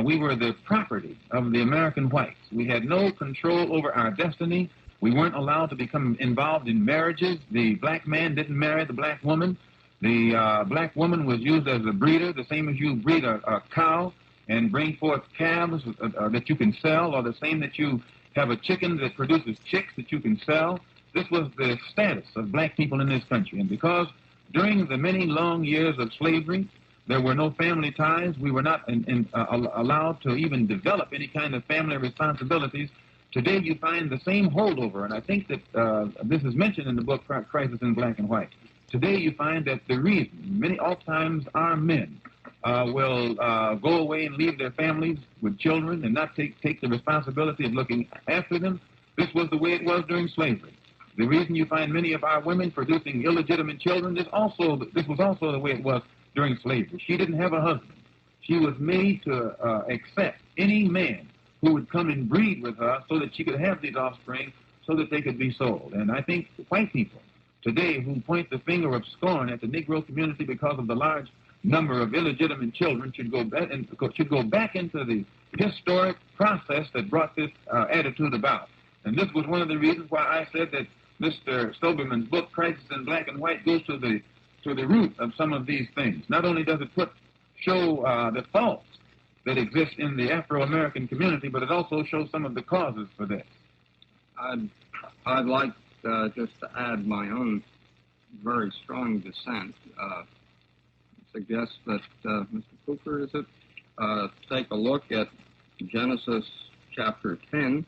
we were the property of the American whites. We had no control over our destiny. We weren't allowed to become involved in marriages. The black man didn't marry the black woman. The black woman was used as a breeder, the same as you breed a cow and bring forth calves that you can sell, or the same that you have a chicken that produces chicks that you can sell. This was the status of black people in this country. And because during the many long years of slavery, there were no family ties, we were not allowed to even develop any kind of family responsibilities. Today you find the same holdover, and I think that this is mentioned in the book Crisis in Black and White. Today you find that the reason oftentimes our men will go away and leave their families with children and not take the responsibility of looking after them. This was the way it was during slavery. The reason you find many of our women producing illegitimate children, this was also the way it was during slavery. She didn't have a husband. She was made to accept any man who would come and breed with her so that she could have these offspring so that they could be sold. And I think white people today who point the finger of scorn at the Negro community because of the large number of illegitimate children should go back into the historic process that brought this attitude about. And this was one of the reasons why I said that Mr. Silberman's book, Crisis in Black and White, goes to the root of some of these things. Not only does it show the faults that exist in the Afro-American community, but it also shows some of the causes for this. I'd like just to add my own very strong dissent. Suggest that Mr. Cooper, is it, take a look at Genesis chapter 10,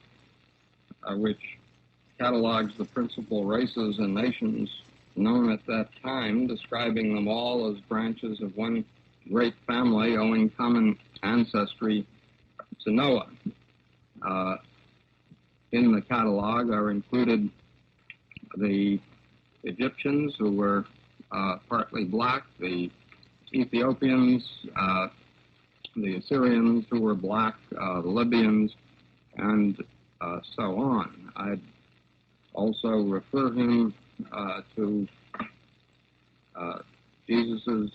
which catalogs the principal races and nations known at that time, describing them all as branches of one great family owing common ancestry to Noah. In the catalog are included the Egyptians, who were partly black, the Ethiopians, the Assyrians, who were black, the Libyans, and so on. I'd also refer him to Jesus'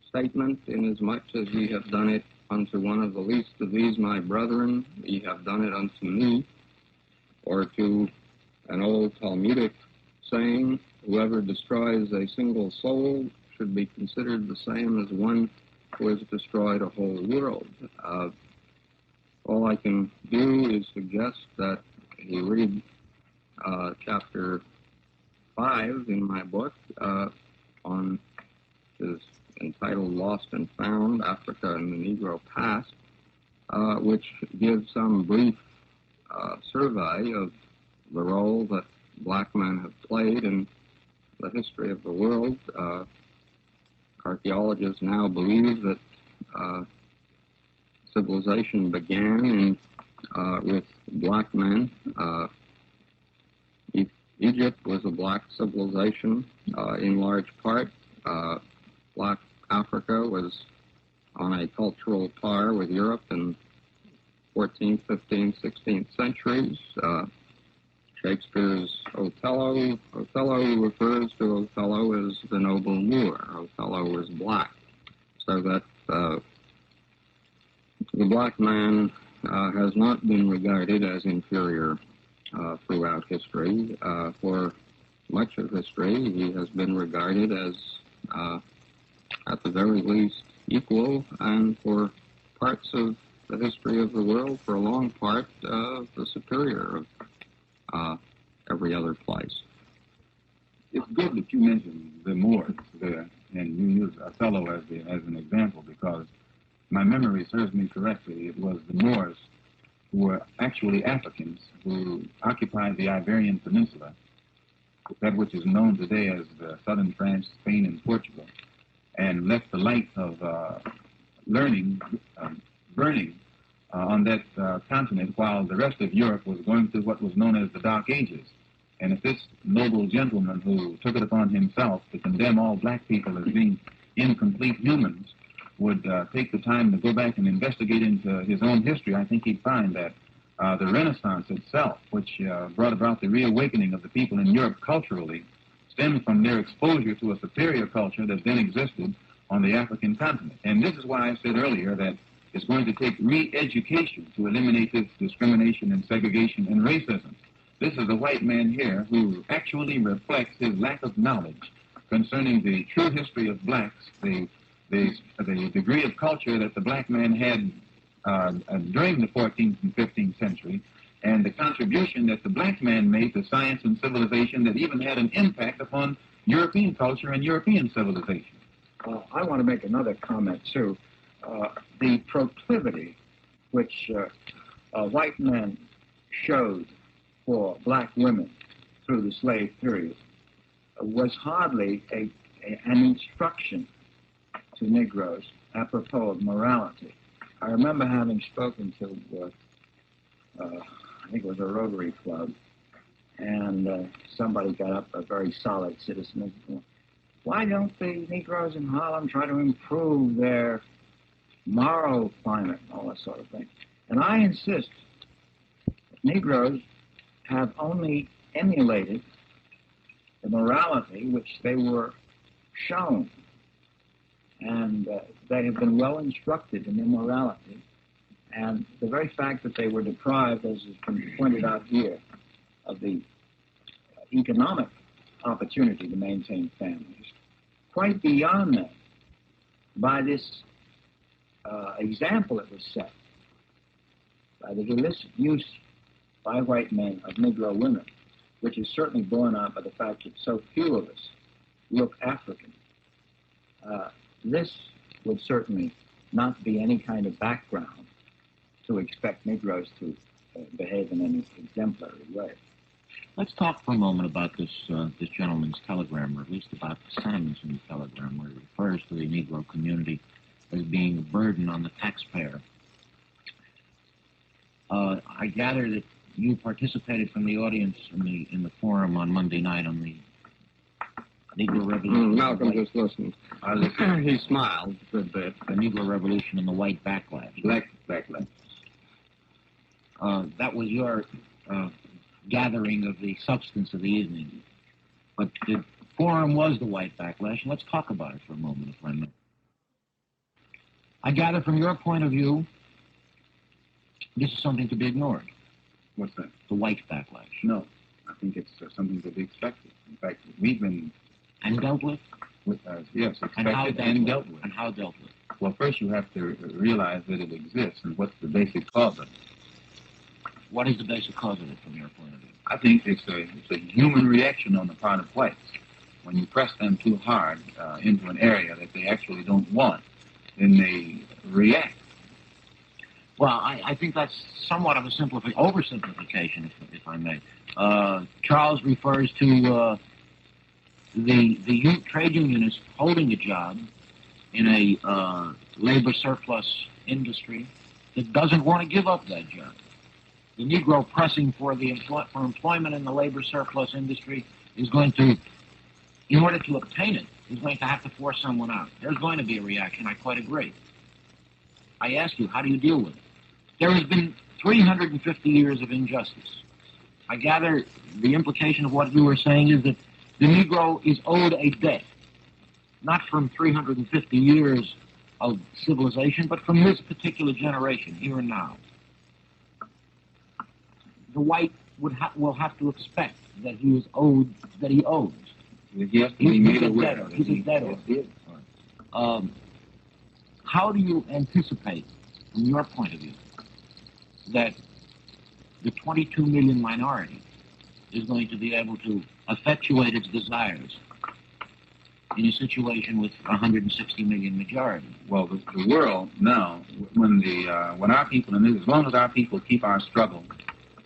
statement, inasmuch as ye have done it unto one of the least of these my brethren, ye have done it unto me, or to an old Talmudic saying, whoever destroys a single soul should be considered the same as one who has destroyed a whole world. All I can do is suggest that he read chapter 5 in my book is entitled Lost and Found, Africa and the Negro Past, which gives some brief survey of the role that black men have played in the history of the world. Archaeologists now believe that civilization began with black men. Egypt was a black civilization in large part. Black Africa was on a cultural par with Europe in 14th, 15th, 16th centuries. Shakespeare's Othello refers to Othello as the noble Moor. Othello was black. So that the black man has not been regarded as inferior throughout history. For much of history, he has been regarded as, at the very least, equal, and for parts of the history of the world, for a long part, the superior of every other place. It's good that you mentioned the Moors there, and you use Othello as an example, because my memory serves me correctly. It was the Moors who were actually Africans who occupied the Iberian Peninsula, that which is known today as southern France, Spain, and Portugal, and left the light of learning burning on that continent while the rest of Europe was going through what was known as the Dark Ages. And if this noble gentleman who took it upon himself to condemn all black people as being incomplete humans would take the time to go back and investigate into his own history, I think he'd find that the Renaissance itself, which brought about the reawakening of the people in Europe culturally, stemmed from their exposure to a superior culture that then existed on the African continent. And this is why I said earlier that it's going to take re-education to eliminate this discrimination and segregation and racism. This is a white man here who actually reflects his lack of knowledge concerning the true history of blacks, the degree of culture that the black man had during the 14th and 15th century, and the contribution that the black man made to science and civilization that even had an impact upon European culture and European civilization. I want to make another comment, too. The proclivity which white men showed for black women through the slave period was hardly an instruction to Negroes apropos of morality. I remember having spoken to, I think it was a Rotary Club, and somebody got up, a very solid citizen, and why don't the Negroes in Harlem try to improve their moral climate and all that sort of thing? And I insist that Negroes have only emulated the morality which they were shown, and they have been well instructed in immorality. And the very fact that they were deprived, as has been pointed out here, of the economic opportunity to maintain families, quite beyond that, by this example that was set, by the illicit use by white men of Negro women, which is certainly borne out by the fact that so few of us look African. This would certainly not be any kind of background to expect Negroes to behave in any exemplary way. Let's talk for a moment about this gentleman's telegram, or at least about the sentence in the telegram, where he refers to the Negro community as being a burden on the taxpayer. I gather that you participated from the audience in the forum on Monday night on the Negro Revolution. Malcolm just listened. He smiled a good bit. The Negro Revolution and the white backlash. Black backlash. That was your gathering of the substance of the evening. But the forum was the white backlash, and let's talk about it for a moment, if I may. I gather from your point of view, this is something to be ignored. What's that? The white backlash. No, I think it's something to be expected. In fact, we've been... And dealt with? Yes, expected and dealt with. And how dealt with? Well, first you have to realize that it exists and what's the basic cause of it. What is the basic cause of it from your point of view? I think it's a human reaction on the part of whites. When you press them too hard into an area that they actually don't want, then they react. Well, I think that's somewhat of a oversimplification, if I may. Charles refers to the trade unionist holding a job in a labor surplus industry that doesn't want to give up that job. The Negro pressing for employment in the labor surplus industry is going to, in order to obtain it, is going to have to force someone out. There's going to be a reaction. I quite agree. I ask you, how do you deal with it? There has been 350 years of injustice. I gather the implication of what you were saying is that the Negro is owed a debt, not from 350 years of civilization, but from this particular generation, here and now. The white will have to expect that he is owed, that he owes. Yes, he's a debtor. He's a debtor. How do you anticipate, from your point of view, that the 22 million minority is going to be able to effectuate its desires in a situation with 160 million majority? Well, the world now, when our people, and as long as our people keep our struggle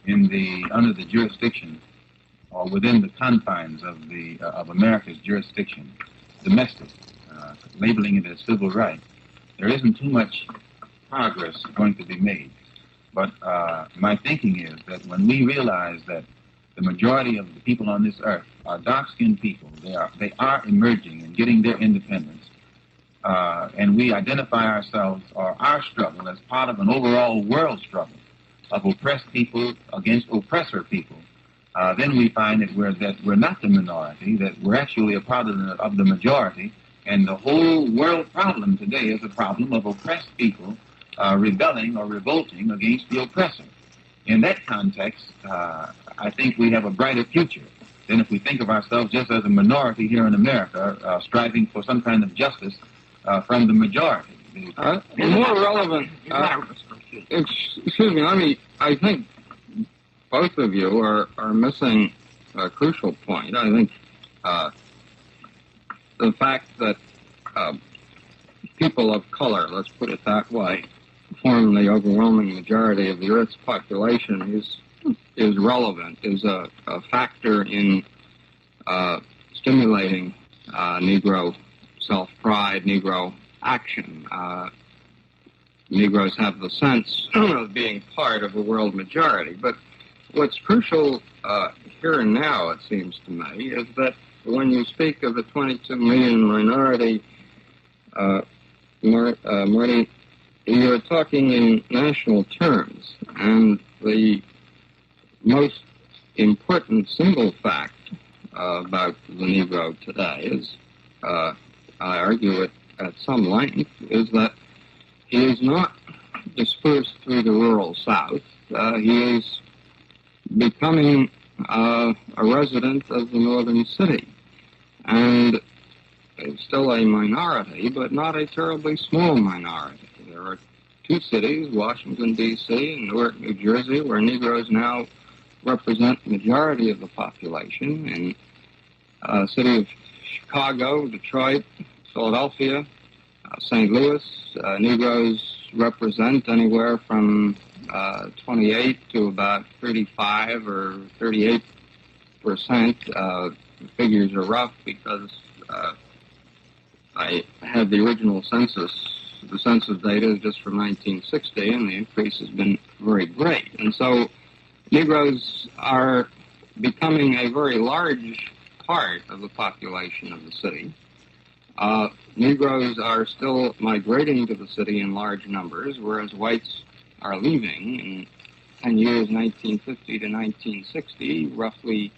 under the jurisdiction or within the confines of America's jurisdiction, domestic, labeling it as civil rights, there isn't too much progress going to be made. But my thinking is that when we realize that the majority of the people on this earth are dark-skinned people, they are emerging and getting their independence, and we identify ourselves or our struggle as part of an overall world struggle of oppressed people against oppressor people, then we find that we're not the minority, that we're actually a part of the majority, and the whole world problem today is a problem of oppressed people rebelling or revolting against the oppressor. In that context, I think we have a brighter future than if we think of ourselves just as a minority here in America, striving for some kind of justice from the majority. More relevant, excuse me, I think both of you are missing a crucial point. I think the fact that people of color, let's put it that way, form the overwhelming majority of the Earth's population is relevant, is a factor in stimulating Negro self-pride, Negro action. Negroes have the sense of being part of a world majority. But what's crucial here and now, it seems to me, is that when you speak of the 22 million minority, Marty, you're talking in national terms, and the most important single fact about the Negro today is, I argue it at some length, is that he is not dispersed through the rural South. He is becoming a resident of the northern city, and still a minority, but not a terribly small minority. There are two cities, Washington, D.C. and Newark, New Jersey, where Negroes now represent the majority of the population. In city of Chicago, Detroit, Philadelphia, St. Louis, Negroes represent anywhere from 28 to about 35 or 38%. The figures are rough because I had the original census. The census data is just from 1960, and the increase has been very great. And so Negroes are becoming a very large part of the population of the city. Negroes are still migrating to the city in large numbers, whereas whites are leaving. In 10 years, 1950 to 1960, roughly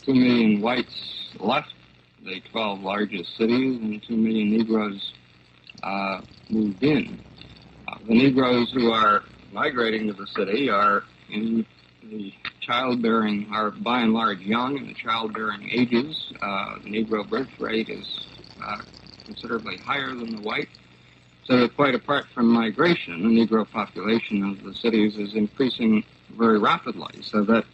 2 million whites left the 12 largest cities, and 2 million Negroes moved in. The Negroes who are migrating to the city are in the childbearing, are by and large young in the childbearing ages. The Negro birth rate is considerably higher than the white. So quite apart from migration, the Negro population of the cities is increasing very rapidly, so that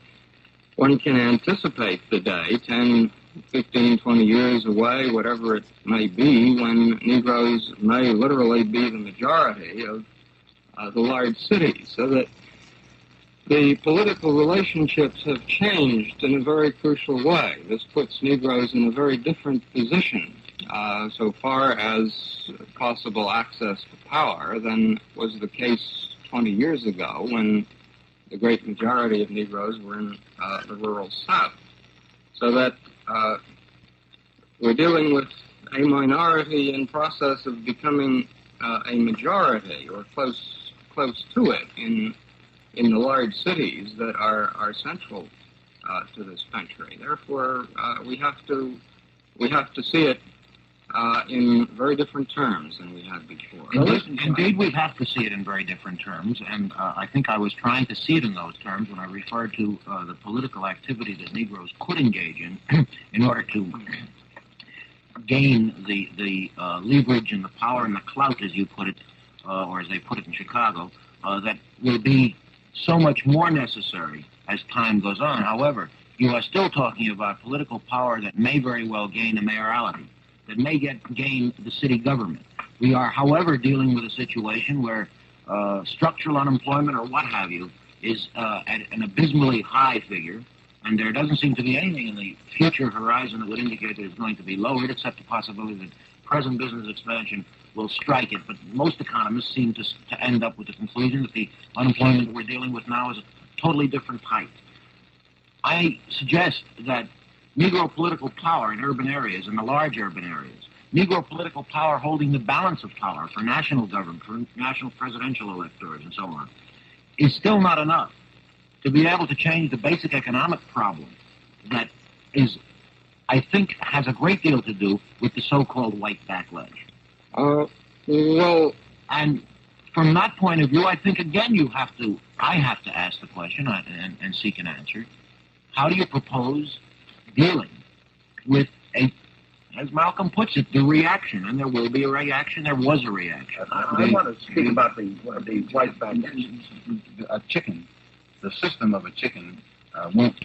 one can anticipate the day, 10, 15, 20 years away, whatever it may be, when Negroes may literally be the majority of the large cities, so that the political relationships have changed in a very crucial way. This puts Negroes in a very different position so far as possible access to power than was the case 20 years ago when the great majority of Negroes were in the rural South. So that we're dealing with a minority in process of becoming a majority or close to it in the large cities that are central to this country. Therefore, we have to see it in very different terms than we had before. Indeed, we have to see it in very different terms, and I think I was trying to see it in those terms when I referred to the political activity that Negroes could engage in order to gain the leverage and the power and the clout, as you put it, or as they put it in Chicago, that will be so much more necessary as time goes on. However, you are still talking about political power that may very well gain a mayoralty, that may gain the city government. We are, however, dealing with a situation where structural unemployment or what have you is at an abysmally high figure, and there doesn't seem to be anything in the future horizon that would indicate that it's going to be lowered, except the possibility that present business expansion will strike it. But most economists seem to end up with the conclusion that the unemployment that we're dealing with now is a totally different type. I suggest that Negro political power in urban areas, in the large urban areas, Negro political power holding the balance of power for national government, for national presidential electors, and so on, is still not enough to be able to change the basic economic problem that is, I think, has a great deal to do with the so-called white backlash. Well, and from that point of view, I think, again, I have to ask the question and seek an answer. How do you propose dealing with as Malcolm puts it, the reaction? And there will be a reaction. There was a reaction. I want to speak about the white backlash. A chicken, the system of a chicken won't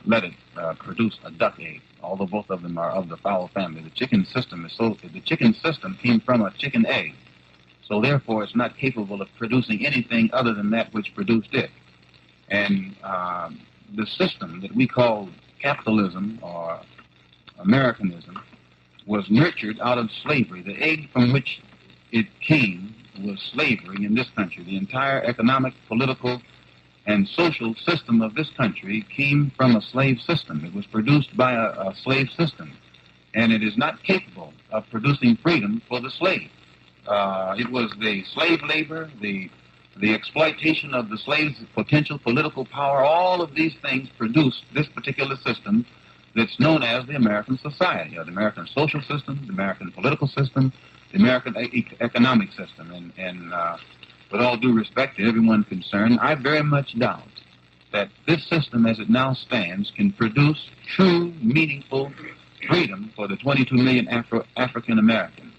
let it produce a duck egg, although both of them are of the fowl family. The chicken system came from a chicken egg, so therefore it's not capable of producing anything other than that which produced it. And the system that we call capitalism or Americanism was nurtured out of slavery. The egg from which it came was slavery in this country. The entire economic, political, and social system of this country came from a slave system. It was produced by a slave system, and it is not capable of producing freedom for the slave. It was the slave labor, the exploitation of the slave's potential political power. All of these things produced this particular system that's known as the American society, or the American social system, the American political system, the American economic system. And with all due respect to everyone concerned, I very much doubt that this system as it now stands can produce true, meaningful freedom for the 22 million African Americans.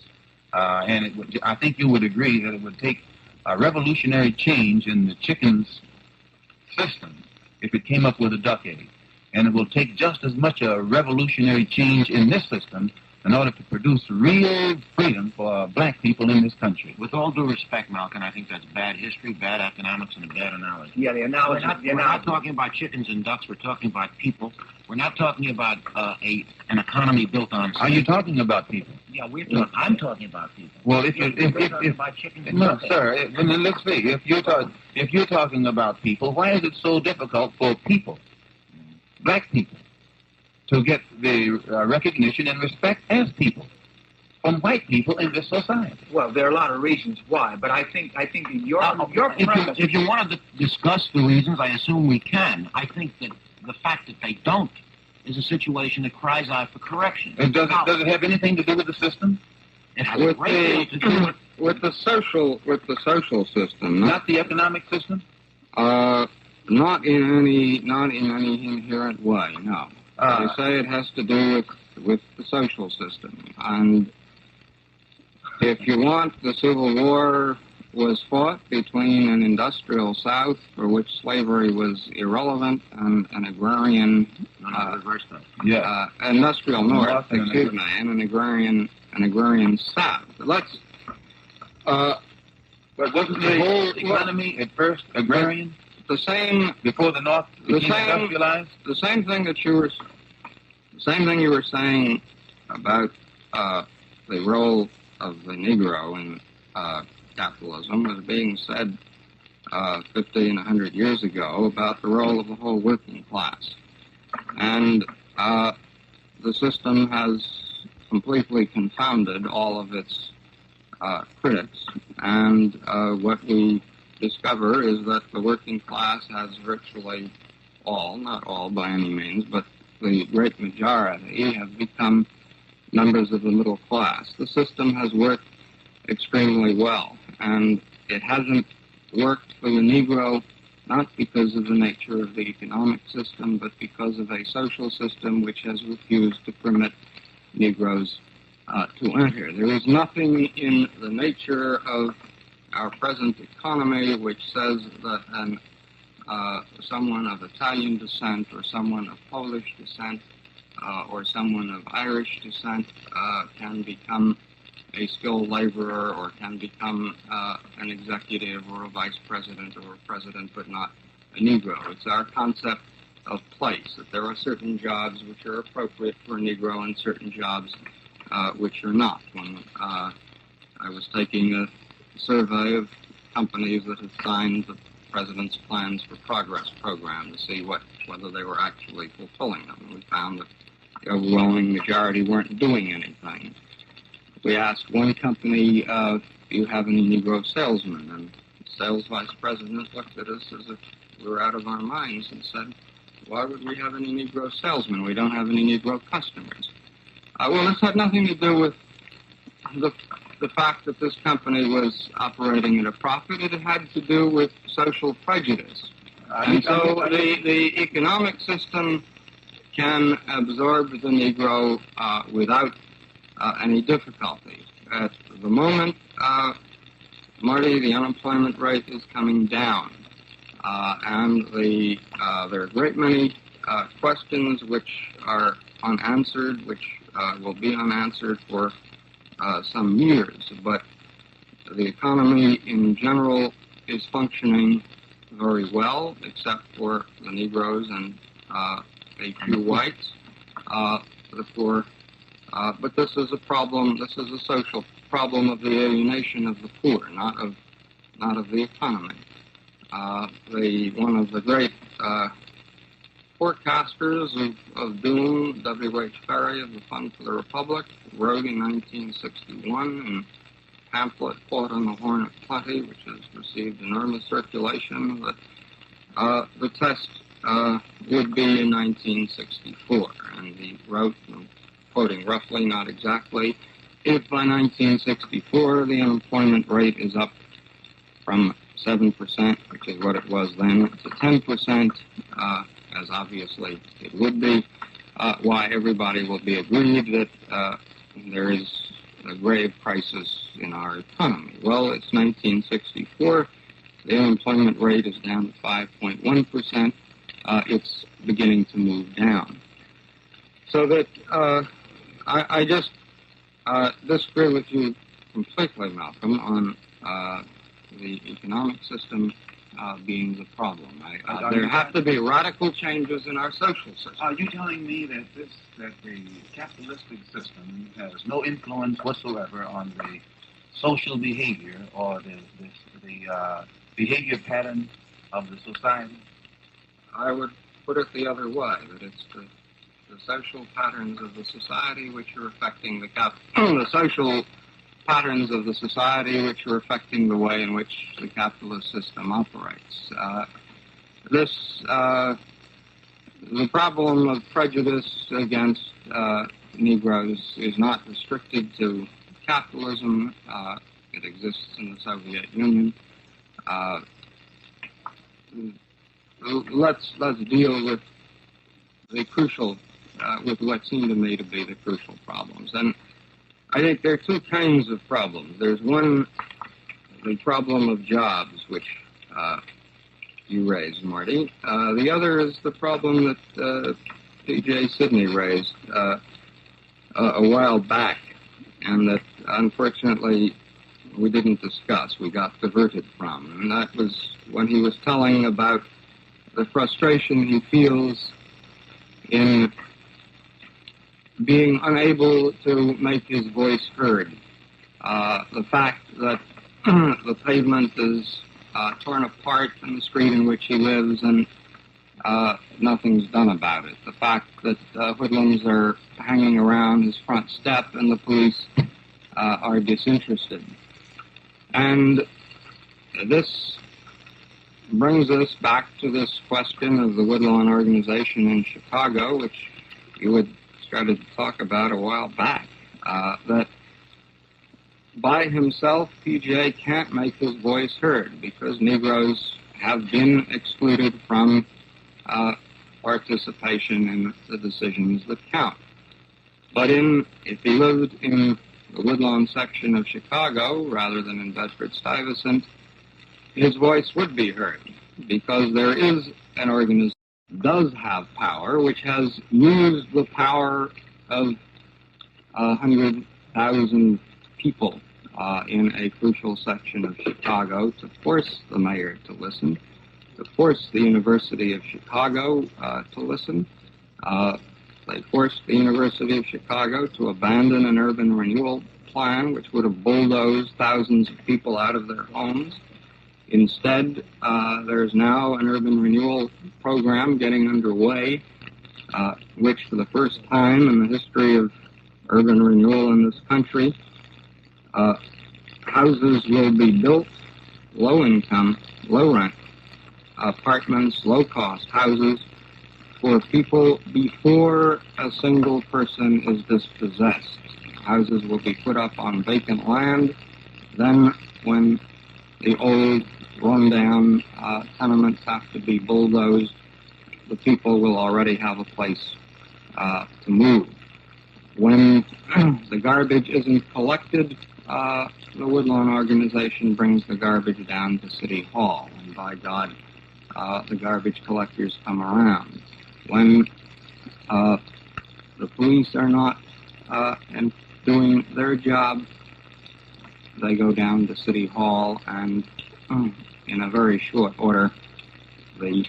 And I think you would agree that it would take a revolutionary change in the chicken's system if it came up with a duck egg. And it will take just as much a revolutionary change in this system in order to produce real freedom for black people in this country. With all due respect, Malcolm, I think that's bad history, bad economics, and a bad analogy. Yeah, the analogy. We're not talking about chickens and ducks. We're talking about people. We're not talking about an economy built on. Are you talking about people? Yeah, I'm talking about people. Well, if about chickens and no, ducks. sir. Let's see. If you're talking about people, why is it so difficult for people, black people, to get the recognition and respect as people from white people in this society? Well, there are a lot of reasons why, but I think your premise. If you want to discuss the reasons, I assume we can. I think that the fact that they don't is a situation that cries out for correction. Does it have anything to do with the system? It has a great deal to do with the social system, Not the economic system? Not in any inherent way, no. They say it has to do with the social system. And if you want the Civil War was fought between an industrial South, for which slavery was irrelevant, and an agrarian industrial North, and an agrarian South. But wasn't the whole economy at first agrarian? The same before the North became industrialized. The same thing you were saying about the role of the Negro in capitalism was being said 50 and 100 years ago about the role of the whole working class. And the system has completely confounded all of its critics. And what we discover is that the working class has virtually all, not all by any means, but the great majority have become members of the middle class. The system has worked extremely well, and it hasn't worked for the Negro not because of the nature of the economic system, but because of a social system which has refused to permit Negroes to enter. There is nothing in the nature of our present economy which says that someone of Italian descent or someone of Polish descent or someone of Irish descent can become a skilled laborer or can become an executive or a vice president or a president, but not a Negro. It's our concept of place, that there are certain jobs which are appropriate for a Negro and certain jobs which are not. When I was taking a survey of companies that had signed the President's Plans for Progress program to see whether they were actually fulfilling them. We found that the overwhelming majority weren't doing anything. We asked one company, do you have any Negro salesmen? And the sales vice president looked at us as if we were out of our minds and said, why would we have any Negro salesmen? We don't have any Negro customers. Well, this had nothing to do with the fact that this company was operating at a profit. It had to do with social prejudice. And so the economic system can absorb the Negro without any difficulty. At the moment, Marty, the unemployment rate is coming down. And there are a great many questions which are unanswered, which will be unanswered for some years. But the economy in general is functioning very well, except for the Negroes and a few whites. But this is a problem. This is a social problem of the alienation of the poor, not of the economy. One of the great forecasters of doom, W.H. Ferry of the Fund for the Republic, wrote in 1961 a pamphlet, Fought on the Horn of Plenty, which has received enormous circulation, that the test would be in 1964. And he wrote, quoting roughly, not exactly, if by 1964 the unemployment rate is up from 7%, which is what it was then, to 10%, as obviously it would be, why everybody will be agreed that there is a grave crisis in our economy. Well, it's 1964. The unemployment rate is down to 5.1%. It's beginning to move down. So that I just disagree with you completely, Malcolm, on the economic system being the problem. There have to be radical changes in our social system. Are you telling me that the capitalistic system has no influence whatsoever on the social behavior or the behavior pattern of the society? I would put it the other way, that it's the social patterns of the society which are affecting the social patterns of the society which are affecting the way in which the capitalist system operates. The problem of prejudice against Negroes is not restricted to capitalism. It exists in the Soviet Union. Let's deal with the crucial, with what seem to me to be the crucial problems. And I think there are two kinds of problems. There's one the problem of jobs, which you raised, Marty. The other is the problem that P.J. Sidney raised a while back, and that unfortunately we didn't discuss. We got diverted from. And that was when he was telling about the frustration he feels in being unable to make his voice heard. The fact that the pavement is torn apart in the street in which he lives and nothing's done about it. The fact that hoodlums are hanging around his front step and the police are disinterested. And this brings us back to this question of the Woodlawn organization in Chicago, which you had started to talk about a while back, that by himself, P.J. can't make his voice heard because Negroes have been excluded from participation in the decisions that count. But if he lived in the Woodlawn section of Chicago rather than in Bedford-Stuyvesant, his voice would be heard because there is an organization that does have power, which has used the power of 100,000 people in a crucial section of Chicago to force the mayor to listen, to force the University of Chicago to listen. They forced the University of Chicago to abandon an urban renewal plan which would have bulldozed thousands of people out of their homes. Instead, there's now an urban renewal program getting underway, which for the first time in the history of urban renewal in this country, houses will be built, low-income, low-rent apartments, low-cost houses for people before a single person is dispossessed. Houses will be put up on vacant land. Then when the old, run-down tenements have to be bulldozed, the people will already have a place to move. When the garbage isn't collected, the Woodlawn organization brings the garbage down to City Hall, and by God, the garbage collectors come around. When the police are not doing their job, they go down to City Hall, and in a very short order, the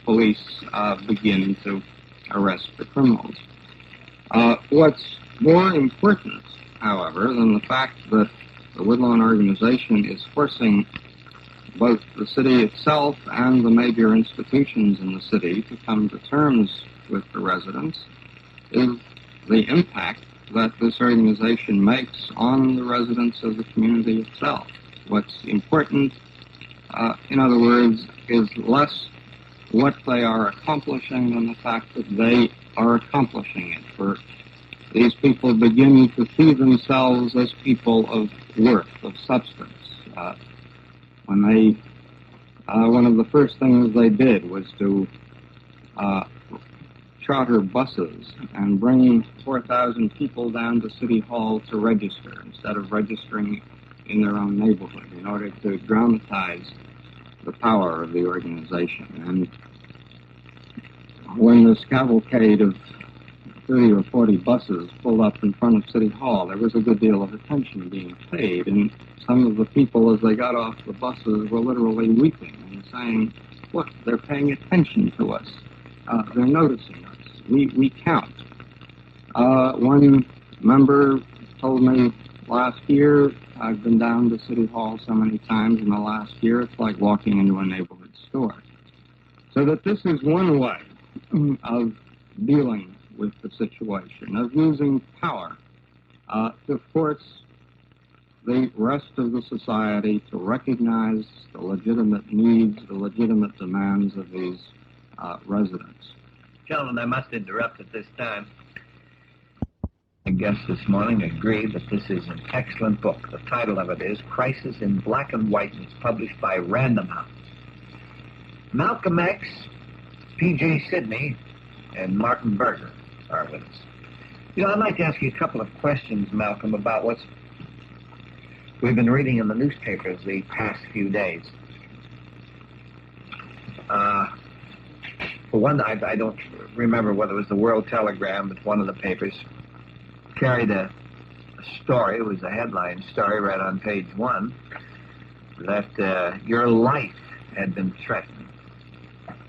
police begin to arrest the criminals. What's more important, however, than the fact that the Woodlawn organization is forcing both the city itself and the major institutions in the city to come to terms with the residents is the impact that this organization makes on the residents of the community itself. What's important, in other words, is less what they are accomplishing than the fact that they are accomplishing it. For these people begin to see themselves as people of worth, of substance. When they, one of the first things they did was to charter buses and bring 4,000 people down to City Hall to register instead of registering in their own neighborhood in order to dramatize the power of the organization. And when this cavalcade of 30 or 40 buses pulled up in front of City Hall, there was a good deal of attention being paid, and some of the people, as they got off the buses, were literally weeping and saying, look, they're paying attention to us. They're noticing us. We count. One member told me last year, I've been down to City Hall so many times in the last year, it's like walking into a neighborhood store. So that this is one way of dealing with the situation, of using power to force the rest of the society to recognize the legitimate needs, the legitimate demands of these residents. Gentlemen, I must interrupt at this time. My guest this morning agreed that this is an excellent book. The title of it is Crisis in Black and White, and it's published by Random House. Malcolm X, P.J. Sidney, and Martin Berger are with us. You know, I'd like to ask you a couple of questions, Malcolm, about we've been reading in the newspapers the past few days. For one, I don't remember whether it was the World Telegram, but one of the papers carried a story. It was a headline story right on page 1 that your life had been threatened.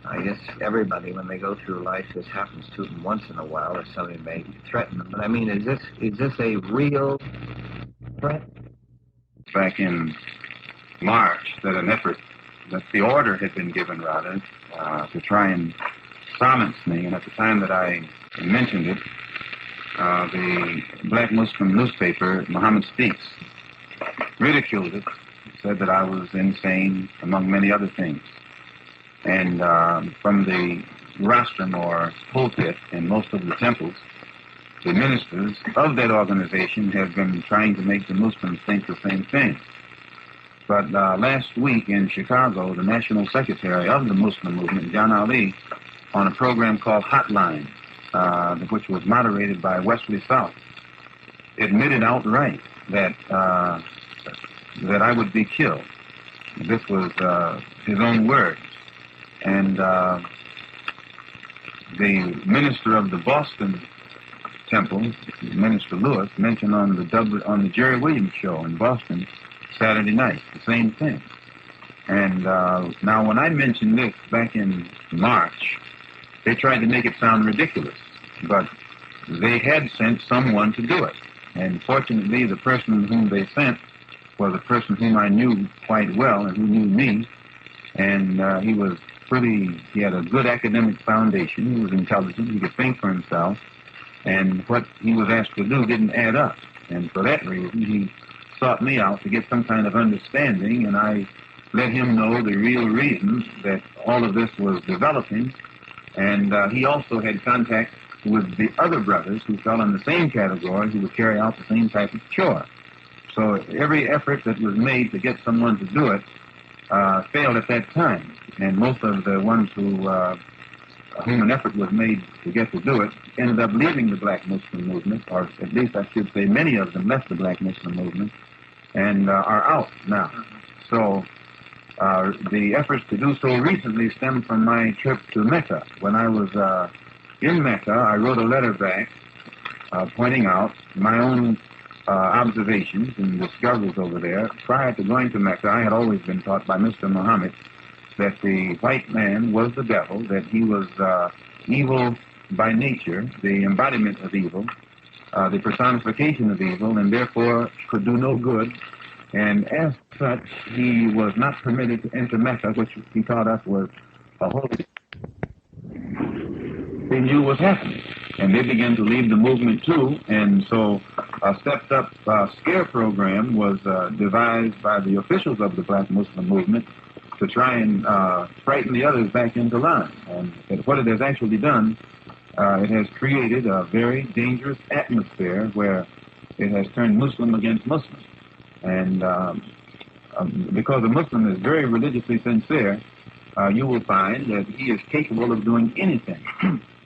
I guess everybody, when they go through life, this happens to them once in a while, or somebody may threaten them. But I mean, is this a real threat? Back in March, that the order had been given, rather, to try and silence me. And at the time that I mentioned it, the black Muslim newspaper, Muhammad Speaks, ridiculed it, said that I was insane, among many other things. And from the rostrum or pulpit in most of the temples, the ministers of that organization have been trying to make the Muslims think the same thing. But last week in Chicago, the national secretary of the Muslim movement, John Ali, on a program called Hotline, which was moderated by Wesley South, admitted outright that I would be killed. This was his own words. And the minister of the Boston Temple, Minister Lewis, mentioned on the Jerry Williams show in Boston Saturday night the same thing. And now, when I mentioned this back in March, they tried to make it sound ridiculous, but they had sent someone to do it. And fortunately, the person whom they sent was a person whom I knew quite well and who knew me, and he had a good academic foundation. He was intelligent. He could think for himself. And what he was asked to do didn't add up. And for that reason, he sought me out to get some kind of understanding, and I let him know the real reasons that all of this was developing. And he also had contact with the other brothers who fell in the same category, who would carry out the same type of chore. So every effort that was made to get someone to do it failed at that time. And most of the ones whom an effort was made to get to do it ended up leaving the black Muslim movement, or at least I should say many of them left the black Muslim movement and are out now. So the efforts to do so recently stemmed from my trip to Mecca. When I was in Mecca, I wrote a letter back pointing out my own observations and discoveries over there. Prior to going to Mecca, I had always been taught by Mr. Muhammad that the white man was the devil, that he was evil by nature, the embodiment of evil, the personification of evil, and therefore could do no good. And as such, he was not permitted to enter Mecca, which he taught us was a holy. They knew what was happening, and they began to leave the movement too. And so a stepped-up scare program was devised by the officials of the black Muslim movement to try and frighten the others back into line. And what it has actually done, it has created a very dangerous atmosphere where it has turned Muslim against Muslim. And because a Muslim is very religiously sincere, you will find that he is capable of doing anything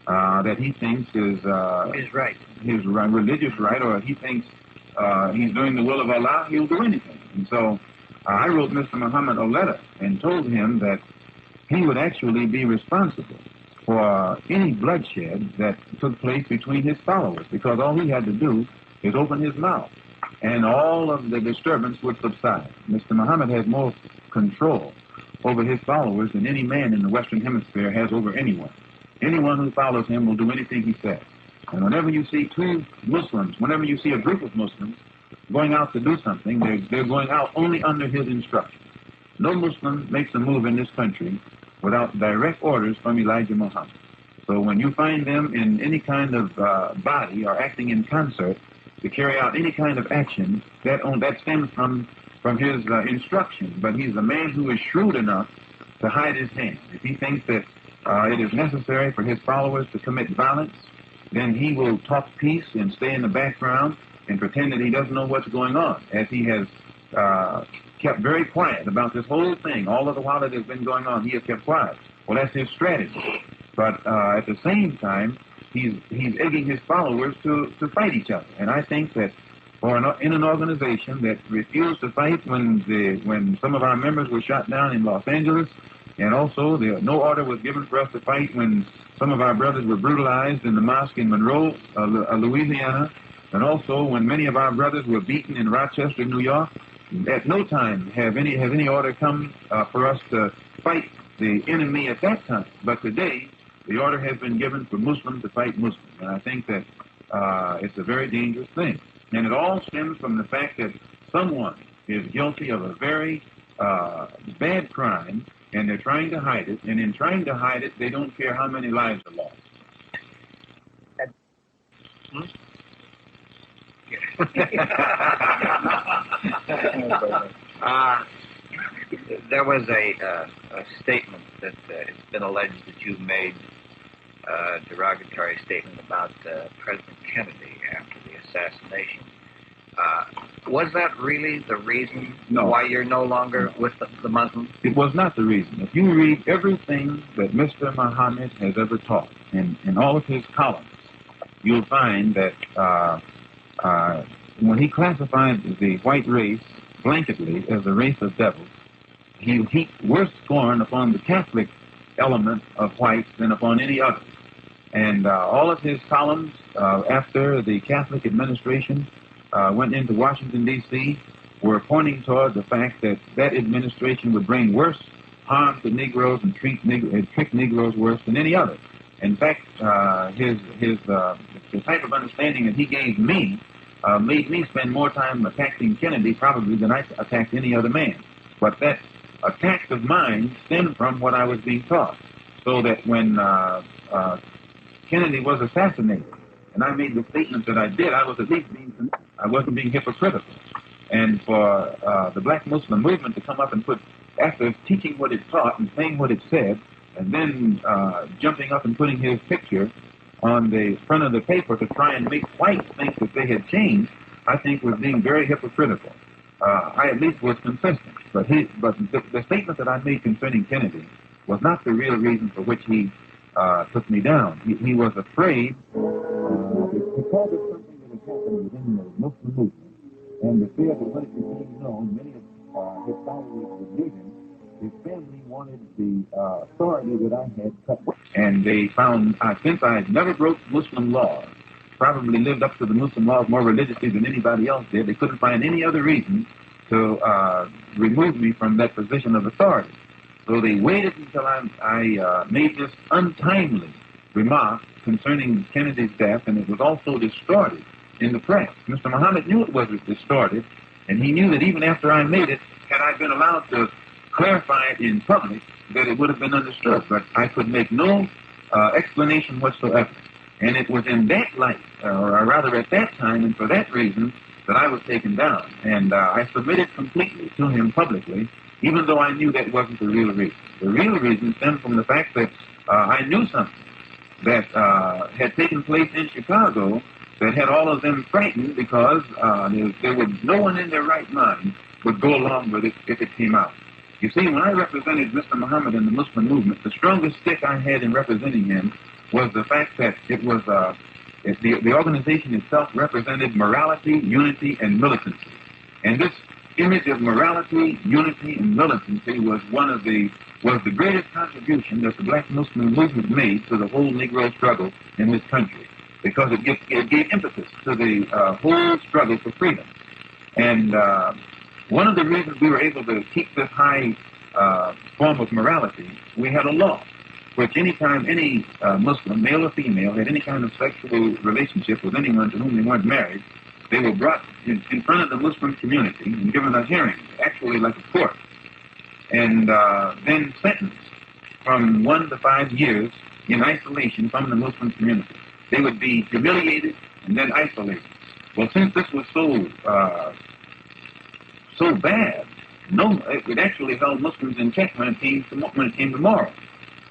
that he thinks is right, his religious right, or he thinks he's doing the will of Allah, he'll do anything. And so I wrote Mr. Muhammad a letter and told him that he would actually be responsible for any bloodshed that took place between his followers, because all he had to do is open his mouth, and all of the disturbance would subside. Mr. Muhammad has more control over his followers than any man in the Western Hemisphere has over anyone. Anyone who follows him will do anything he says. And whenever you see two Muslims, whenever you see a group of Muslims going out to do something, they're going out only under his instruction. No Muslim makes a move in this country without direct orders from Elijah Muhammad. So when you find them in any kind of body or acting in concert to carry out any kind of action, that stems from his instruction. But he's a man who is shrewd enough to hide his hand. If he thinks that it is necessary for his followers to commit violence, then he will talk peace and stay in the background and pretend that he doesn't know what's going on, as he has kept very quiet about this whole thing. All of the while it has been going on, he has kept quiet. Well, that's his strategy. But at the same time, he's egging his followers to fight each other. And I think that in an organization that refused to fight when some of our members were shot down in Los Angeles, and also no order was given for us to fight when some of our brothers were brutalized in the mosque in Monroe, Louisiana, and also when many of our brothers were beaten in Rochester, New York. At no time have any order come for us to fight the enemy at that time. But today, the order has been given for Muslims to fight Muslims, and I think that it's a very dangerous thing. And it all stems from the fact that someone is guilty of a very bad crime, and they're trying to hide it. And in trying to hide it, they don't care how many lives are lost. There was a statement that it's been alleged that you made, a derogatory statement about President Kennedy after the assassination. Was that really the reason why you're no longer with the Muslims? It was not the reason. If you read everything that Mr. Muhammad has ever taught in all of his columns, you'll find that when he classified the white race blanketly as a race of devils, he heaped worse scorn upon the Catholic element of whites than upon any other. And all of his columns after the Catholic administration went into Washington, D.C., were pointing toward the fact that that administration would bring worse harm to Negroes and trick Negroes worse than any other. In fact, the type of understanding that he gave me made me spend more time attacking Kennedy probably than I attacked any other man. But that attacks of mine stemmed from what I was being taught. So that when Kennedy was assassinated, and I made the statement that I did, I was at least I wasn't being hypocritical. And for the black Muslim movement to come up and after teaching what it taught and saying what it said, and then jumping up and putting his picture on the front of the paper to try and make whites think that they had changed, I think was being very hypocritical. I at least was consistent. But the statement that I made concerning Kennedy was not the real reason for which he took me down. He was afraid because of something that was happening within the Muslim movement, and the fear that when it became known, many of his followers would leave him. His family wanted the authority that I had cut, and they found since I had never broke Muslim laws, probably lived up to the Muslim laws more religiously than anybody else did, they couldn't find any other reason to remove me from that position of authority. So they waited until I made this untimely remark concerning Kennedy's death, and it was also distorted in the press. Mr. Muhammad knew it was distorted, and he knew that even after I made it, had I been allowed to clarify it in public, that it would have been understood. But I could make no explanation whatsoever. And it was in that light, or rather at that time, and for that reason, that I was taken down. And I submitted completely to him publicly, even though I knew that wasn't the real reason. The real reason stemmed from the fact that I knew something that had taken place in Chicago that had all of them frightened because there was no one in their right mind would go along with it if it came out. You see, when I represented Mr. Muhammad in the Muslim movement, the strongest stick I had in representing him was the fact that it was the organization itself represented morality, unity, and militancy. And this image of morality, unity, and militancy was the greatest contribution that the black Muslim movement made to the whole Negro struggle in this country, because it gave impetus to the whole struggle for freedom. And one of the reasons we were able to keep this high form of morality, we had a law which anytime any Muslim, male or female, had any kind of sexual relationship with anyone to whom they weren't married, they were brought in front of the Muslim community and given a hearing, actually like a court, and then sentenced from 1 to 5 years in isolation from the Muslim community. They would be humiliated and then isolated. Well, since this was so bad, it actually held Muslims in check when it came to morals.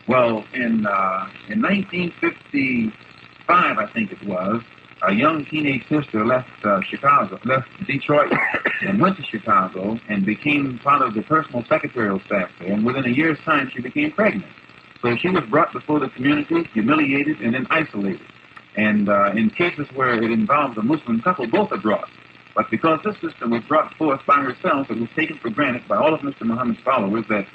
Well, in 1955, I think it was, a young teenage sister left Detroit, and went to Chicago and became part of the personal secretarial staff there. And within a year's time, she became pregnant. So she was brought before the community, humiliated, and then isolated. And in cases where it involved a Muslim couple, both are brought. But because this sister was brought forth by herself, it was taken for granted by all of Mr. Muhammad's followers that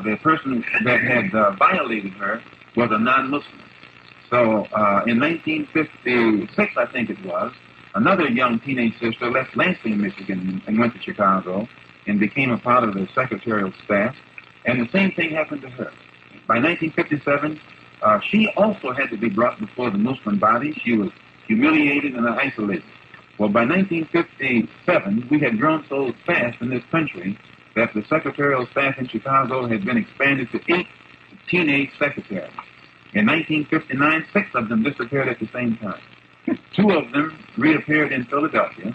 the person that had violated her was a non-Muslim. So in 1956, I think it was, another young teenage sister left Lansing, Michigan, and went to Chicago and became a part of the secretarial staff. And the same thing happened to her. By 1957, she also had to be brought before the Muslim body. She was humiliated and isolated. Well, by 1957, we had grown so fast in this country that the secretarial staff in Chicago had been expanded to 8 teenage secretaries. In 1959, 6 of them disappeared at the same time. 2 of them reappeared in Philadelphia,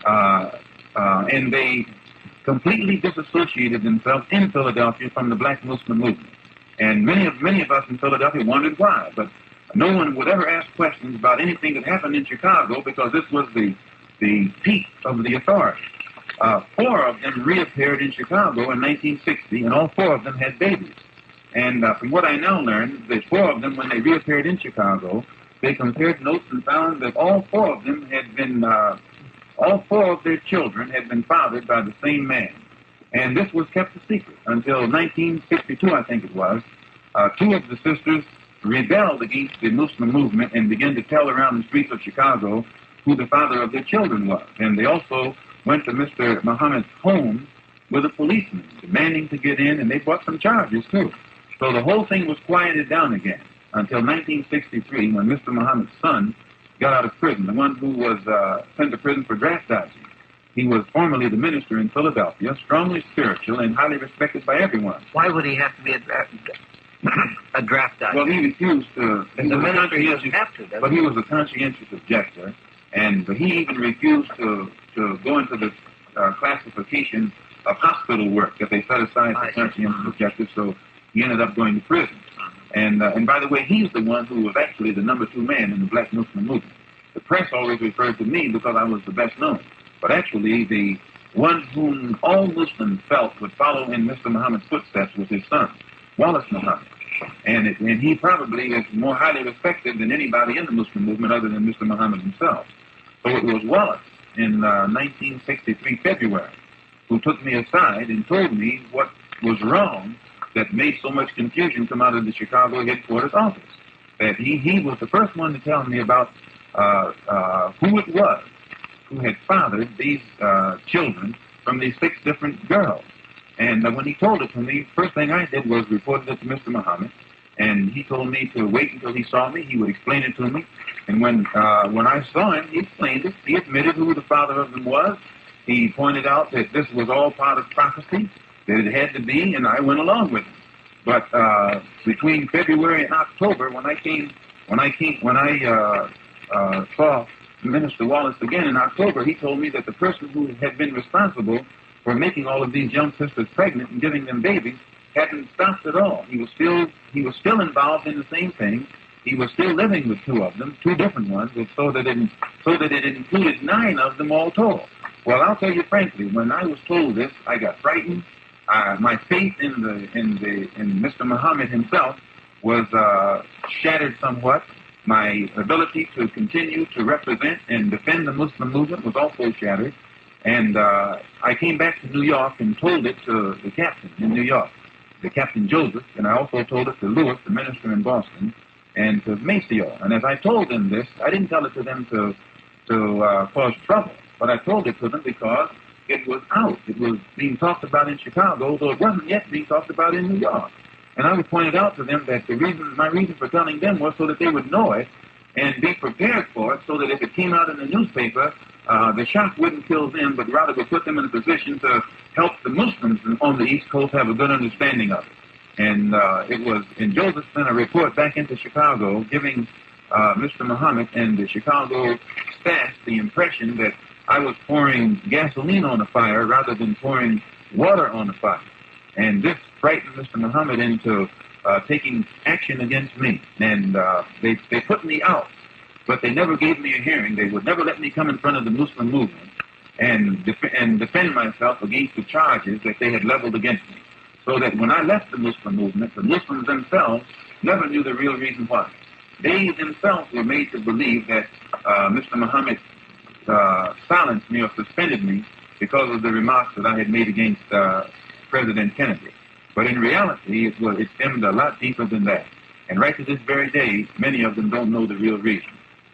and they completely disassociated themselves in Philadelphia from the black Muslim movement. And many of us in Philadelphia wondered why, but no one would ever ask questions about anything that happened in Chicago because this was the peak of the authority. 4 of them reappeared in Chicago in 1960, and all 4 of them had babies. And from what I now learned, the 4 of them, when they reappeared in Chicago, they compared notes and found that all 4 of them had been, all 4 of their children had been fathered by the same man. And this was kept a secret until 1962, I think it was. 2 of the sisters rebelled against the Muslim movement and began to tell around the streets of Chicago who the father of their children was. And they also went to Mr. Muhammad's home with a policeman demanding to get in, and they brought some charges too. So the whole thing was quieted down again until 1963 when Mr. Muhammad's son got out of prison, the one who was sent to prison for draft dodging. He was formerly the minister in Philadelphia, strongly spiritual and highly respected by everyone. Why would he have to be a draft dodger? Well, he refused to. The minister doesn't have to, but he was a conscientious objector, and he even refused to go into the classification of hospital work that they set aside for conscientious objectors, so he ended up going to prison. And by the way, he's the one who was actually the number 2 man in the black Muslim movement. The press always referred to me because I was the best known. But actually, the one whom all Muslims felt would follow in Mr. Muhammad's footsteps was his son, Wallace Muhammad. And he probably is more highly respected than anybody in the Muslim movement other than Mr. Muhammad himself. So it was Wallace in 1963 February who took me aside and told me what was wrong that made so much confusion come out of the Chicago headquarters office. That he was the first one to tell me about who it was who had fathered these children from these 6 different girls. And when he told it to me, first thing I did was report it to Mr. Muhammad, and he told me to wait until he saw me. He would explain it to me. And when I saw him, he explained it. He admitted who the father of them was. He pointed out that this was all part of prophecy, that it had to be, and I went along with him. But between February and October, when I saw Minister Wallace again in October, he told me that the person who had been responsible for making all of these young sisters pregnant and giving them babies hadn't stopped at all. He was still involved in the same thing. He was still living with 2 of them, 2 different ones, so that it included 9 of them all told. Well, I'll tell you frankly, when I was told this, I got frightened. My faith in Mr. Muhammad himself was shattered somewhat. My ability to continue to represent and defend the Muslim movement was also shattered. And I came back to New York and told it to the captain in New York, the Captain Joseph, and I also told it to Lewis, the minister in Boston, and to Maceo. And as I told them this, I didn't tell it to them to cause trouble, but I told it to them because it was out. It was being talked about in Chicago, though it wasn't yet being talked about in New York. And I pointed out to them that my reason for telling them was so that they would know it and be prepared for it, so that if it came out in the newspaper, the shock wouldn't kill them, but rather would put them in a position to help the Muslims on the East Coast have a good understanding of it. And Joseph sent a report back into Chicago giving Mr. Muhammad and the Chicago staff the impression that I was pouring gasoline on the fire rather than pouring water on the fire. And this frightened Mr. Muhammad into taking action against me. And they put me out, but they never gave me a hearing. They would never let me come in front of the Muslim movement and defend myself against the charges that they had leveled against me. So that when I left the Muslim movement, the Muslims themselves never knew the real reason why. They themselves were made to believe that Mr. Muhammad silenced me or suspended me because of the remarks that I had made against President Kennedy. But in reality, it stemmed a lot deeper than that. And right to this very day, many of them don't know the real reason.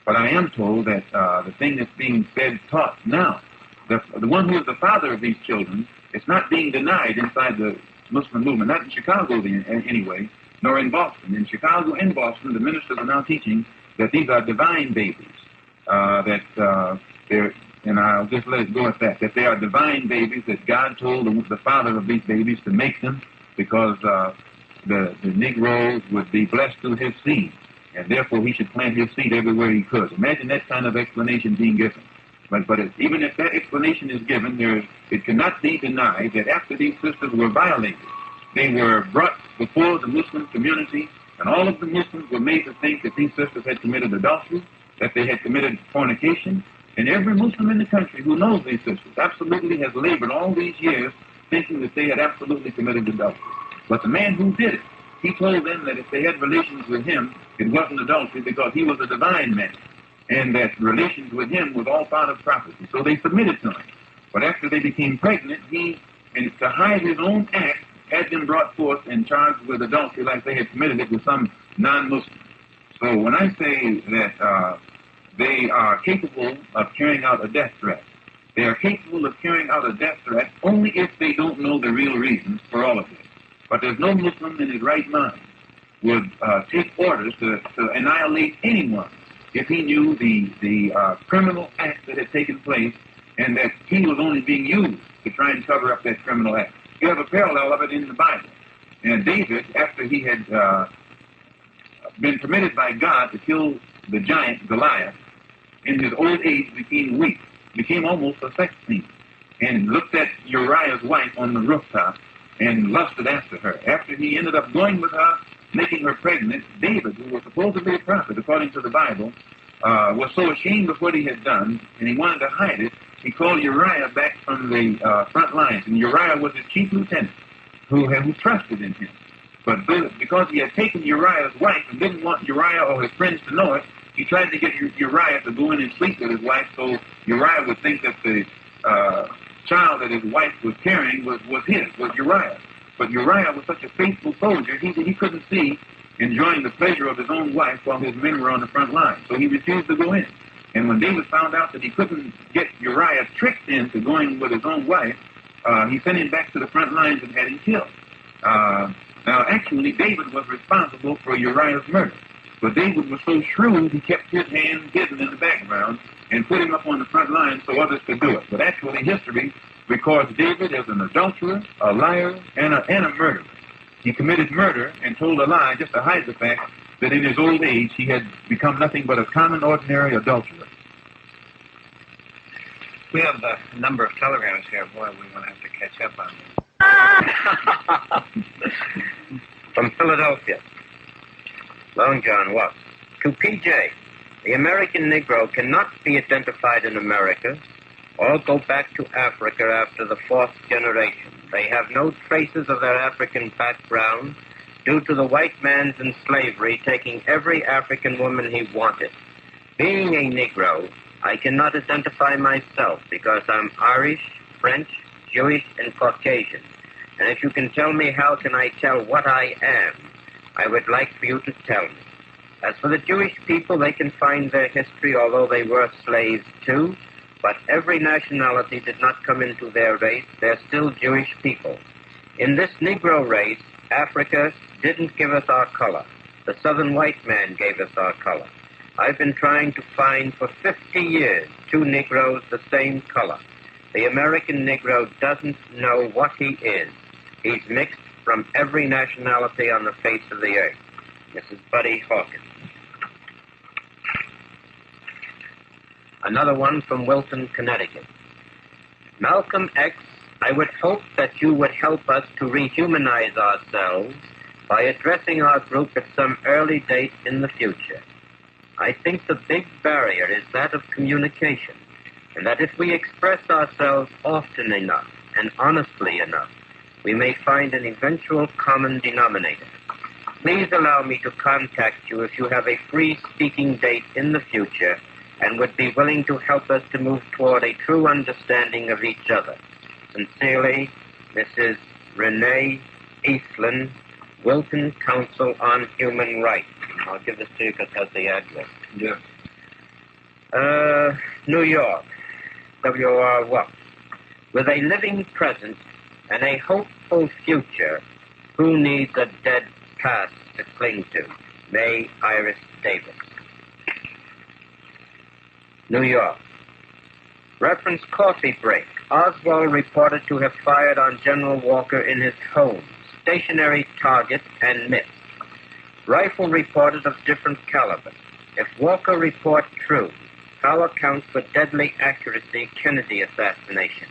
But I am told that the thing that's being said, taught now, the one who is the father of these children, it's not being denied inside the Muslim movement, not in Chicago anyway, nor in Boston. In Chicago and Boston, the ministers are now teaching that these are divine babies, and I'll just let it go at that they are divine babies, that God told the father of these babies to make them because the Negroes would be blessed through his seed, and therefore he should plant his seed everywhere he could. Imagine that kind of explanation being given. But even if that explanation is given, it cannot be denied that after these sisters were violated, they were brought before the Muslim community, and all of the Muslims were made to think that these sisters had committed adultery, that they had committed fornication. And every Muslim in the country who knows these sisters absolutely has labored all these years thinking that they had absolutely committed adultery. But the man who did it, he told them that if they had relations with him, it wasn't adultery because he was a divine man, and that relations with him was all part of prophecy. So they submitted to him. But after they became pregnant, and to hide his own act, had them brought forth and charged with adultery like they had committed it with some non-Muslim. So when I say that they are capable of carrying out a death threat, they are capable of carrying out a death threat only if they don't know the real reasons for all of this. But there's no Muslim in his right mind would take orders to annihilate anyone if he knew the criminal act that had taken place and that he was only being used to try and cover up that criminal act. You have a parallel of it in the Bible. And David, after he had been permitted by God to kill the giant Goliath, in his old age became weak, became almost a sex fiend, and looked at Uriah's wife on the rooftop and lusted after her. After he ended up going with her, making her pregnant, David, who was supposed to be a prophet according to the Bible, was so ashamed of what he had done, and he wanted to hide it. He called Uriah back from the front lines, and Uriah was his chief lieutenant who trusted in him. But because he had taken Uriah's wife and didn't want Uriah or his friends to know it, he tried to get Uriah to go in and sleep with his wife so Uriah would think that the child that his wife was carrying was Uriah. But Uriah was such a faithful soldier, he couldn't see enjoying the pleasure of his own wife while his men were on the front line. So he refused to go in. And when David found out that he couldn't get Uriah tricked into going with his own wife, he sent him back to the front lines and had him killed. Now, actually, David was responsible for Uriah's murder. But David was so shrewd, he kept his hand hidden in the background and put him up on the front line so others could do it. But actually, history records David as an adulterer, a liar, and a murderer. He committed murder and told a lie just to hide the fact that in his old age he had become nothing but a common, ordinary adulterer. We have a number of telegrams here. Boy, we're going to have to catch up on this. From Philadelphia. Long John Watts. To PJ, the American Negro cannot be identified in America. All go back to Africa after the fourth generation. They have no traces of their African background due to the white man's in slavery taking every African woman he wanted. Being a Negro, I cannot identify myself because I'm Irish, French, Jewish, and Caucasian. And if you can tell me how can I tell what I am, I would like for you to tell me. As for the Jewish people, they can find their history, although they were slaves too, but every nationality did not come into their race. They're still Jewish people. In this Negro race, Africa didn't give us our color. The southern white man gave us our color. I've been trying to find for 50 years two Negroes the same color. The American Negro doesn't know what he is. He's mixed from every nationality on the face of the earth. Mrs. Buddy Hawkins. Another one from Wilton, Connecticut. Malcolm X, I would hope that you would help us to rehumanize ourselves by addressing our group at some early date in the future. I think the big barrier is that of communication, and that if we express ourselves often enough and honestly enough, we may find an eventual common denominator. Please allow me to contact you if you have a free speaking date in the future and would be willing to help us to move toward a true understanding of each other. Sincerely, Mrs. Renee Eastland, Wilton Council on Human Rights. I'll give this to you because it has the address. Yeah. New York, W.R. Watts. With a living present and a hopeful future, who needs a dead past to cling to? May Iris Davis. New York. Reference coffee break. Oswald reported to have fired on General Walker in his home. Stationary target and missed. Rifle reported of different caliber. If Walker report true, how account for deadly accuracy Kennedy assassination?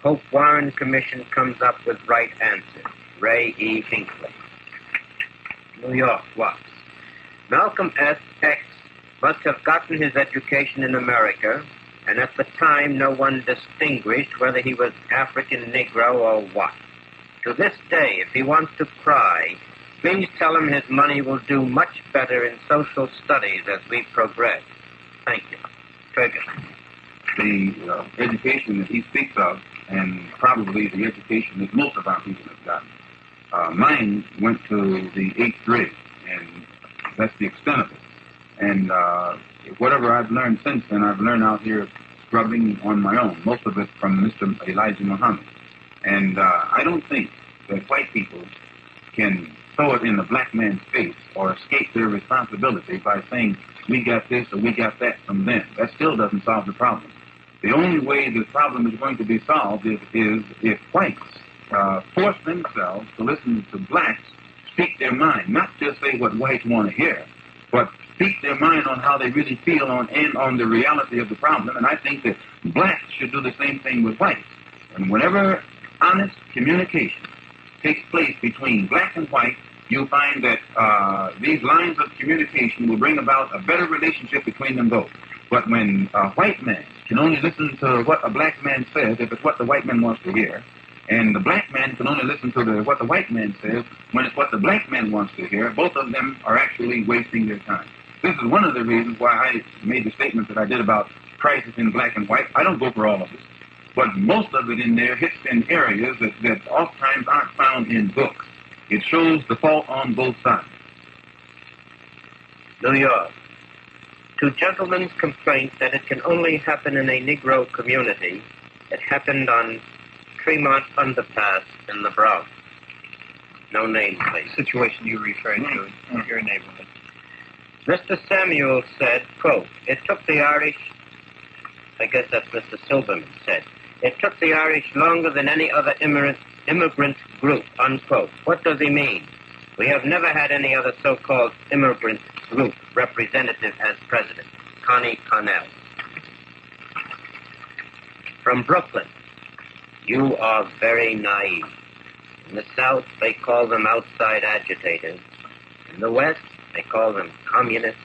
Hope Warren Commission comes up with right answer. Ray E. Hinckley. New York, Watts. Malcolm S. X must have gotten his education in America, and at the time no one distinguished whether he was African, Negro, or what. To this day, if he wants to cry, please tell him his money will do much better in social studies as we progress. Thank you. Ferguson. The education that he speaks of, and probably the education that most of our people have gotten, mine went to the 8th grade, and that's the extent of it. And whatever I've learned since then, I've learned out here scrubbing on my own, most of it from Mr. Elijah Muhammad. And I don't think that white people can throw it in the black man's face or escape their responsibility by saying, we got this or we got that from them. That still doesn't solve the problem. The only way the problem is going to be solved is if whites force themselves to listen to blacks speak their mind, not just say what whites want to hear, but speak their mind on how they really feel on the reality of the problem. And I think that blacks should do the same thing with whites. And whenever honest communication takes place between black and white, you'll find that these lines of communication will bring about a better relationship between them both. But when a white man can only listen to what a black man says if it's what the white man wants to hear, and the black man can only listen to what the white man says when it's what the black man wants to hear, both of them are actually wasting their time. This is one of the reasons why I made the statement that I did about crisis in black and white. I don't go for all of it, but most of it in there hits in areas that oftentimes aren't found in books. It shows the fault on both sides. New York. To gentlemen's complaint that it can only happen in a Negro community, it happened on Tremont Underpass in the Bronx. No name, please. Situation you referred to in your neighborhood. Mr. Samuel said, quote, it took the Irish, I guess that's Mr. Silverman said, it took the Irish longer than any other immigrant group, unquote. What does he mean? We have never had any other so-called immigrant group representative as president. Connie Connell. From Brooklyn, you are very naive. In the South, they call them outside agitators. In the West, they call them communists.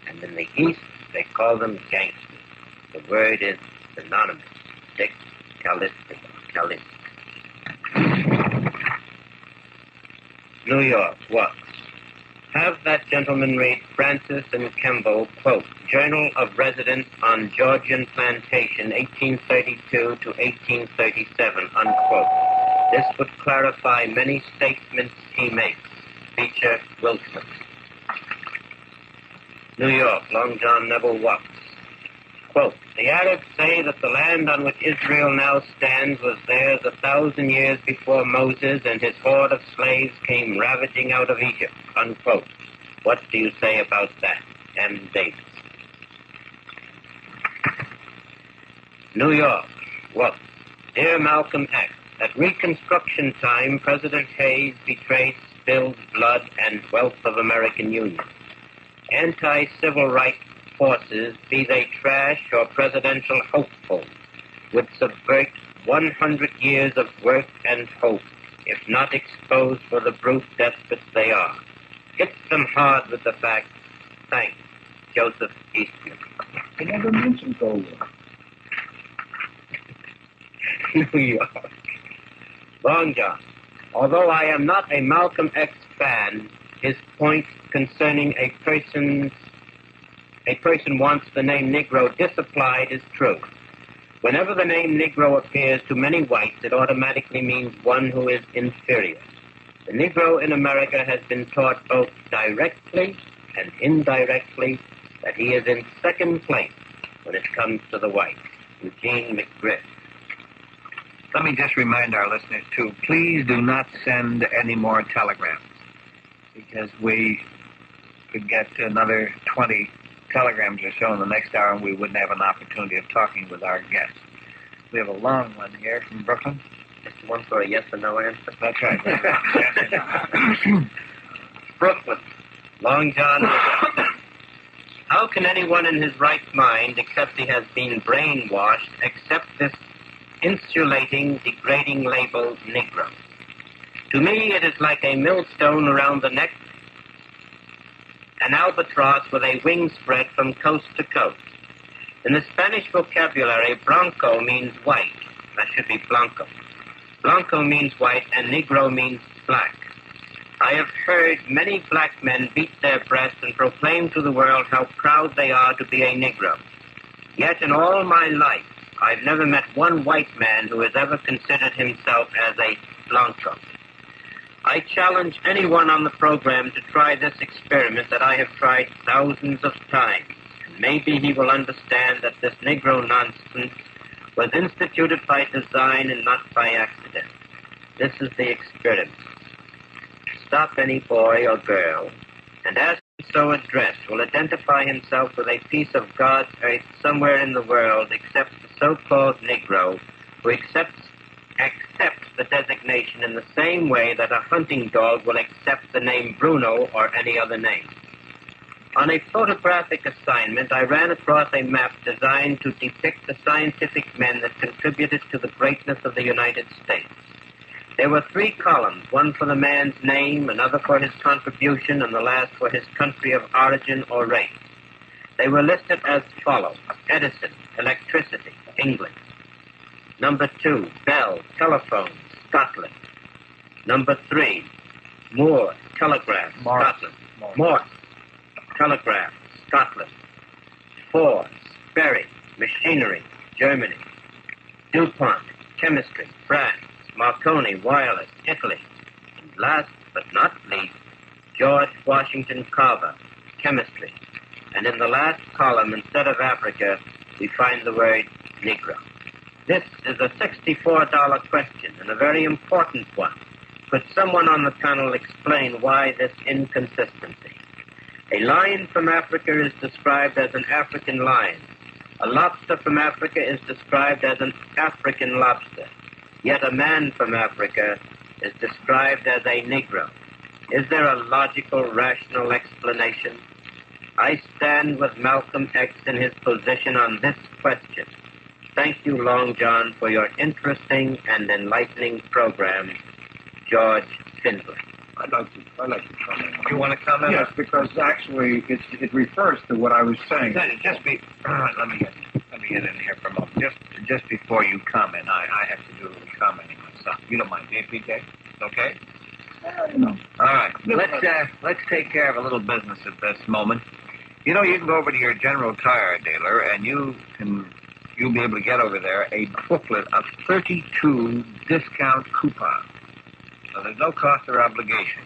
And in the East, they call them gangsters. The word is synonymous. Dick Callisto. New York, what? Have that gentleman read Francis and Kemble, quote, Journal of Residence on Georgian Plantation, 1832 to 1837, unquote. This would clarify many statements he makes. Feature Wilson. New York, Long John Neville Watts. Quote, the Arabs say that the land on which Israel now stands was theirs 1,000 years before Moses and his horde of slaves came ravaging out of Egypt, unquote. What do you say about that? M. Davis. New York, what? Dear Malcolm X, at Reconstruction time, President Hayes betrayed spilled blood and wealth of American Union. Anti-civil rights forces, be they trash or presidential hopefuls, would subvert 100 years of work and hope, if not exposed for the brute despots they are. Hit them hard with the facts. Thanks, Joseph Eastman. I never mentioned Gold. New York. Long John. Although I am not a Malcolm X fan, his point concerning a person's a person wants the name Negro disapplied is true. Whenever the name Negro appears to many whites, it automatically means one who is inferior. The Negro in America has been taught both directly and indirectly that he is in second place when it comes to the whites. Eugene McGriff. Let me just remind our listeners, too, please do not send any more telegrams, because we could get another 20 telegrams or so in the next hour, and we wouldn't have an opportunity of talking with our guests. We have a long one here from Brooklyn. Just one for a yes or no answer. That's right. Brooklyn. Long John. How can anyone in his right mind, except he has been brainwashed, accept this insulating, degrading label, Negro? To me, it is like a millstone around the neck, an albatross with a wing spread from coast to coast. In the Spanish vocabulary, blanco means white. That should be blanco. Blanco means white, and Negro means black. I have heard many black men beat their breasts and proclaim to the world how proud they are to be a Negro. Yet in all my life, I've never met one white man who has ever considered himself as a blanco. I challenge anyone on the program to try this experiment that I have tried thousands of times. Maybe he will understand that this Negro nonsense was instituted by design and not by accident. This is the experiment. Stop any boy or girl, and as so addressed will identify himself with a piece of God's earth somewhere in the world except the so-called Negro, who accepts the designation in the same way that a hunting dog will accept the name Bruno or any other name. On a photographic assignment, I ran across a map designed to depict the scientific men that contributed to the greatness of the United States. There were 3 columns, one for the man's name, another for his contribution, and the last for his country of origin or race. They were listed as follows: Edison, electricity, England. Number 2, Bell, telephone, Scotland. Number 3, Moore, telegraph, Scotland. Morse, telegraph, Scotland. 4, Sperry, machinery, Germany. DuPont, chemistry, France. Marconi, wireless, Italy. And last but not least, George Washington Carver, chemistry. And in the last column, instead of Africa, we find the word Negro. This is a $64 question, and a very important one. Could someone on the panel explain why this inconsistency? A lion from Africa is described as an African lion. A lobster from Africa is described as an African lobster. Yet a man from Africa is described as a Negro. Is there a logical, rational explanation? I stand with Malcolm X in his position on this question. Thank you, Long John, for your interesting and enlightening program. George Findlay. I'd like to comment. You want to comment? Yes, because actually it refers to what I was saying. Let me get in here for a moment. Just before you comment, I have to do a little commenting myself. You don't mind, PK? Okay? No. All right. Let's take care of a little business at this moment. You know, you can go over to your General Tire dealer, and you'll be able to get over there a booklet of 32 discount coupons. So there's no cost or obligation.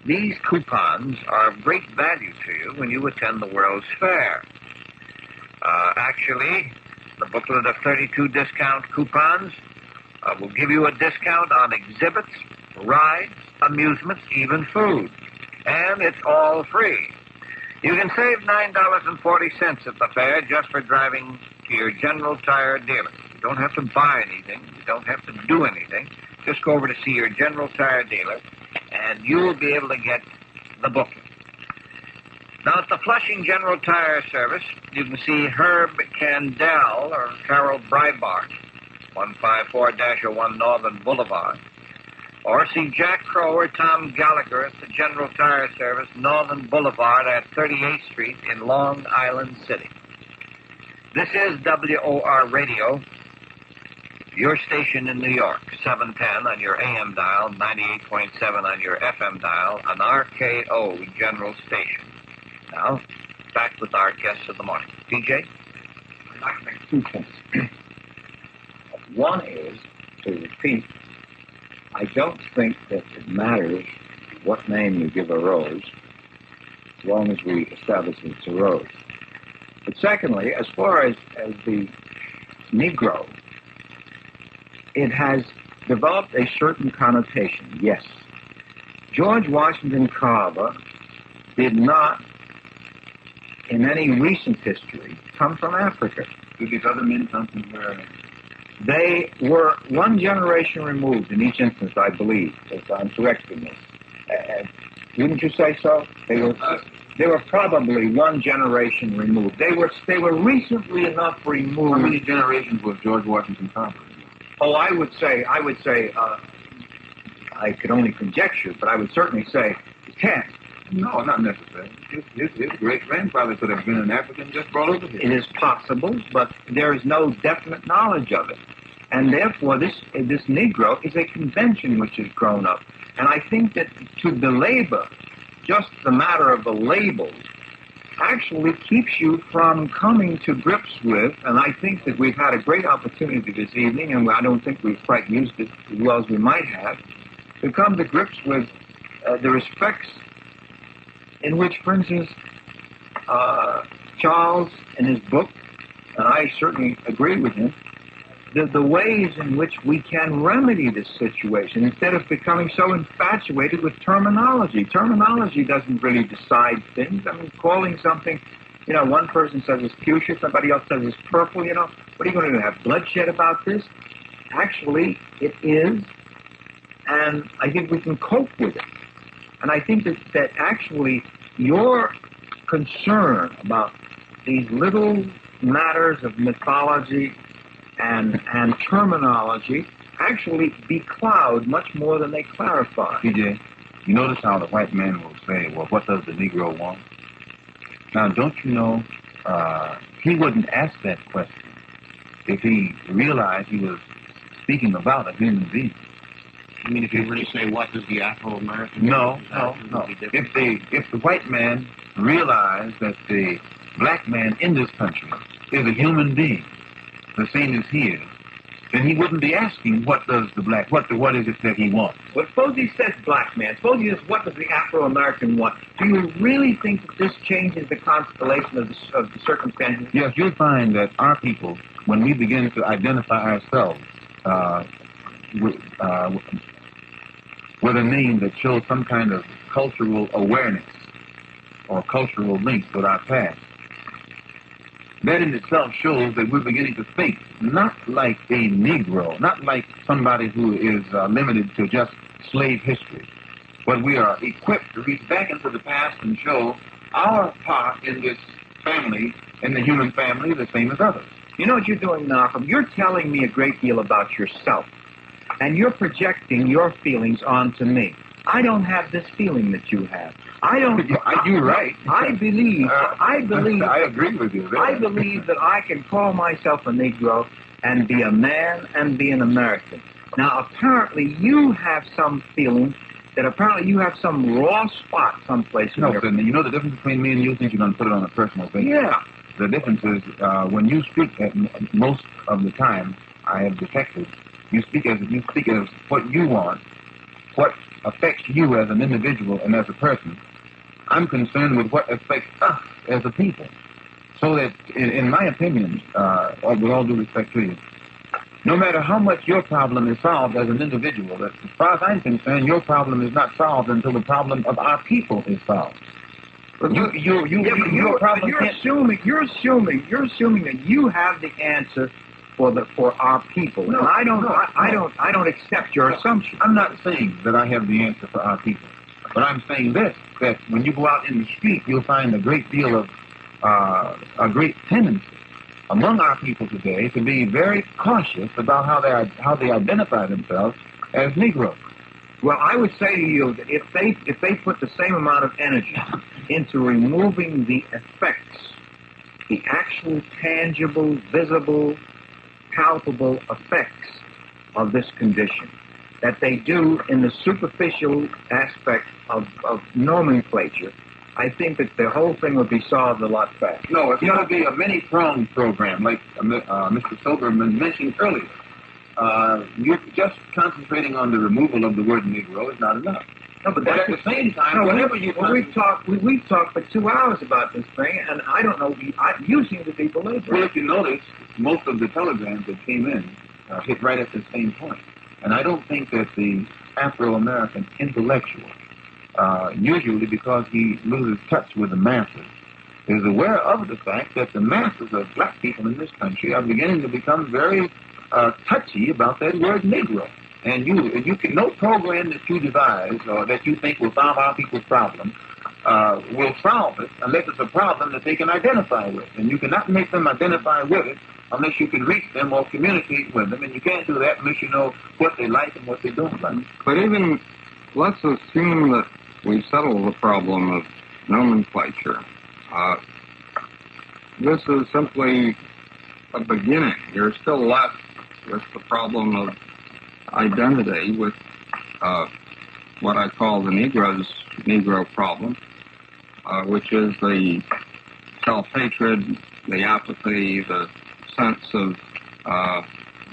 These coupons are of great value to you when you attend the World's Fair. Actually, the booklet of 32 discount coupons will give you a discount on exhibits, rides, amusements, even food. And it's all free. You can save $9.40 at the fair just for driving to your General Tire dealer. You don't have to buy anything. You don't have to do anything. Just go over to see your General Tire dealer, and you'll be able to get the booklet. Now, at the Flushing General Tire Service, you can see Herb Candell or Carol Breitbart, 154-01 Northern Boulevard, or see Jack Crow or Tom Gallagher at the General Tire Service, Northern Boulevard at 38th Street in Long Island City. This is WOR Radio, your station in New York, 710 on your AM dial, 98.7 on your FM dial, an RKO General Station. Now, back with our guests of the morning. DJ? I'd like to make 2 points. One is, to repeat, I don't think that it matters what name you give a rose, as long as we establish it's a rose. But secondly, as far as the Negro, it has developed a certain connotation, yes. George Washington Carver did not, in any recent history, come from Africa. Did these other men come from where? They were one generation removed in each instance, I believe, if I'm correct in this. Wouldn't you say so? They were probably one generation removed. They were recently enough removed. How many generations was George Washington Carver? Oh, I would say, I could only conjecture, but I would certainly say 10. No, not necessarily. His great-grandfather could have been an African just brought over here. It is possible, but there is no definite knowledge of it. And therefore, this Negro is a convention which has grown up. And I think that to belabor just the matter of the labels actually keeps you from coming to grips with, and I think that we've had a great opportunity this evening, and I don't think we've quite used it as well as we might have, to come to grips with the respects in which, for instance, Charles, in his book, and I certainly agree with him, the ways in which we can remedy this situation instead of becoming so infatuated with terminology. Terminology doesn't really decide things. I mean, calling something, one person says it's fuchsia, somebody else says it's purple, what are you going to do, have bloodshed about this? Actually, it is, and I think we can cope with it. And I think that actually your concern about these little matters of mythology and terminology actually becloud much more than they clarify. TJ, you notice how the white man will say, well, what does the Negro want? Now, don't you know, he wouldn't ask that question if he realized he was speaking about a human being. I mean, if you were to say, what does the Afro-American... No. If the white man realized that the black man in this country is a human being, the same as he is, then he wouldn't be asking what is it that he wants. Well, suppose he says black man. Suppose he says, what does the Afro-American want? Do you really think that this changes the constellation of the circumstances? Yes, you'll find that our people, when we begin to identify ourselves with a name that shows some kind of cultural awareness or cultural links with our past, that in itself shows that we're beginning to think not like a Negro, not like somebody who is limited to just slave history, but we are equipped to reach back into the past and show our part in this family, in the human family, the same as others. You know what you're doing, Malcolm? You're telling me a great deal about yourself, and you're projecting your feelings onto me. I don't have this feeling that you have. You're right. I believe. I agree with you. I believe that I can call myself a Negro and be a man and be an American. Now, apparently, you have some feeling that apparently you have some raw spot someplace. No, Sidney, you know the difference between me and you since you're going to put it on a personal basis? Yeah. The difference is when you speak, most of the time, I have detected, you speak as what you want, what affects you as an individual and as a person. I'm concerned with what affects us as a people. So that, in my opinion, with all due respect to you, no matter how much your problem is solved as an individual, as far as I'm concerned, your problem is not solved until the problem of our people is solved. You're assuming that you have the answer for our people. No, and I don't accept your assumption. I'm not saying that I have the answer for our people, but I'm saying this: that when you go out in the street, you'll find a great deal of a great tendency among our people today to be very cautious about how they identify themselves as Negroes. Well, I would say to you that if they put the same amount of energy into removing the effects, the actual tangible, visible, palpable effects of this condition, that they do in the superficial aspect of nomenclature, I think that the whole thing would be solved a lot faster. No, it's got to be a many-pronged program, like Mr. Silverman mentioned earlier. You're just concentrating on the removal of the word Negro is not enough. No, but at the same time, whenever you we've talked for 2 hours about this thing, and I don't know. You seem to be believing. Well, if you notice, most of the telegrams that came in hit right at the same point. And I don't think that the Afro-American intellectual, usually because he loses touch with the masses, is aware of the fact that the masses of black people in this country are beginning to become very touchy about that word Negro. And you can, no program that you devise or that you think will solve our people's problem will solve it unless it's a problem that they can identify with. And you cannot make them identify with it unless you can reach them or communicate with them. And you can't do that unless you know what they like and what they don't like. But even, let's assume that we settle the problem of nomenclature. This is simply a beginning. You're still left with the problem of identity, with what I call the Negro problem, which is the self-hatred, the apathy, the sense of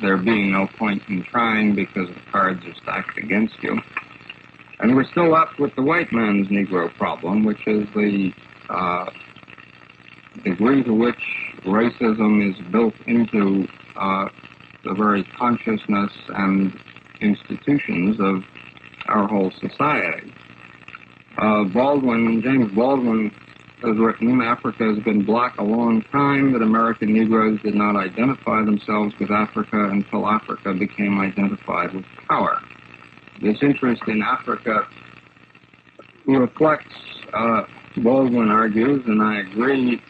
there being no point in trying because the cards are stacked against you. And we're still left with the white man's Negro problem, which is the degree to which racism is built into the very consciousness and institutions of our whole society. James Baldwin has written, Africa has been black a long time, that American Negroes did not identify themselves with Africa until Africa became identified with power. This interest in Africa reflects, Baldwin argues, and I agree,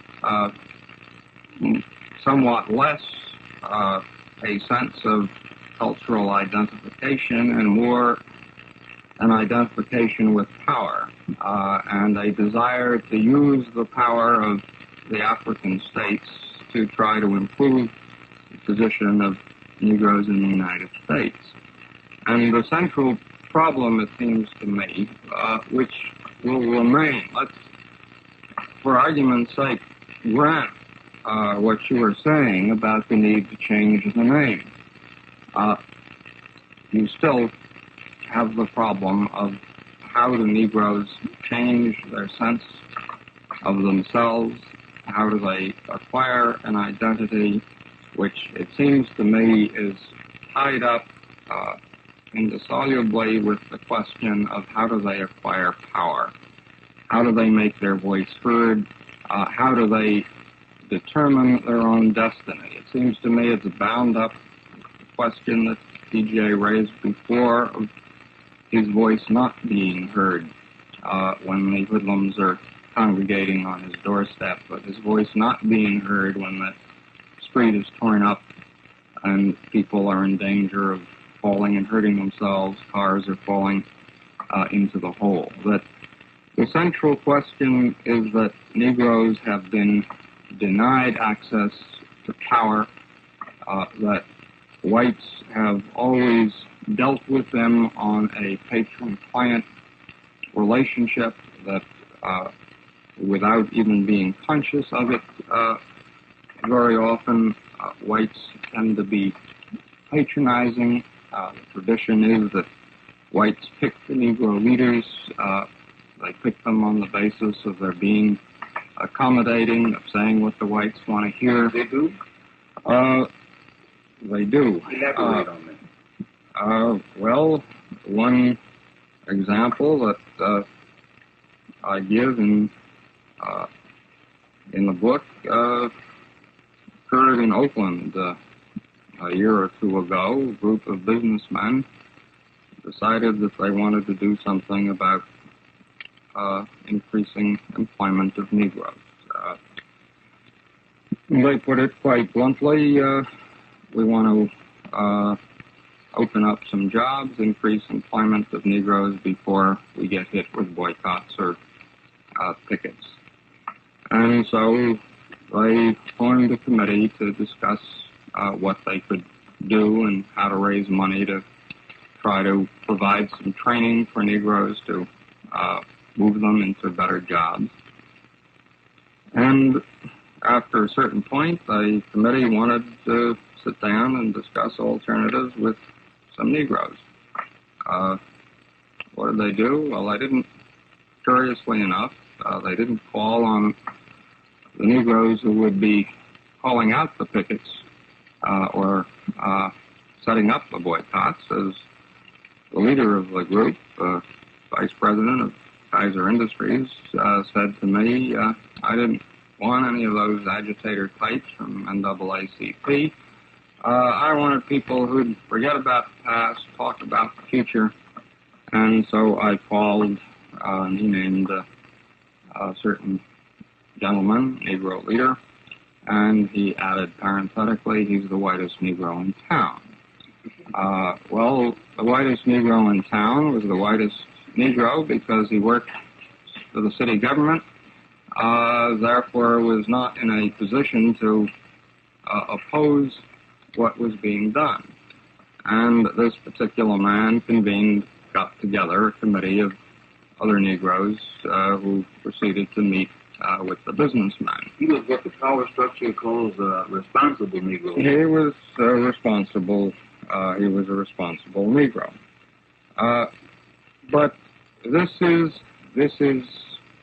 somewhat less a sense of cultural identification and more an identification with power, and a desire to use the power of the African states to try to improve the position of Negroes in the United States. And the central problem, it seems to me, which will remain, let's, for argument's sake, grant what you were saying about the need to change the name. You still have the problem of how do Negroes change their sense of themselves, how do they acquire an identity, which it seems to me is tied up indissolubly with the question of how do they acquire power, how do they make their voice heard, how do they determine their own destiny. It seems to me it's bound up with the question that DJ raised before of his voice not being heard when the hoodlums are congregating on his doorstep, but his voice not being heard when the street is torn up and people are in danger of falling and hurting themselves, cars are falling into the hole. That the central question is that Negroes have been denied access to power, that whites have always dealt with them on a patron-client relationship, that without even being conscious of it, very often whites tend to be patronizing. The tradition is that whites pick the Negro leaders. They pick them on the basis of their being accommodating, of saying what the whites want to hear. They do? They do. Elaborate on that. Well, one example that I give in the book occurred in Oakland a year or two ago. A group of businessmen decided that they wanted to do something about increasing employment of Negroes. They put it quite bluntly, we want to open up some jobs, increase employment of Negroes before we get hit with boycotts or pickets. And so they formed a committee to discuss what they could do and how to raise money to try to provide some training for Negroes to move them into better jobs. And after a certain point, the committee wanted to sit down and discuss alternatives with some Negroes. What did they do? Well, they didn't, curiously enough, they didn't call on the Negroes who would be calling out the pickets or setting up the boycotts. As the leader of the group, vice president of Kaiser Industries, said to me, I didn't want any of those agitator types from NAACP. I wanted people who'd forget about the past, talk about the future. And so I called, he named a certain gentleman, Negro leader, and he added parenthetically, he's the whitest Negro in town. Well, the whitest Negro in town was the whitest Negro because he worked for the city government, therefore was not in a position to oppose what was being done. And this particular man got together a committee of other Negroes who proceeded to meet with the businessmen. He was what the power structure calls a responsible Negro. He was responsible. He was a responsible Negro. But this is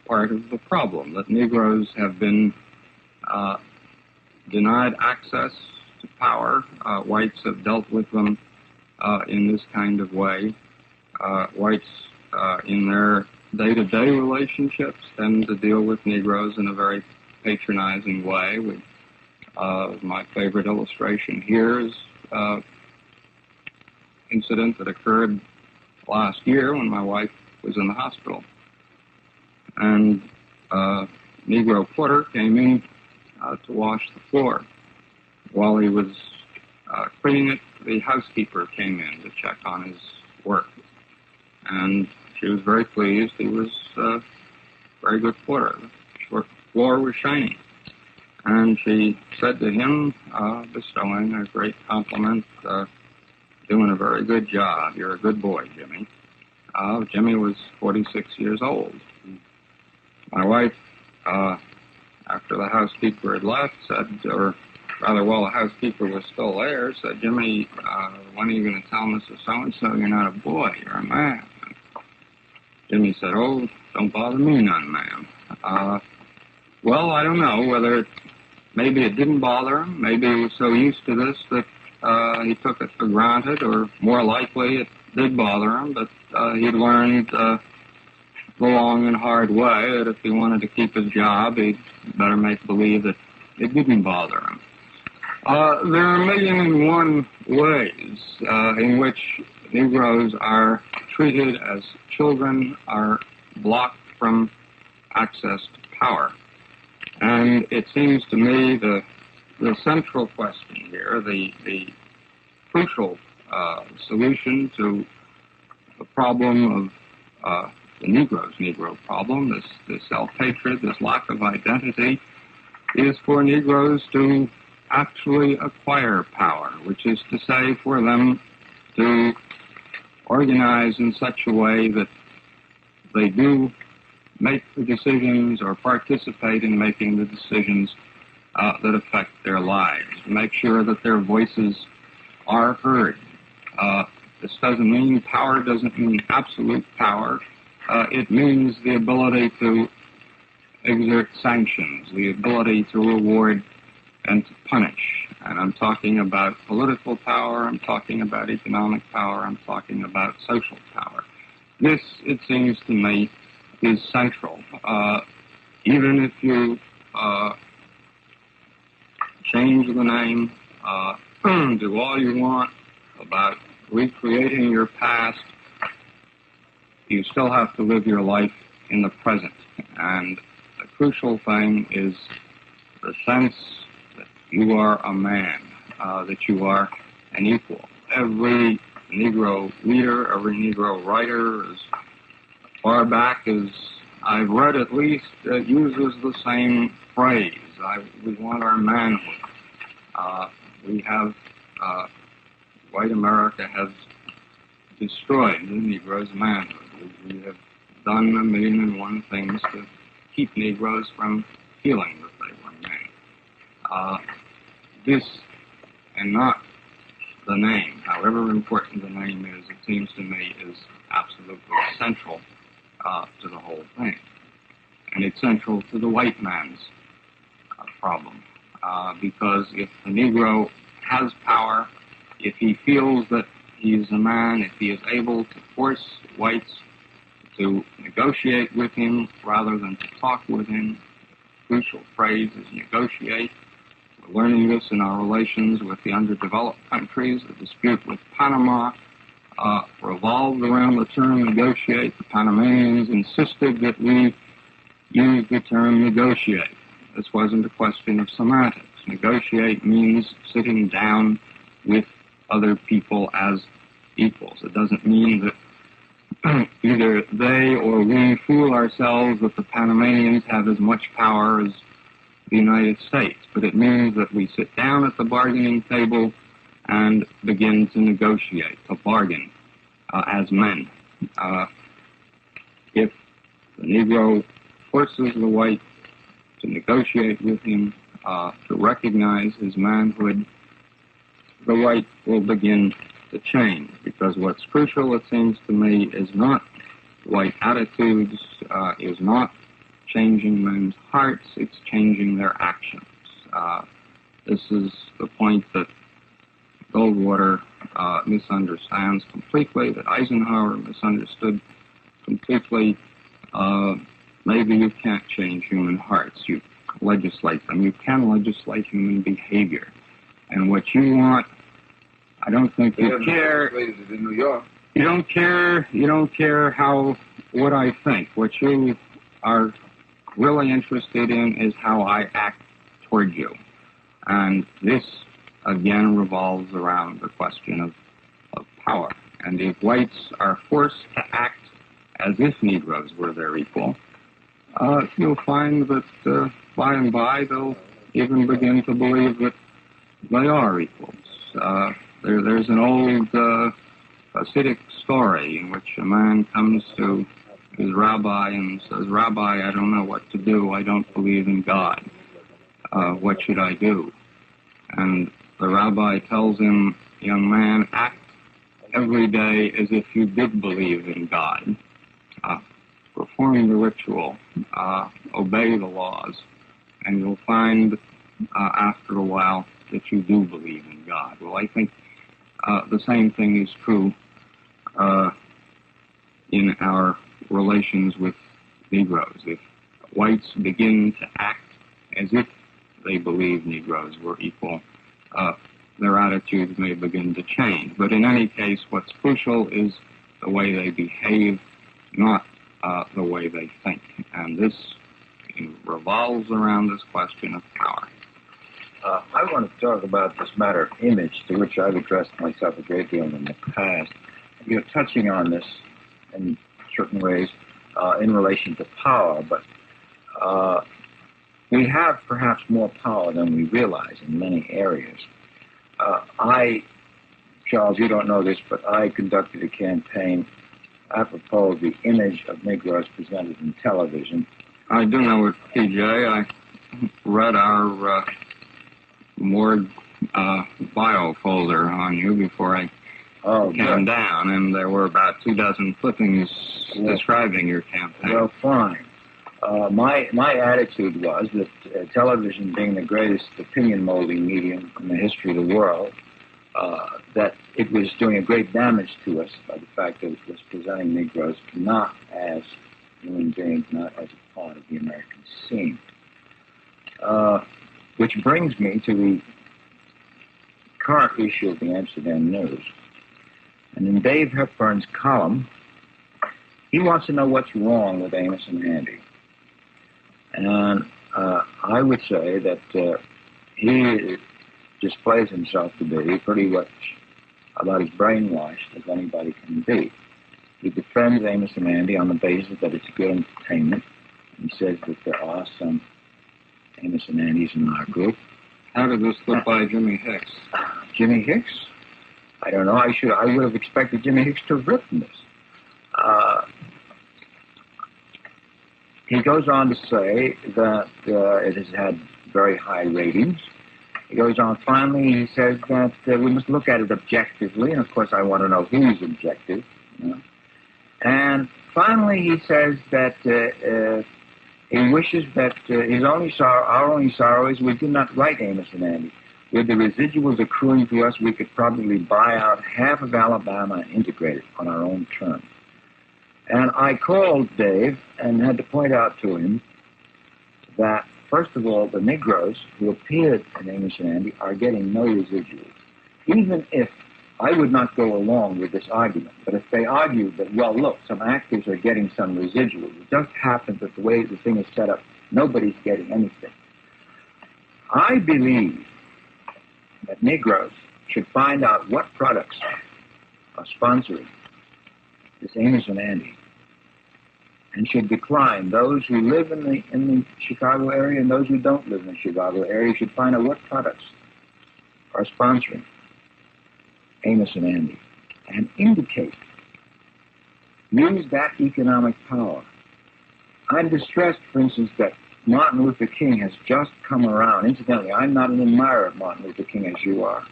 part of the problem, that Negroes have been denied access to power. Whites have dealt with them in this kind of way. Whites, in their day-to-day relationships, tend to deal with Negroes in a very patronizing way. My favorite illustration here is incident that occurred last year when my wife was in the hospital. And Negro porter came in to wash the floor. While he was cleaning it, the housekeeper came in to check on his work. And she was very pleased. He was a very good porter. The floor was shiny. And she said to him, bestowing a great compliment, doing a very good job. You're a good boy, Jimmy. Jimmy was 46 years old. My wife, after the housekeeper had left, said, or rather, while the housekeeper was still there, said, Jimmy, when are you going to tell Mrs. So-and-so you're not a boy, you're a man? And Jimmy said, oh, don't bother me none, ma'am. Well, I don't know whether maybe it didn't bother him. Maybe he was so used to this that he took it for granted, or more likely it did bother him, but he'd learned the long and hard way that if he wanted to keep his job, he'd better make believe that it didn't bother him. There are a million and one ways in which Negroes are treated as children, are blocked from access to power. And it seems to me the central question here, the crucial solution to the problem of the Negro problem, this self-hatred, this lack of identity, is for Negroes to actually acquire power, which is to say for them to organize in such a way that they do make the decisions or participate in making the decisions that affect their lives, make sure that their voices are heard. This doesn't mean power, doesn't mean absolute power. It means the ability to exert sanctions, the ability to reward and to punish. And I'm talking about political power, I'm talking about economic power, I'm talking about social power. This, it seems to me, is central. Even if you change the name, do all you want about recreating your past, you still have to live your life in the present. And the crucial thing is the sense that you are a man, that you are an equal. Every Negro leader, every Negro writer, as far back as I've read at least, uses the same phrase. We want our manhood. We have, white America has destroyed the Negro's manhood. We have done a million and one things to keep Negroes from feeling that they were men. This, and not the name, however important the name is, it seems to me, is absolutely central to the whole thing. And it's central to the white man's problem. Because if the Negro has power, if he feels that he is a man, if he is able to force whites to negotiate with him rather than to talk with him, the crucial phrase is negotiate. We're learning this in our relations with the underdeveloped countries. The dispute with Panama revolved around the term negotiate. The Panamanians insisted that we use the term negotiate. This wasn't a question of semantics. Negotiate means sitting down with other people as equals. It doesn't mean that either they or we fool ourselves that the Panamanians have as much power as the United States, but it means that we sit down at the bargaining table and begin to negotiate, to bargain as men. If the Negro forces the white to negotiate with him, to recognize his manhood, the white will begin to change, because what's crucial, it seems to me, is not white attitudes, is not changing men's hearts, it's changing their actions. This is the point that Goldwater misunderstands completely, that Eisenhower misunderstood completely. Maybe you can't change human hearts. You legislate them. You can legislate human behavior. And what you want, I don't think you care. In New York. You don't care what I think. What you are really interested in is how I act toward you. And this, again, revolves around the question of power. And if whites are forced to act as if Negroes were their equal, you'll find that by and by they'll even begin to believe that they are equals. There's an old Hasidic story in which a man comes to his rabbi and says, "Rabbi, I don't know what to do. I don't believe in God. What should I do?" And the rabbi tells him, "Young man, act every day as if you did believe in God. Perform the ritual, obey the laws, and you'll find after a while that you do believe in God." Well, I think the same thing is true in our relations with Negroes. If whites begin to act as if they believe Negroes were equal, their attitudes may begin to change. But in any case, what's crucial is the way they behave, not the way they think. And this revolves around this question of power. I want to talk about this matter of image, to which I've addressed myself a great deal in the past. You're touching on this in certain ways in relation to power, but we have perhaps more power than we realize in many areas. Charles, you don't know this, but I conducted a campaign apropos of the image of Negroes presented in television. I do know it, PJ. I read our Ward bio folder on you before I came down, and there were about 24 clippings describing your campaign. Well, fine. My attitude was that television being the greatest opinion-molding medium in the history of the world, that it was doing a great damage to us by the fact that it was presenting Negroes not as human beings, not as a part of the American scene. Which brings me to the current issue of the Amsterdam News. And in Dave Hepburn's column, he wants to know what's wrong with Amos and Andy. And I would say that he displays himself to be pretty much about as brainwashed as anybody can be. He defends Amos and Andy on the basis that it's good entertainment. He says that there are some Amos and Andy's in our group. How did this slip by Jimmy Hicks? Jimmy Hicks? I don't know. I would have expected Jimmy Hicks to have written this. he goes on to say that it has had very high ratings. He goes on, finally, he says that we must look at it objectively, and of course I want to know who's objective. You know? And finally he says that he wishes that our only sorrow is we did not write Amos and Andy. With the residuals accruing to us, we could probably buy out half of Alabama and integrate it on our own terms. And I called Dave and had to point out to him that, first of all, the Negroes who appeared in Amos and Andy are getting no residuals. Even if I would not go along with this argument, but if they argue that, well, look, some actors are getting some residuals, it just happens that the way the thing is set up, nobody's getting anything. I believe that Negroes should find out what products are sponsoring this Amos and Andy, and should decline. Those who live in the Chicago area and those who don't live in the Chicago area should find out what products are sponsoring Amos and Andy, and indicate, use that economic power. I'm distressed, for instance, that Martin Luther King has just come around. Incidentally, I'm not an admirer of Martin Luther King as you are.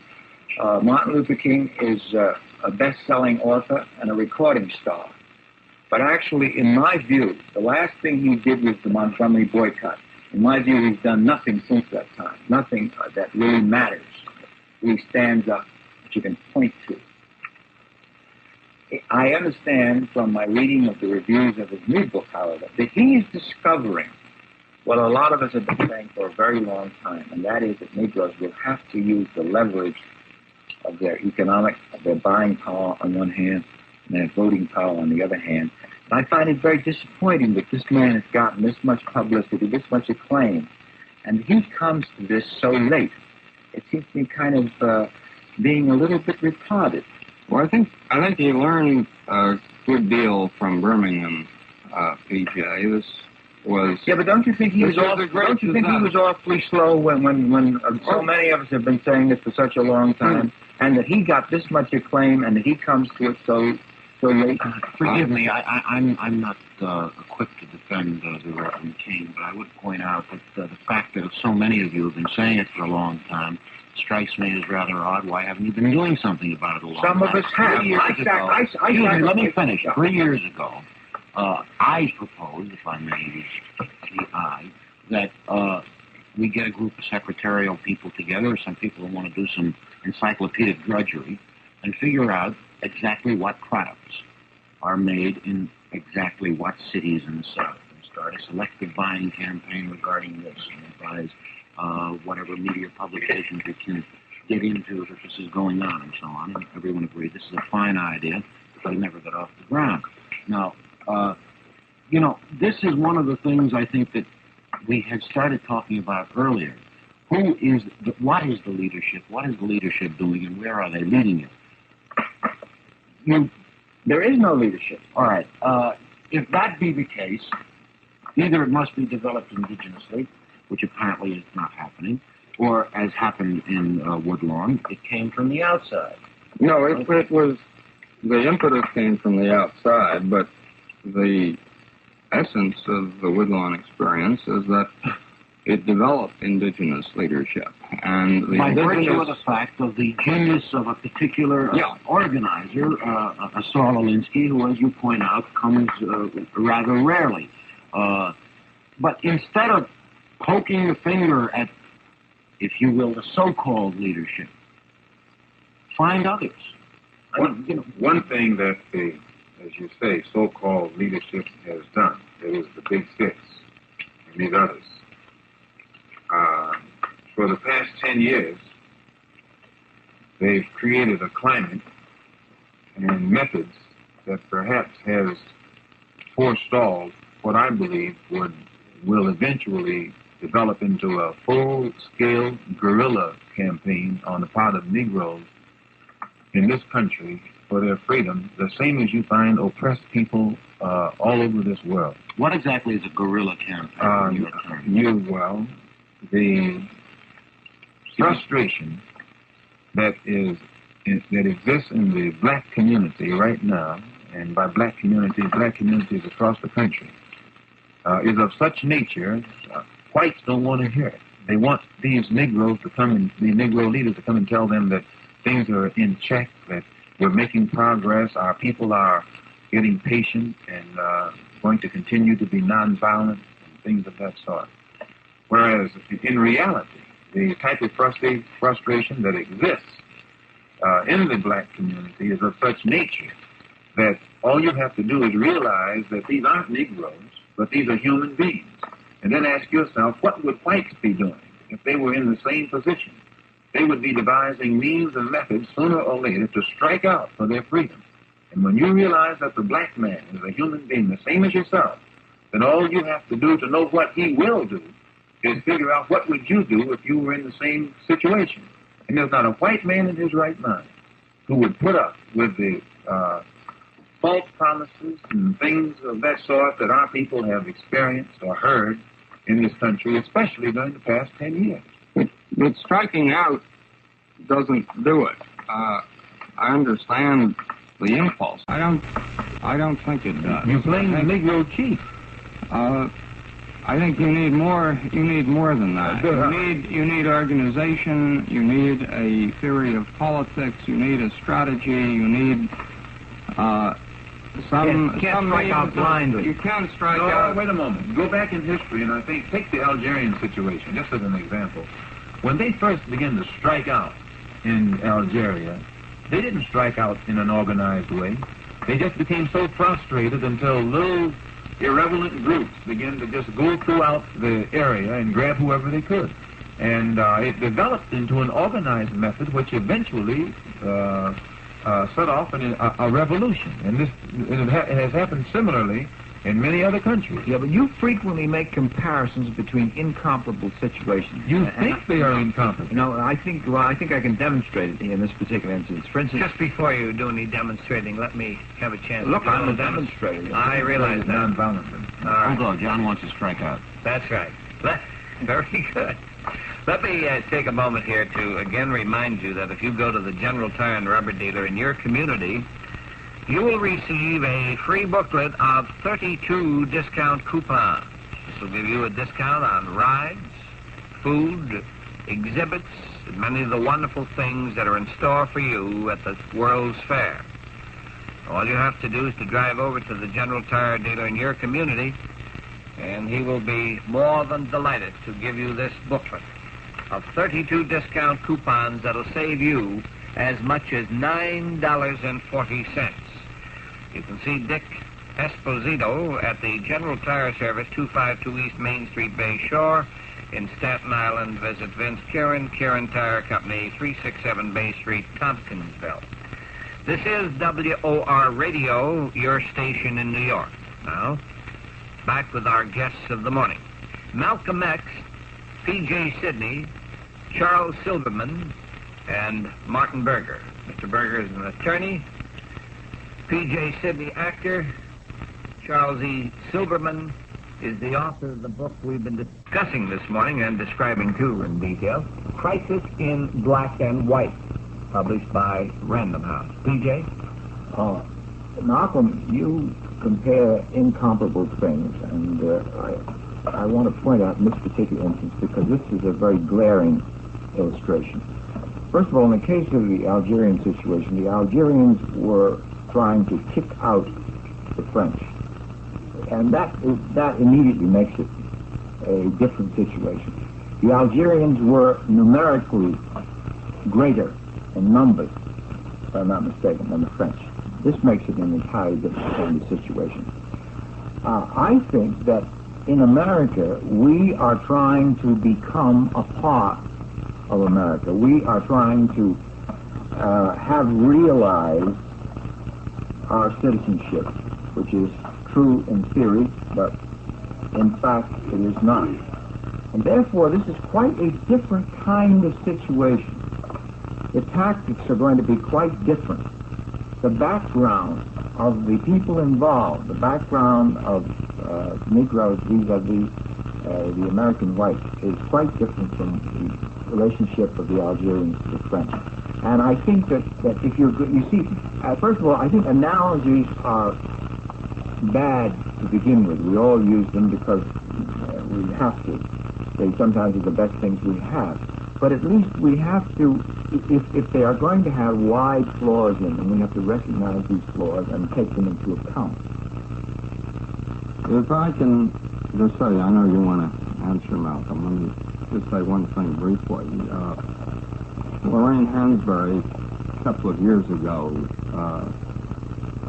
Martin Luther King is a best-selling author and a recording star. But actually, in my view, the last thing he did was the Montgomery boycott. In my view, he's done nothing since that time. Nothing that really matters. He stands up that you can point to. I understand from my reading of the reviews of his new book, however, that he is discovering what a lot of us have been saying for a very long time, and that is that Negroes will have to use the leverage of their of their buying power on one hand, and their voting power on the other hand. And I find it very disappointing that this man has gotten this much publicity, this much acclaim, and he comes to this so late. It seems to me kind of being a little bit retarded. Well, I think he learned a good deal from Birmingham, PJ. This was but don't you think he was awfully slow when so many of us have been saying this for such a long time, and that he got this much acclaim, and that he comes to it so late? Forgive me, I'm not equipped to defend the Reverend King, but I would point out that the fact that so many of you have been saying it for a long time strikes me as rather odd. Why haven't you been doing something about it a long time? Some of us have. Let me finish. 3 years ago, I proposed, if I may use the I, that we get a group of secretarial people together, some people who want to do some encyclopedic drudgery, and figure out exactly what products are made in exactly what cities in the South, and start a selective buying campaign regarding this, and advise whatever media publications we can get into that this is going on, and so on. And everyone agreed this is a fine idea, but it never got off the ground. Now, this is one of the things I think that we had started talking about earlier. What is the leadership? What is the leadership doing, and where are they leading it? There is no leadership. All right. If that be the case, either it must be developed indigenously, which apparently is not happening, or as happened in Woodlawn, it came from the outside. No, it was, the impetus came from the outside, but the essence of the Woodlawn experience is that it developed indigenous leadership. And by virtue of the fact of the genius of a particular organizer, Saul Alinsky, who, as you point out, comes rather rarely. But instead of poking the finger at, if you will, the so-called leadership, find others. One thing that the, as you say, so-called leadership has done, there was the Big Six and these others. For the past 10 years, they've created a climate and methods that perhaps has forestalled what I believe will eventually develop into a full-scale guerrilla campaign on the part of Negroes in this country for their freedom, the same as you find oppressed people all over this world. What exactly is a guerrilla campaign? The frustration that exists in the black community right now, and by black communities across the country, is of such nature, whites don't want to hear it. They want these Negroes to come and the Negro leaders to come and tell them that things are in check, that we're making progress, our people are getting patient and going to continue to be nonviolent and things of that sort. Whereas in reality, the type of frustration that exists in the black community is of such nature that all you have to do is realize that these aren't Negroes, but these are human beings. And then ask yourself, what would whites be doing if they were in the same position? They would be devising means and methods sooner or later to strike out for their freedom. And when you realize that the black man is a human being, the same as yourself, then all you have to do to know what he will do is figure out what would you do if you were in the same situation. And there's not a white man in his right mind who would put up with the false promises and things of that sort that our people have experienced or heard in this country, especially during the past 10 years. But striking out doesn't do it. I understand the impulse. I don't think it does. You're playing the Negro chief. I think you need more. You need more than that. You need organization. You need a theory of politics. You need a strategy. You need some. Can't strike out blindly. You can't strike out. Wait a moment. Go back in history, and I think take the Algerian situation just as an example. When they first began to strike out in Algeria, they didn't strike out in an organized way. They just became so frustrated until little irrelevant groups began to just go throughout the area and grab whoever they could. And it developed into an organized method which eventually set off a revolution. And it has happened similarly in many other countries. Yeah, but you frequently make comparisons between incomparable situations. You think they are incomparable? No, I think I can demonstrate it in this particular instance. For instance, Just before you do any demonstrating, let me have a chance. look, I'm a demonstrator. I realize that. Non-violently. All right. Hold on, John wants to strike out. That's right. Very good. Let me take a moment here to again remind you that if you go to the General Tire and Rubber dealer in your community, you will receive a free booklet of 32 discount coupons. This will give you a discount on rides, food, exhibits, and many of the wonderful things that are in store for you at the World's Fair. All you have to do is to drive over to the General Tire dealer in your community, and he will be more than delighted to give you this booklet of 32 discount coupons that'll save you as much as $9.40. You can see Dick Esposito at the General Tire Service, 252 East Main Street, Bay Shore, in Staten Island. Visit Vince Kieran Tire Company, 367 Bay Street, Tompkinsville. This is WOR Radio, your station in New York. Now, back with our guests of the morning. Malcolm X, P.J. Sidney, Charles Silverman, and Martin Berger. Mr. Berger is an attorney. P.J. Sidney, actor. Charles E. Silverman is the author of the book we've been discussing this morning and describing, too, in detail, Crisis in Black and White, published by Random House. P.J.? Malcolm, you compare incomparable things, and I want to point out in this particular instance because this is a very glaring illustration. First of all, in the case of the Algerian situation, the Algerians were trying to kick out the French. And that immediately makes it a different situation. The Algerians were numerically greater in numbers, if I'm not mistaken, than the French. This makes it an entirely different kind of situation. I think that in America, we are trying to become a part of America. We are trying to have realized our citizenship, which is true in theory, but in fact it is not. And therefore, this is quite a different kind of situation. The tactics are going to be quite different. The background of the people involved, the background of Negroes vis-a-vis the American whites is quite different from the relationship of the Algerians to the French. And I think that if you see, first of all, I think analogies are bad to begin with. We all use them because we have to. They sometimes are the best things we have. But at least we have to, if they are going to have wide flaws in them, we have to recognize these flaws and take them into account. If I can just say, I know you want to answer, Malcolm. Let me just say one thing briefly. Lorraine Hansberry, a couple of years ago,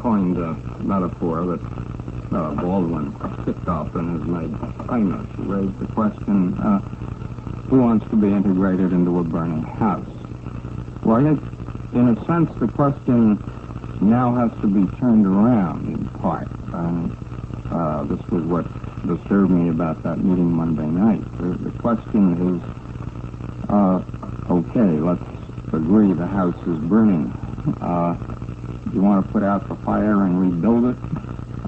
coined a metaphor that Baldwin picked up and has made famous. He raised the question, who wants to be integrated into a burning house? Well, I think, in a sense, the question now has to be turned around in part. And this was what disturbed me about that meeting Monday night. The question is, okay, let's agree the house is burning. Do you want to put out the fire and rebuild it?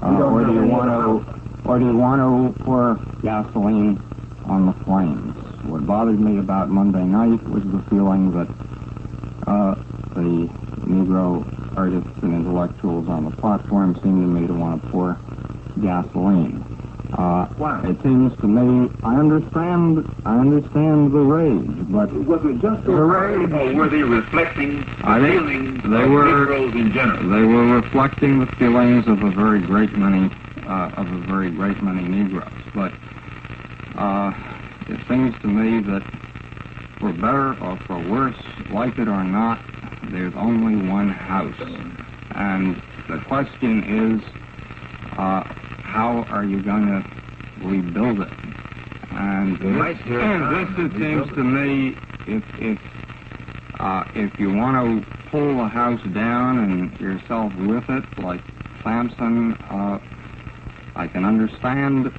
Or do you want to pour gasoline on the flames? What bothered me about Monday night was the feeling that the Negro artists and intellectuals on the platform seemed to me to want to pour gasoline. It seems to me, I understand the rage, but was it just the rage, or were they reflecting the feelings of Negroes in general? They were reflecting the feelings of a very great many Negroes. But it seems to me that for better or for worse, like it or not, there's only one house, and the question is, how are you going to rebuild it? And this, it seems to me, if you want to pull the house down and yourself with it, like Samson, I can understand.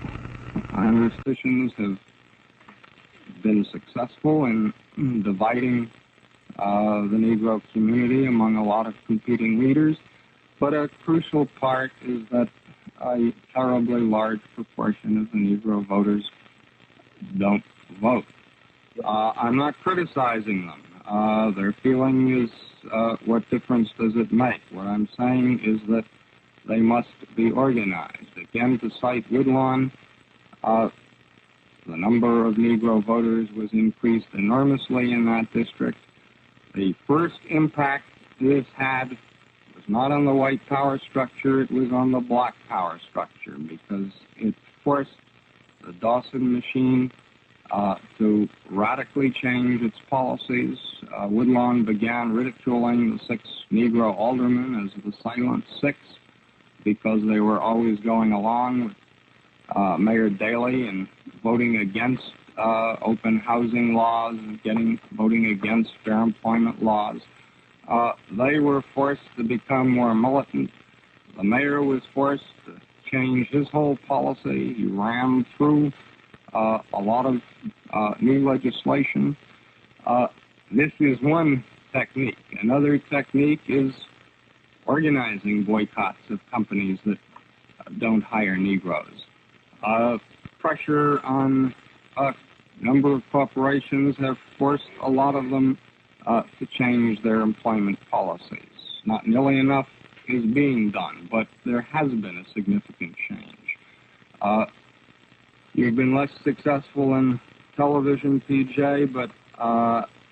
Institutions have been successful in dividing the Negro community among a lot of competing leaders, but a crucial part is that a terribly large proportion of the Negro voters don't vote. I'm not criticizing them. Their feeling is, what difference does it make? What I'm saying is that they must be organized. Again, to cite Woodlawn, the number of Negro voters was increased enormously in that district. The first impact this had was not on the white power structure, it was on the black power structure, because it forced the Dawson machine to radically change its policies. Woodlawn began ridiculing the 6 Negro aldermen as the Silent Six because they were always going along with Mayor Daley and voting against open housing laws and voting against fair employment laws. They were forced to become more militant. The mayor was forced to change his whole policy. He rammed through a lot of new legislation. This is one technique. Another technique is organizing boycotts of companies that don't hire Negroes. Pressure on a number of corporations have forced a lot of them to change their employment policies. Not nearly enough is being done, but there has been a significant change. You've been less successful in television, TJ, but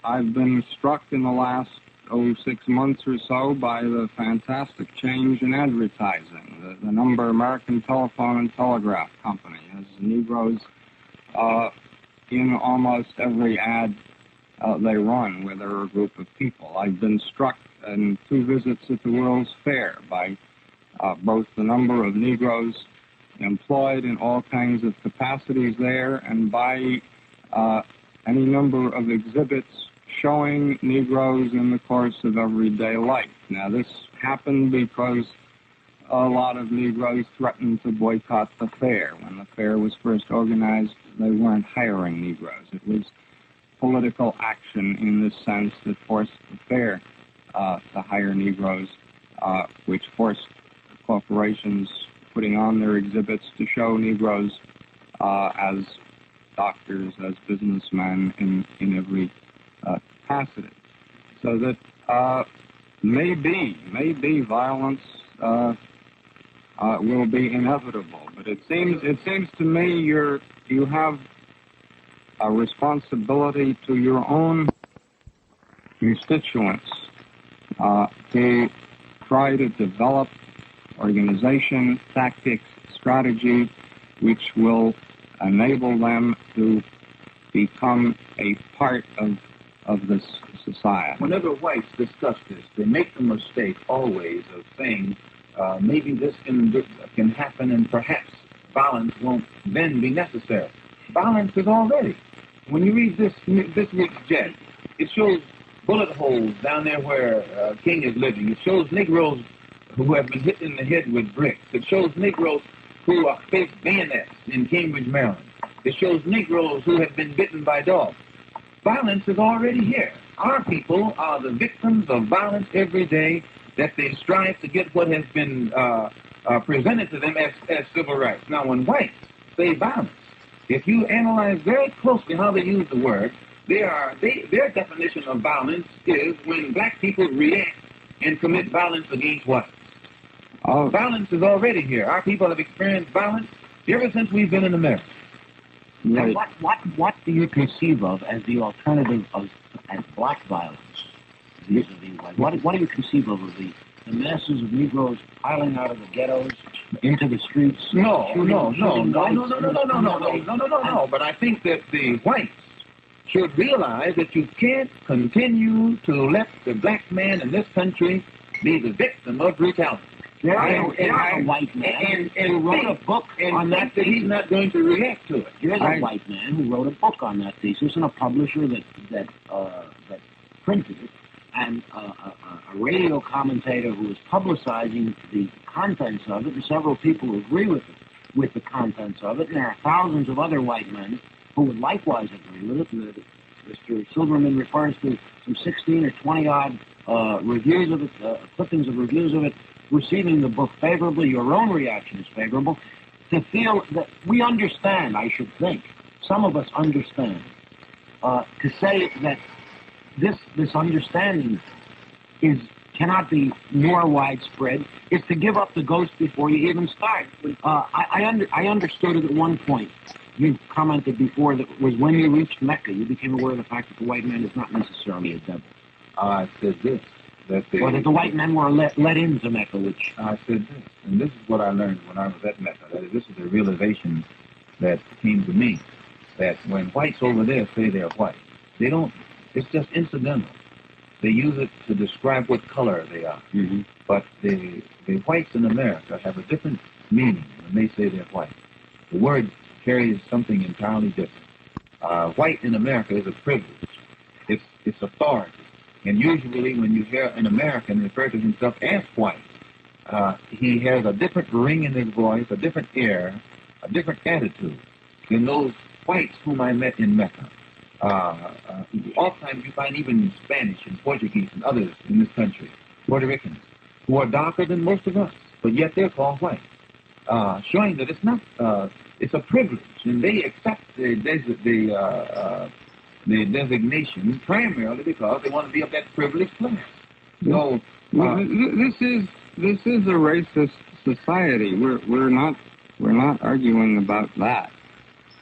I've been struck in the last 6 months or so by the fantastic change in advertising. The number American Telephone and Telegraph Company has Negroes in almost every ad they run where there are a group of people. I've been struck in 2 visits at the World's Fair by both the number of Negroes employed in all kinds of capacities there and by any number of exhibits showing Negroes in the course of everyday life. Now, this happened because a lot of Negroes threatened to boycott the fair. When the fair was first organized, they weren't hiring Negroes. It was political action in this sense that forced the fair to hire Negroes, which forced corporations putting on their exhibits to show Negroes as doctors, as businessmen in every capacity. So that maybe violence will be inevitable. But it seems to me you have a responsibility to your own constituents to try to develop organization, tactics, strategy, which will enable them to become a part of this society. Whenever whites discuss this, they make the mistake always of saying maybe this can happen and perhaps violence won't then be necessary. Violence is already. When you read this week's Jet, it shows bullet holes down there where King is living. It shows Negroes who have been hit in the head with bricks. It shows Negroes who are faced bayonets in Cambridge, Maryland. It shows Negroes who have been bitten by dogs. Violence is already here. Our people are the victims of violence every day, that they strive to get what has been presented to them as civil rights. Now, when whites say violence, if you analyze very closely how they use the word, their definition of violence is when black people react and commit violence against whites. Violence is already here. Our people have experienced violence ever since we've been in America. Right. What do you conceive of as the alternative of black violence? What do you conceive of the masses of Negroes piling out of the ghettos into the streets? No. But I think that the whites should realize that you can't continue to let the black man in this country be the victim of brutality. There is a white man who wrote a book on that thesis. He's not going to react to it. There's a white man who wrote a book on that thesis, and a publisher that printed it, and a radio commentator who is publicizing the contents of it, and several people who agree with the contents of it, and there are thousands of other white men who would likewise agree with it. Mr. Silverman refers to some 16 or 20-odd reviews of it, clippings of reviews of it, receiving the book favorably. Your own reaction is favorable. To feel that we understand, I should think, some of us understand, to say that this understanding cannot be more widespread is to give up the ghost before you even start. I understood it at one point. You commented before that it was when you reached Mecca, you became aware of the fact that the white man is not necessarily a devil. I said this. That the white men were let into Mecca, which... I said this, and this is what I learned when I was at Mecca. This is the realization that came to me, that when whites over there say they're white, they don't, it's just incidental. They use it to describe what color they are. Mm-hmm. But the whites in America have a different meaning when they say they're white. The word carries something entirely different. White in America is a privilege. It's authority. And usually when you hear an American refer to himself as white, he has a different ring in his voice, a different air, a different attitude than those whites whom I met in Mecca. Oftentimes you find even Spanish and Portuguese and others in this country, Puerto Ricans, who are darker than most of us, but yet they're called white, showing that it's not, it's a privilege, and they accept the designation primarily because they want to be of that privileged class. So this is a racist society. We're not arguing about that.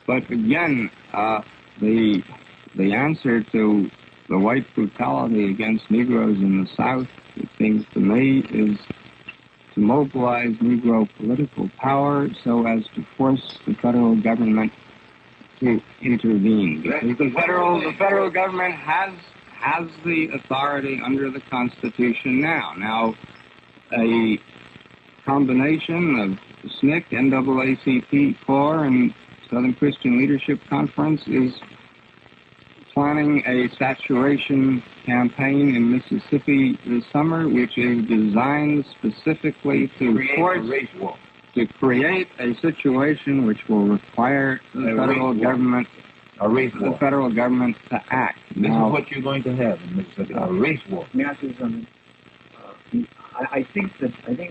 But again, the answer to the white brutality against Negroes in the South, it seems to me, is to mobilize Negro political power so as to force the federal government to intervene. Because the federal government has the authority under the Constitution now. Now, a combination of SNCC, NAACP, CORE, and Southern Christian Leadership Conference is planning a saturation campaign in Mississippi this summer, which is designed specifically to create a situation which will require the federal government to act. This is what you're going to have in Mississippi, a race war. May I say something? I think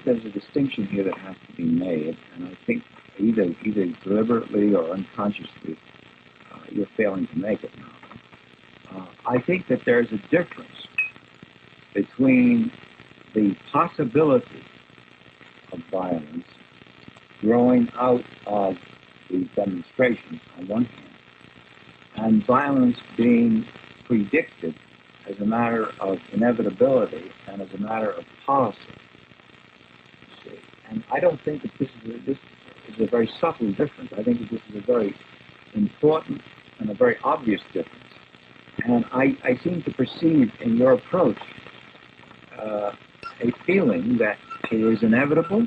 there's a distinction here that has to be made, and I think either deliberately or unconsciously you're failing to make it now. I think that there's a difference between the possibility of violence growing out of these demonstrations on one hand, and violence being predicted as a matter of inevitability and as a matter of policy. See? And I don't think that this is a very subtle difference. I think that this is a very important and a very obvious difference. And I seem to perceive in your approach a feeling that it is inevitable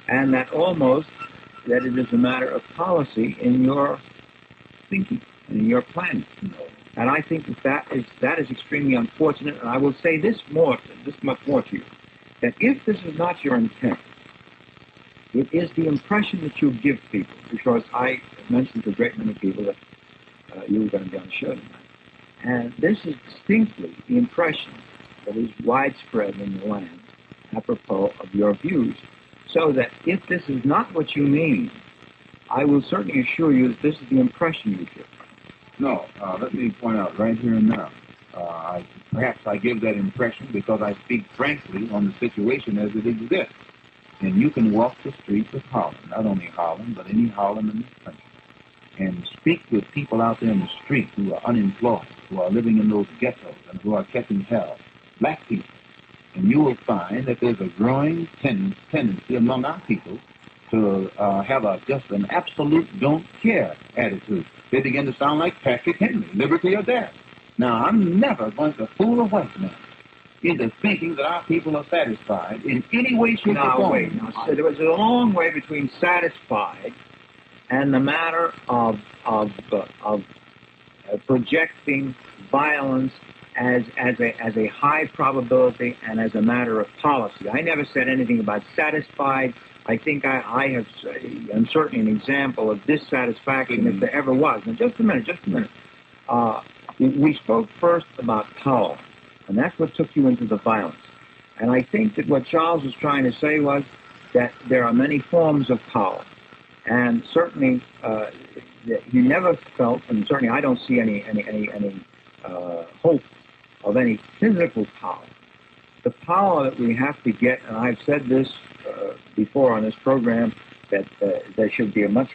and that almost that it is a matter of policy in your thinking and in your planning. And I think that is extremely unfortunate. And I will say this much more to you, that if this is not your intent, it is the impression that you give people, because I mentioned to a great many people that you were going to be on the show tonight. And this is distinctly the impression that is widespread in the land, apropos of your views. So that if this is not what you mean, I will certainly assure you that this is the impression you give. No, let me point out right here and now. Perhaps I give that impression because I speak frankly on the situation as it exists. And you can walk the streets of Harlem, not only Harlem, but any Harlem in this country, and speak with people out there in the street who are unemployed, who are living in those ghettos, and who are catching hell, black people. And you will find that there's a growing tendency among our people to have just an absolute don't care attitude. They begin to sound like Patrick Henry, liberty or death. Now, I'm never going to fool a white man into thinking that our people are satisfied in any way, shape, or form. Wait. So there was a long way between satisfied and the matter of projecting violence as a high probability and as a matter of policy. I never said anything about satisfied. I think I'm certainly an example of dissatisfaction if there ever was. Now, just a minute. We spoke first about power, and that's what took you into the violence. And I think that what Charles was trying to say was that there are many forms of power. And certainly he never felt, and certainly I don't see any hope of any physical power. The power that we have to get, and I've said this before on this program, that there should be a much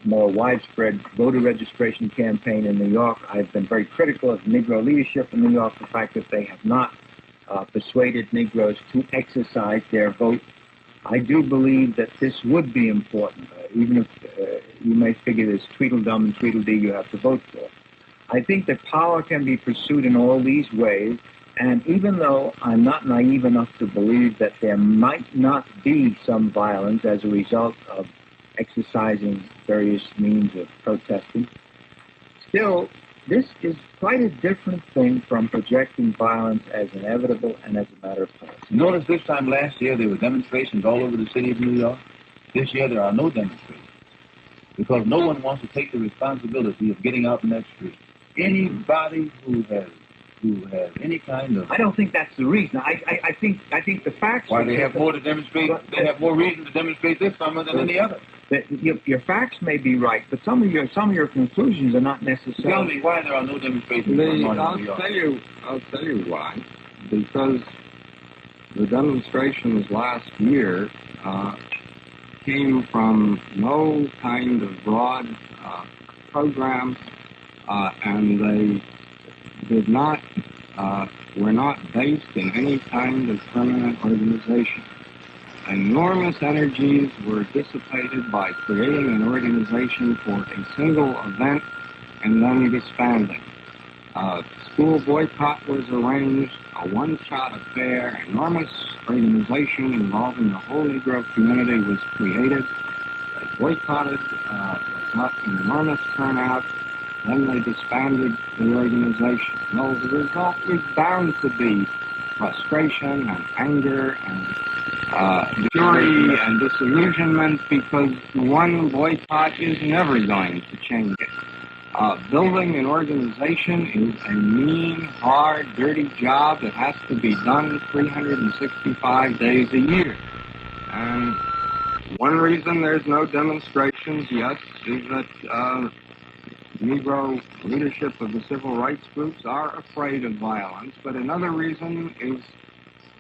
more widespread voter registration campaign in New York. I've been very critical of Negro leadership in New York, the fact that they have not persuaded Negroes to exercise their vote. I do believe that this would be important, even if you may figure this Tweedledum and Tweedledee you have to vote for. I think that power can be pursued in all these ways, and even though I'm not naive enough to believe that there might not be some violence as a result of exercising various means of protesting, still, this is quite a different thing from projecting violence as inevitable and as a matter of policy. Notice this time last year there were demonstrations all over the city of New York. This year there are no demonstrations because no one wants to take the responsibility of getting out in that street. Anybody who has any kind of... I don't think that's the reason. I think the facts... Why, they have more to demonstrate, they have more reason to demonstrate this summer than any other. Your facts may be right, but some of your conclusions are not necessarily... Tell me why there are no demonstrations going on in New York. I'll tell you why. Because the demonstrations last year came from no kind of broad program, and they were not based in any kind of permanent organization. Enormous energies were dissipated by creating an organization for a single event and then disbanding. School boycott was arranged, a one-shot affair, enormous organization involving the whole Negro community was created. They boycotted, got an enormous turnout, then they disbanded the organization. Well, the result was bound to be frustration and anger and fury and disillusionment, because one boycott is never going to change it. Building an organization is a mean, hard, dirty job that has to be done 365 days a year. And one reason there's no demonstrations yet is that Negro leadership of the civil rights groups are afraid of violence. But another reason is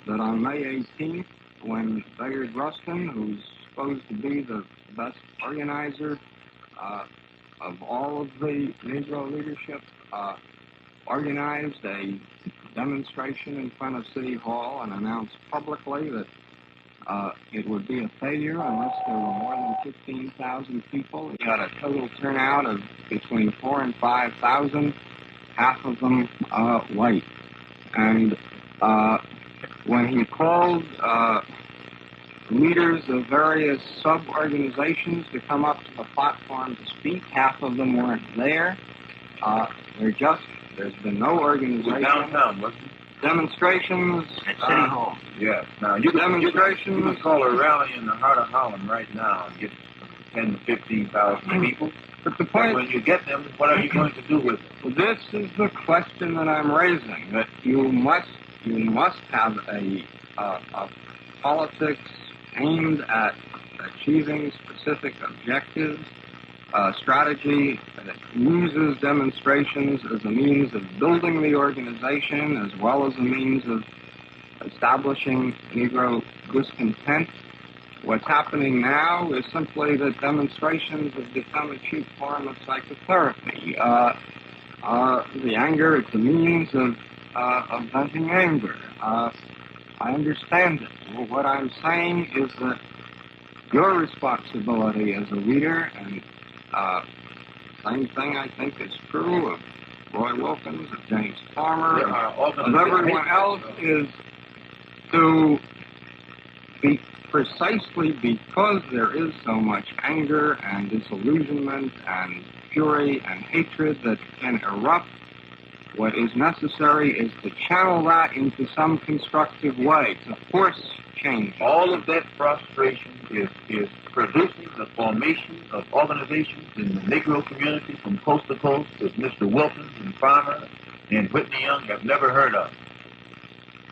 that on May 18th, when Bayard Rustin, who's supposed to be the best organizer of all of the Negro leadership, organized a demonstration in front of City Hall and announced publicly that it would be a failure unless there were more than 15,000 people. He had a total turnout of between 4,000 and 5,000, half of them white. And when he called leaders of various sub-organizations to come up to the platform to speak, half of them weren't there. There's been no organization. Downtown, wasn't it? Demonstrations at City Hall. Yes. Now, you can call a rally in the heart of Harlem right now and get 10 to 15,000 people. But the point, when you get them, what are you going to do with them? This is the question that I'm raising, that you must have a politics aimed at achieving specific objectives, a strategy that uses demonstrations as a means of building the organization as well as a means of establishing Negro discontent. What's happening now is simply that demonstrations have become a cheap form of psychotherapy. The anger is the means of venting anger. I understand it. Well, what I'm saying is that your responsibility as a leader, and same thing I think is true of Roy Wilkins, of James Farmer, of everyone else, is to be precisely because there is so much anger and disillusionment and fury and hatred that can erupt. What is necessary is to channel that into some constructive way, to force change. All of that frustration is producing the formation of organizations in the Negro community from coast to coast that Mr. Wilkins and Farmer and Whitney Young have never heard of.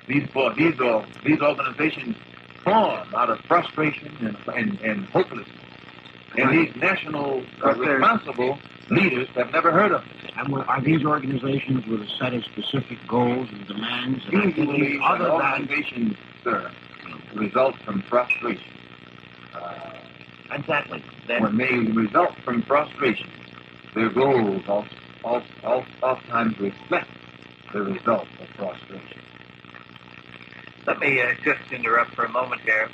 These organizations form out of frustration and hopelessness. And these national responsible leaders have never heard of it. And are these organizations with a set of specific goals and demands? Usually, other organizations, sir, result from frustration. Exactly. When they result from frustration, their goals oftentimes reflect the result of frustration. Let me just interrupt for a moment here.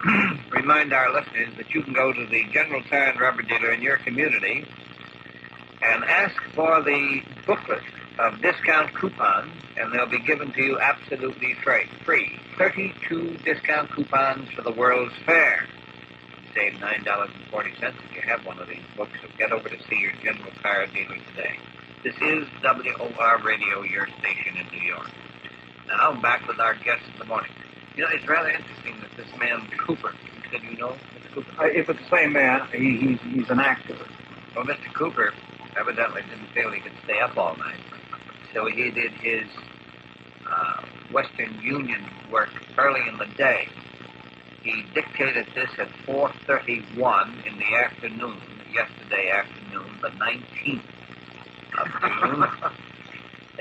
Remind our listeners that you can go to the General Tire and Rubber dealer in your community and ask for the booklet of discount coupons, and they'll be given to you absolutely free. 32 discount coupons for the World's Fair. Save $9.40 if you have one of these books, so get over to see your General Tire dealer today. This is WOR Radio, your station in New York. Now, back with our guest of the morning. You know, it's rather interesting that this man, Cooper, you said you know Mr. Cooper? If it's the same man, he's an activist. Well, Mr. Cooper evidently didn't feel he could stay up all night, so he did his Western Union work early in the day. He dictated this at 4:31 in the afternoon, yesterday afternoon, the 19th of June,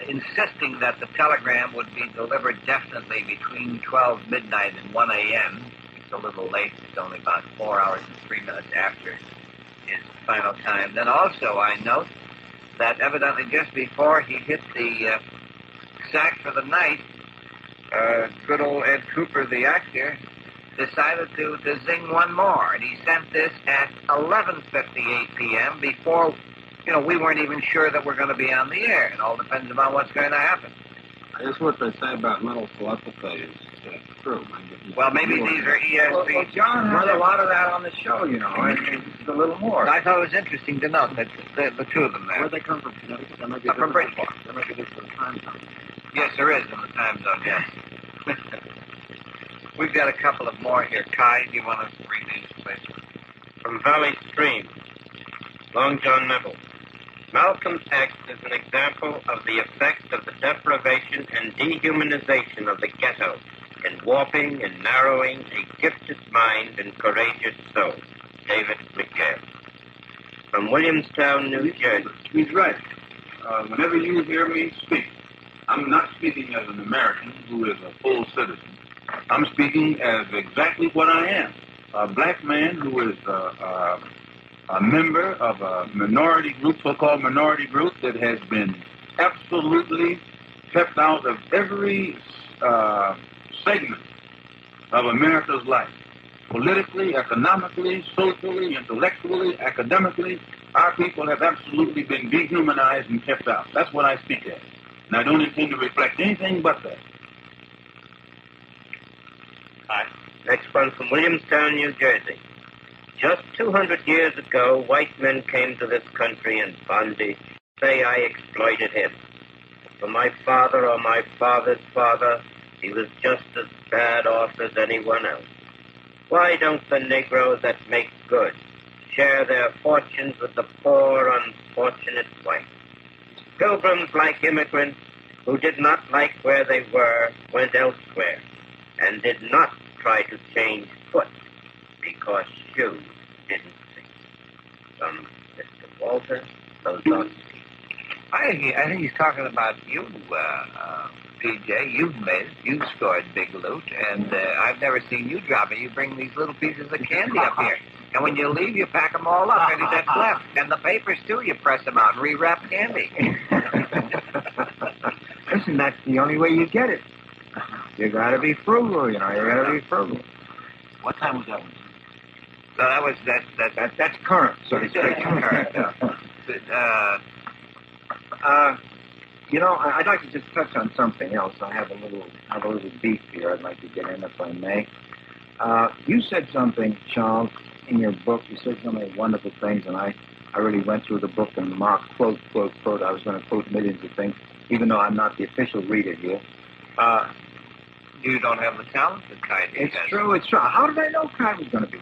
insisting that the telegram would be delivered definitely between 12 midnight and 1 a.m. It's a little late. It's only about 4 hours and 3 minutes after his final time. Then also I note that evidently just before he hit the sack for the night, good old Ed Cooper, the actor, decided to zing one more, and he sent this at 11:58 p.m. before, we weren't even sure that we're going to be on the air. It all depends upon what's going to happen. I guess what they say about mental telepathy is true. Well, maybe these are ESP. Well, John had a lot of that on the show, and it's a little more. I thought it was interesting to note that the two of them there. Where they come from, Connecticut? There might be from Bridgeport. There might be this for the time zone. Yes, there is in the time zone, yes. We've got a couple of more here. Kai, do you want to read these, please? From Valley Stream, Long John Neville. Malcolm's X is an example of the effect of the deprivation and dehumanization of the ghetto in warping and narrowing a gifted mind and courageous soul. David McGill. From Williamstown, New Jersey. He's right. Whenever you hear me speak, I'm not speaking as an American who is a full citizen. I'm speaking as exactly what I am, a black man who is a member of a minority group, so-called minority group, that has been absolutely kept out of every segment of America's life. Politically, economically, socially, intellectually, academically, our people have absolutely been dehumanized and kept out. That's what I speak at. And I don't intend to reflect anything but that. Hi. Next one from Williamstown, New Jersey. Just 200 years ago, white men came to this country in bondage. Say I exploited him. For my father or my father's father, he was just as bad off as anyone else. Why don't the Negroes that make good share their fortunes with the poor, unfortunate whites? Pilgrims like immigrants who did not like where they were went elsewhere and did not try to change foot because shoes didn't fit. From Mr. Walter Lozowski. I think he's talking about you, PJ. You've made it. You scored big loot, and I've never seen you drop it. You bring these little pieces of candy up here, and when you leave, you pack them all up, and that's left. And the papers, too, you press them out and rewrap candy. Listen, that's the only way you get it. You gotta be frugal, you know. You gotta be frugal. What time was that one? So that was That's current, so to speak. You know, I'd like to just touch on something else. I have a little beef here I'd like to get in, if I may. You said something, Charles, in your book. You said so many wonderful things, and I really went through the book and marked quote. I was going to quote millions of things, even though I'm not the official reader here. You don't have the talent that Kai did. It's true. How did I know Kai was going to be?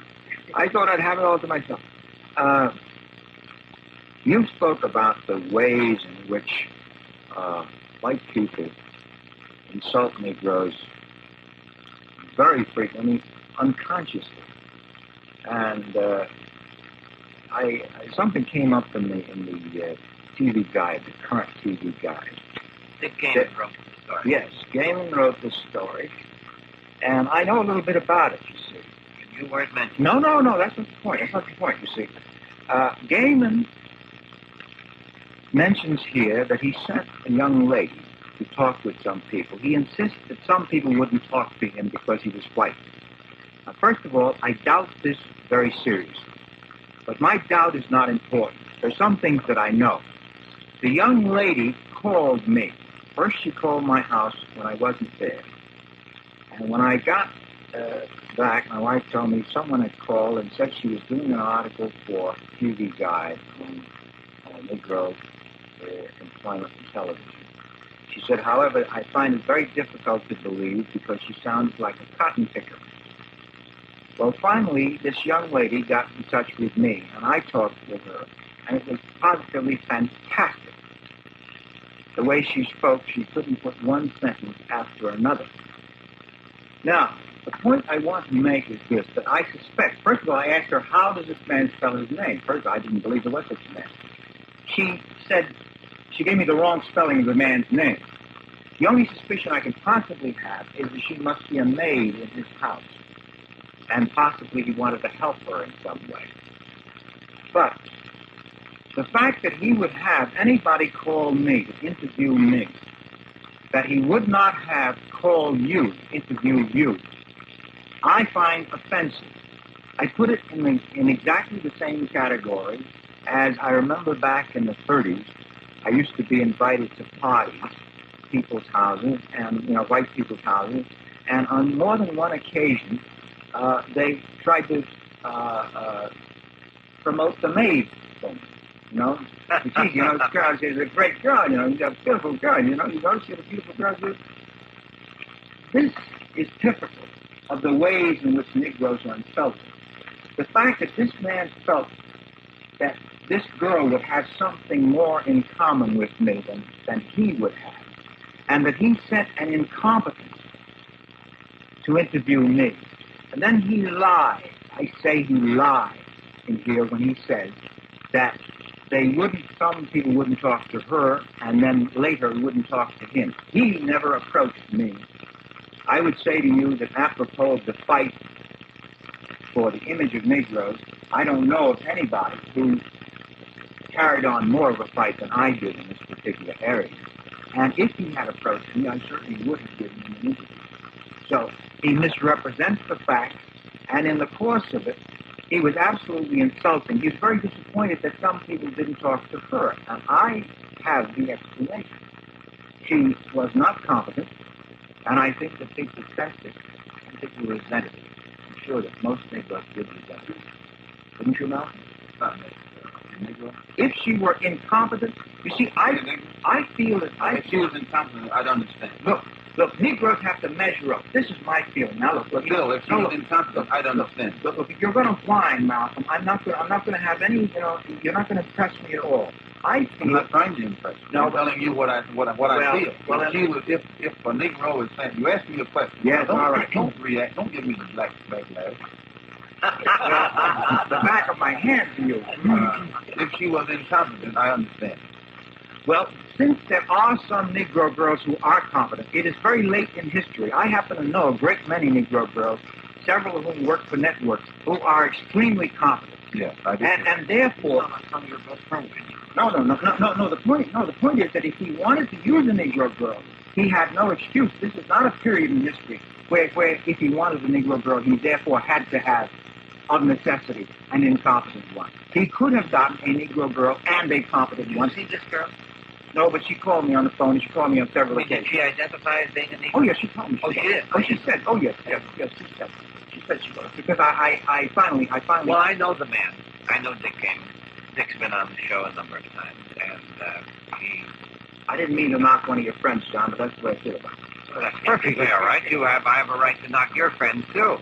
I thought I'd have it all to myself. You spoke about the ways in which white people insult Negroes very frequently, unconsciously. And something came up in the TV guide, the current TV guide. Dick Gaiman wrote the story. Yes, Gaiman wrote the story, and I know a little bit about it, you see. You weren't mentioned. No, that's not the point. That's not the point, you see. Gaiman mentions here that he sent a young lady to talk with some people. He insists that some people wouldn't talk to him because he was white. Now, first of all, I doubt this very seriously. But my doubt is not important. There's some things that I know. The young lady called me. First, she called my house when I wasn't there. And when I got back, my wife told me someone had called and said she was doing an article for TV Guide on Negro employment in television. She said, however, I find it very difficult to believe because she sounds like a cotton picker. Well, finally, this young lady got in touch with me, and I talked with her, and it was positively fantastic. The way she spoke, she couldn't put one sentence after another. Now, the point I want to make is this, that I suspect, first of all, I asked her, how does this man spell his name? First, I didn't believe there was such a man. She said, she gave me the wrong spelling of the man's name. The only suspicion I could possibly have is that she must be a maid in his house, and possibly he wanted to help her in some way. But the fact that he would have anybody call me to interview me, that he would not have called you to interview you, I find offensive. I put it in exactly the same category as I remember back in the 30s. I used to be invited to parties, people's houses, and white people's houses, and on more than one occasion, they tried to promote the maid thing. Geez, this girl is a great girl. She's a beautiful girl. You don't see the beautiful girls do. This is typical of the ways in which Negroes are insulted. The fact that this man felt that this girl would have something more in common with me than he would have, and that he sent an incompetent to interview me. And then he lied. I say he lied in here when he says that some people wouldn't talk to her, and then later wouldn't talk to him. He never approached me. I would say to you that apropos of the fight for the image of Negroes, I don't know of anybody who carried on more of a fight than I did in this particular area. And if he had approached me, I certainly would have given him an interview. So he misrepresents the facts, and in the course of it, he was absolutely insulting. He was very disappointed that some people didn't talk to her, and I have the explanation. She was not competent, and I think that people sensed it, and people resented it. I'm sure that most Negroes did resent it. Wouldn't you, Malcolm? Negro. If she were incompetent, you see, I feel that If she was incompetent, I'd understand. Look, Negroes have to measure up. This is my feeling. Now, look. Bill, if she was incompetent, I'd understand. Look, if you're going to whine, Malcolm, I'm not going to have any. You're not going to impress me at all. I'm not trying to impress you. No, I'm telling you what I feel. Well, if a Negro is saying, you ask me a question. Yes, don't, all right. Don't react. Don't give me the black backlash. The back of my hand to you. If she was incompetent, I understand. Well, since there are some Negro girls who are competent, it is very late in history. I happen to know a great many Negro girls, several of whom work for networks, who are extremely competent. Yes, I do. And therefore, some of your best friends. No. The point is that if he wanted to use a Negro girl, he had no excuse. This is not a period in history where if he wanted a Negro girl, he therefore had to have, of necessity, an incompetent one. He could have gotten a Negro girl and a competent one. See this girl? No, but she called me on the phone, and she called me on several occasions. Did she identify as being a Negro? Oh, yes, she told me. Oh, she did? Oh, she said, oh, yes, she said. She said she was. Because I finally... Well, I know the man. I know Dick King. Dick's been on the show a number of times, and he... I didn't mean to knock one of your friends, John, but that's the way I feel about it. Well, that's perfectly all right. I have a right to knock your friends, too.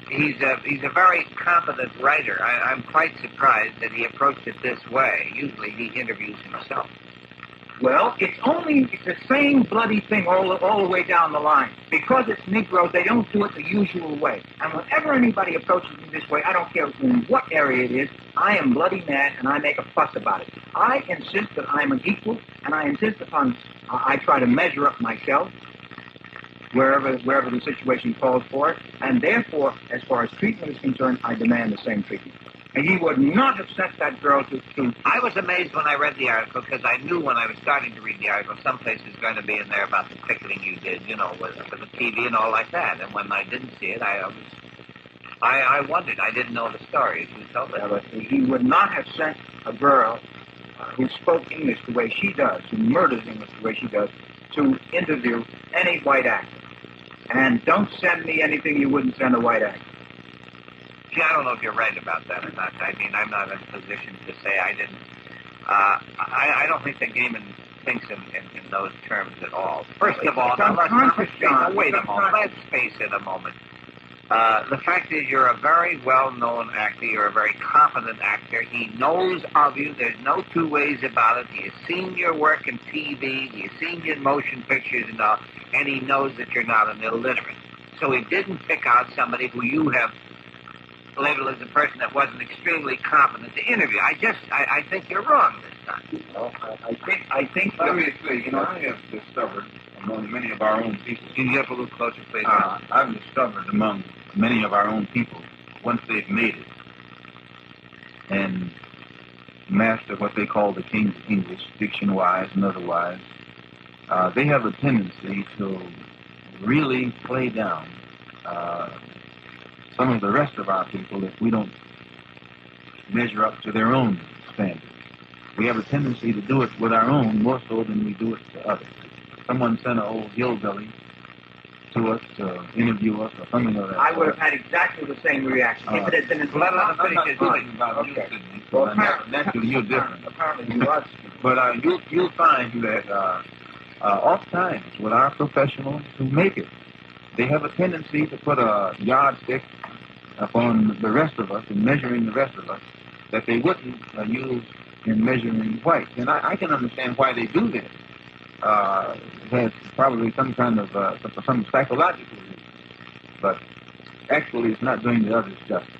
He's a very competent writer. I'm quite surprised that he approached it this way. Usually he interviews himself. Well, it's the same bloody thing all the way down the line. Because it's Negroes, they don't do it the usual way. And whenever anybody approaches me this way, I don't care in what area it is, I am bloody mad and I make a fuss about it. I insist that I'm an equal, and I insist upon, I try to measure up myself wherever the situation calls for it, and therefore, as far as treatment is concerned, I demand the same treatment. And he would not have sent that girl to... I was amazed when I read the article, because I knew when I was starting to read the article, someplace is going to be in there about the picketing you did, with the TV and all like that. And when I didn't see it, I wondered. I didn't know the story. You told me. But he would not have sent a girl who spoke English the way she does, who murders English the way she does, to interview any white actor. And don't send me anything you wouldn't send a white actor. See, I don't know if you're right about that or not. I mean, I'm not in a position to say I didn't. I don't think that Gaiman thinks in those terms at all. First of all, wait a moment. Let's face it a moment. The fact is you're a very well-known actor. You're a very competent actor. He knows of you. There's no two ways about it. He has seen your work in TV. He has seen your motion pictures and all, and he knows that you're not an illiterate. So he didn't pick out somebody who you have labeled as a person that wasn't extremely competent to interview. I think you're wrong this time. Well, I think. Let me say, I have discovered among many of our own people. Can you get a little closer, please? I've discovered among many of our own people, once they've made it and mastered what they call the King's English, diction-wise and otherwise, they have a tendency to really play down some of the rest of our people if we don't measure up to their own standards. We have a tendency to do it with our own more so than we do it to others. Someone sent an old hillbilly to us to interview us or something like that. I would have had exactly the same reaction. If it had been I'm not talking about you, Sidney. Well, naturally, you're different. Apparently you are. But you'll find that oftentimes with our professionals who make it, they have a tendency to put a yardstick upon the rest of us and measuring the rest of us that they wouldn't use in measuring whites. And I can understand why they do this. There's probably some kind of some psychological reason, but actually it's not doing the others justice.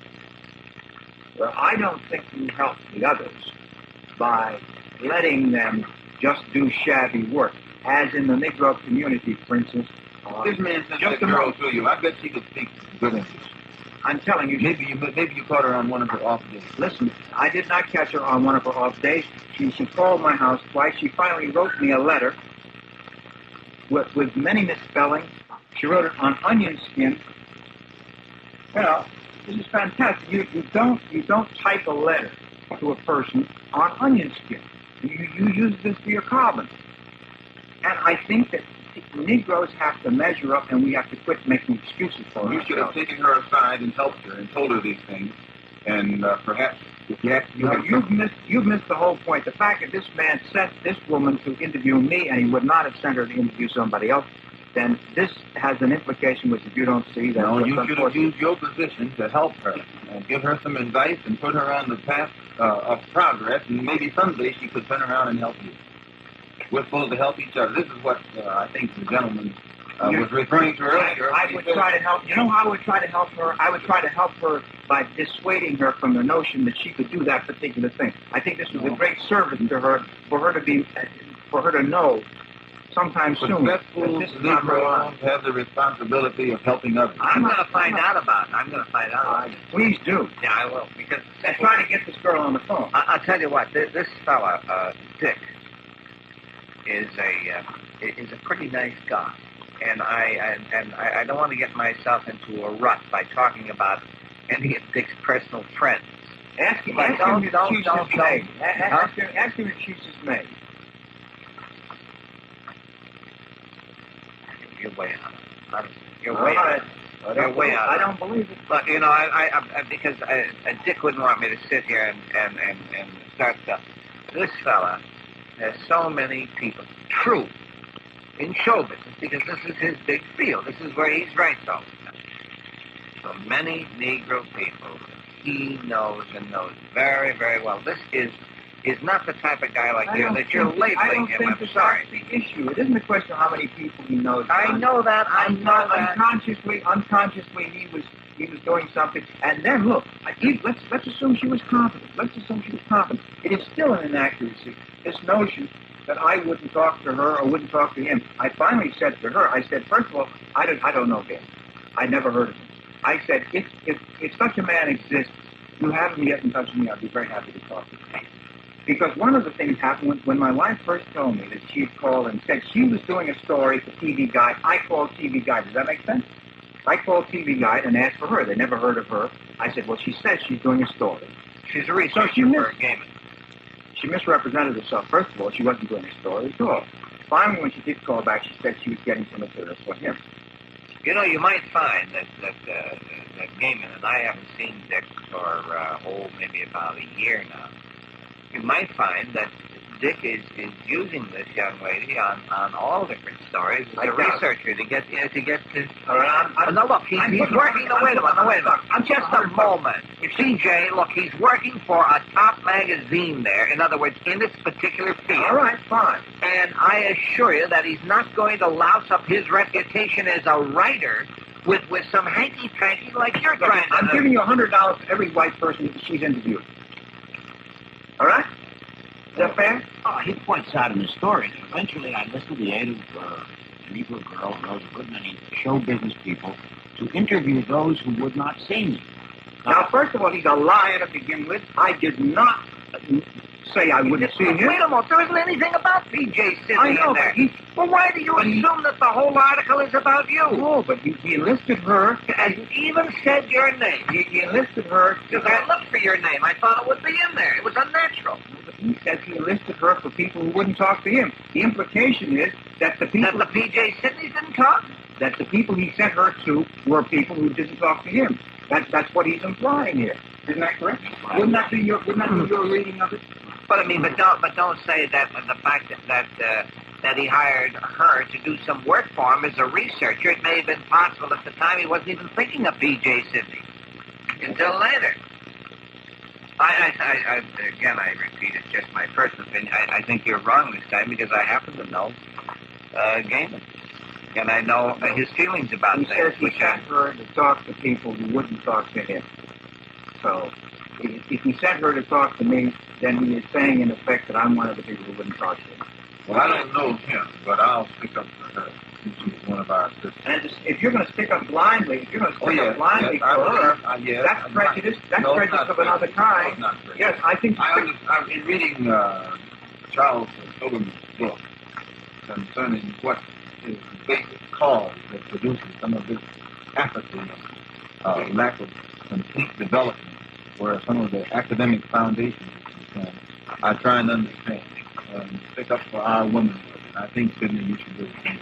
Well, I don't think you help the others by letting them just do shabby work, as in the Negro community, for instance. This man sent that girl to you. I bet she could speak good English. I'm telling you. Maybe you caught her on one of her off days. Listen, I did not catch her on one of her off days. She called my house twice. She finally wrote me a letter with many misspellings. She wrote it on onion skin. You know, this is fantastic. You don't type a letter to a person on onion skin. You use this for your carbon. And I think that Negroes have to measure up, and we have to quit making excuses for ourselves. You should have taken her aside and helped her and told her these things, and perhaps you've missed the whole point. The fact that this man sent this woman to interview me, and he would not have sent her to interview somebody else, then this has an implication which, if you don't see, that no, you should have used your position to help her and give her some advice and put her on the path of progress, and maybe someday she could turn around and help you. We're supposed to help each other. This is what I think the gentleman was referring to earlier. I would try to help. You know how I would try to help her? I would try to help her by dissuading her from the notion that she could do that particular thing. I think this was a great service to her, for her to know sometime soon. Successful Negroes have the responsibility of helping others. I'm going to find out about it. Please do. Yeah, I will. Because and try to get this girl on the phone. I'll tell you what. This fella, Dick, is a pretty nice guy, and I don't want to get myself into a rut by talking about any of Dick's personal friends. Ask him if she's his maid. You're way out. You're way out. You're way out. I don't believe it. Look, you know, I because Dick wouldn't want me to sit here and start stuff. This fella. There's so many people, true, in show business, because this is his big field. This is where he's ranked all the time. So many Negro people he knows and knows very, very well. This is not the type of guy like you that you're labeling him. I'm sorry. That's the issue. It isn't a question of how many people he knows. I know that. I know that. Unconsciously, he was doing something. And then, look, let's assume she was competent. It is still an inaccuracy, this notion that I wouldn't talk to her or wouldn't talk to him. I finally said to her, I said, first of all, I don't know him. I never heard of him. I said, if such a man exists, you haven't yet in touch with me, I'd be very happy to talk to him. Because one of the things happened when my wife first told me that she had called and said she was doing a story for TV Guide. I called TV Guide. Does that make sense? I called TV Guide and asked for her. They never heard of her. I said, well, she says she's doing a story. She's a researcher for gaming. She misrepresented herself. First of all, she wasn't doing a story at all. Finally, when she did call back, she said she was getting some material for him. You know, you might find that Gaiman, and I haven't seen Dick for, maybe about a year now. You might find that Dick is using this young lady on all different stories as a researcher to get to. All right, no, look, he's working. No, wait a minute. Just a moment. CJ, look, he's working for a top magazine there. In other words, in this particular field. All right, fine. And I assure you that he's not going to louse up his reputation as a writer with some hanky-panky like you're trying to do. I'm giving you $100 for every white person she's interviewed. All right? Is that fair? Oh, he points out in the story that eventually I listed the aid of a Negro girl and knows a good many show business people to interview those who would not see me. Now, first of all, he's a liar to begin with. I did not say I wouldn't see him. Wait a moment. There isn't anything about P.J. Sidney I know, in there. Well, why do you assume that the whole article is about you? No, but he enlisted her. And even said your name. He enlisted her. Because I looked for your name. I thought it would be in there. It was unnatural. He says he enlisted her for people who wouldn't talk to him. The implication is that the people... That the P.J. Sidneys didn't talk? That the people he sent her to were people who didn't talk to him. That's what he's implying here. Isn't that correct? Wouldn't that be your reading of it? But I mean, but don't say that the fact that he hired her to do some work for him as a researcher, it may have been possible at the time he wasn't even thinking of P.J. Sidney until later. I repeat, it's just my personal opinion. I think you're wrong this time because I happen to know Gaiman. And I know his feelings about things. He says he sent her to talk to people who wouldn't talk to him. So, if he sent her to talk to me, then he is saying, in effect, that I'm one of the people who wouldn't talk to him. Well, I don't know him, but I'll speak up for her. She's one of our sisters. And if you're going to stick up blindly, for her, that's prejudice. That's prejudice of another kind. No, it's not yes, I think. I've been reading Charles Tobin's book concerning what is the basic cause that produces some of this apathy, lack of complete development, where some of the academic foundations are concerned. I try and understand and stick up for our women. I think, Sidney, you should do the same thing.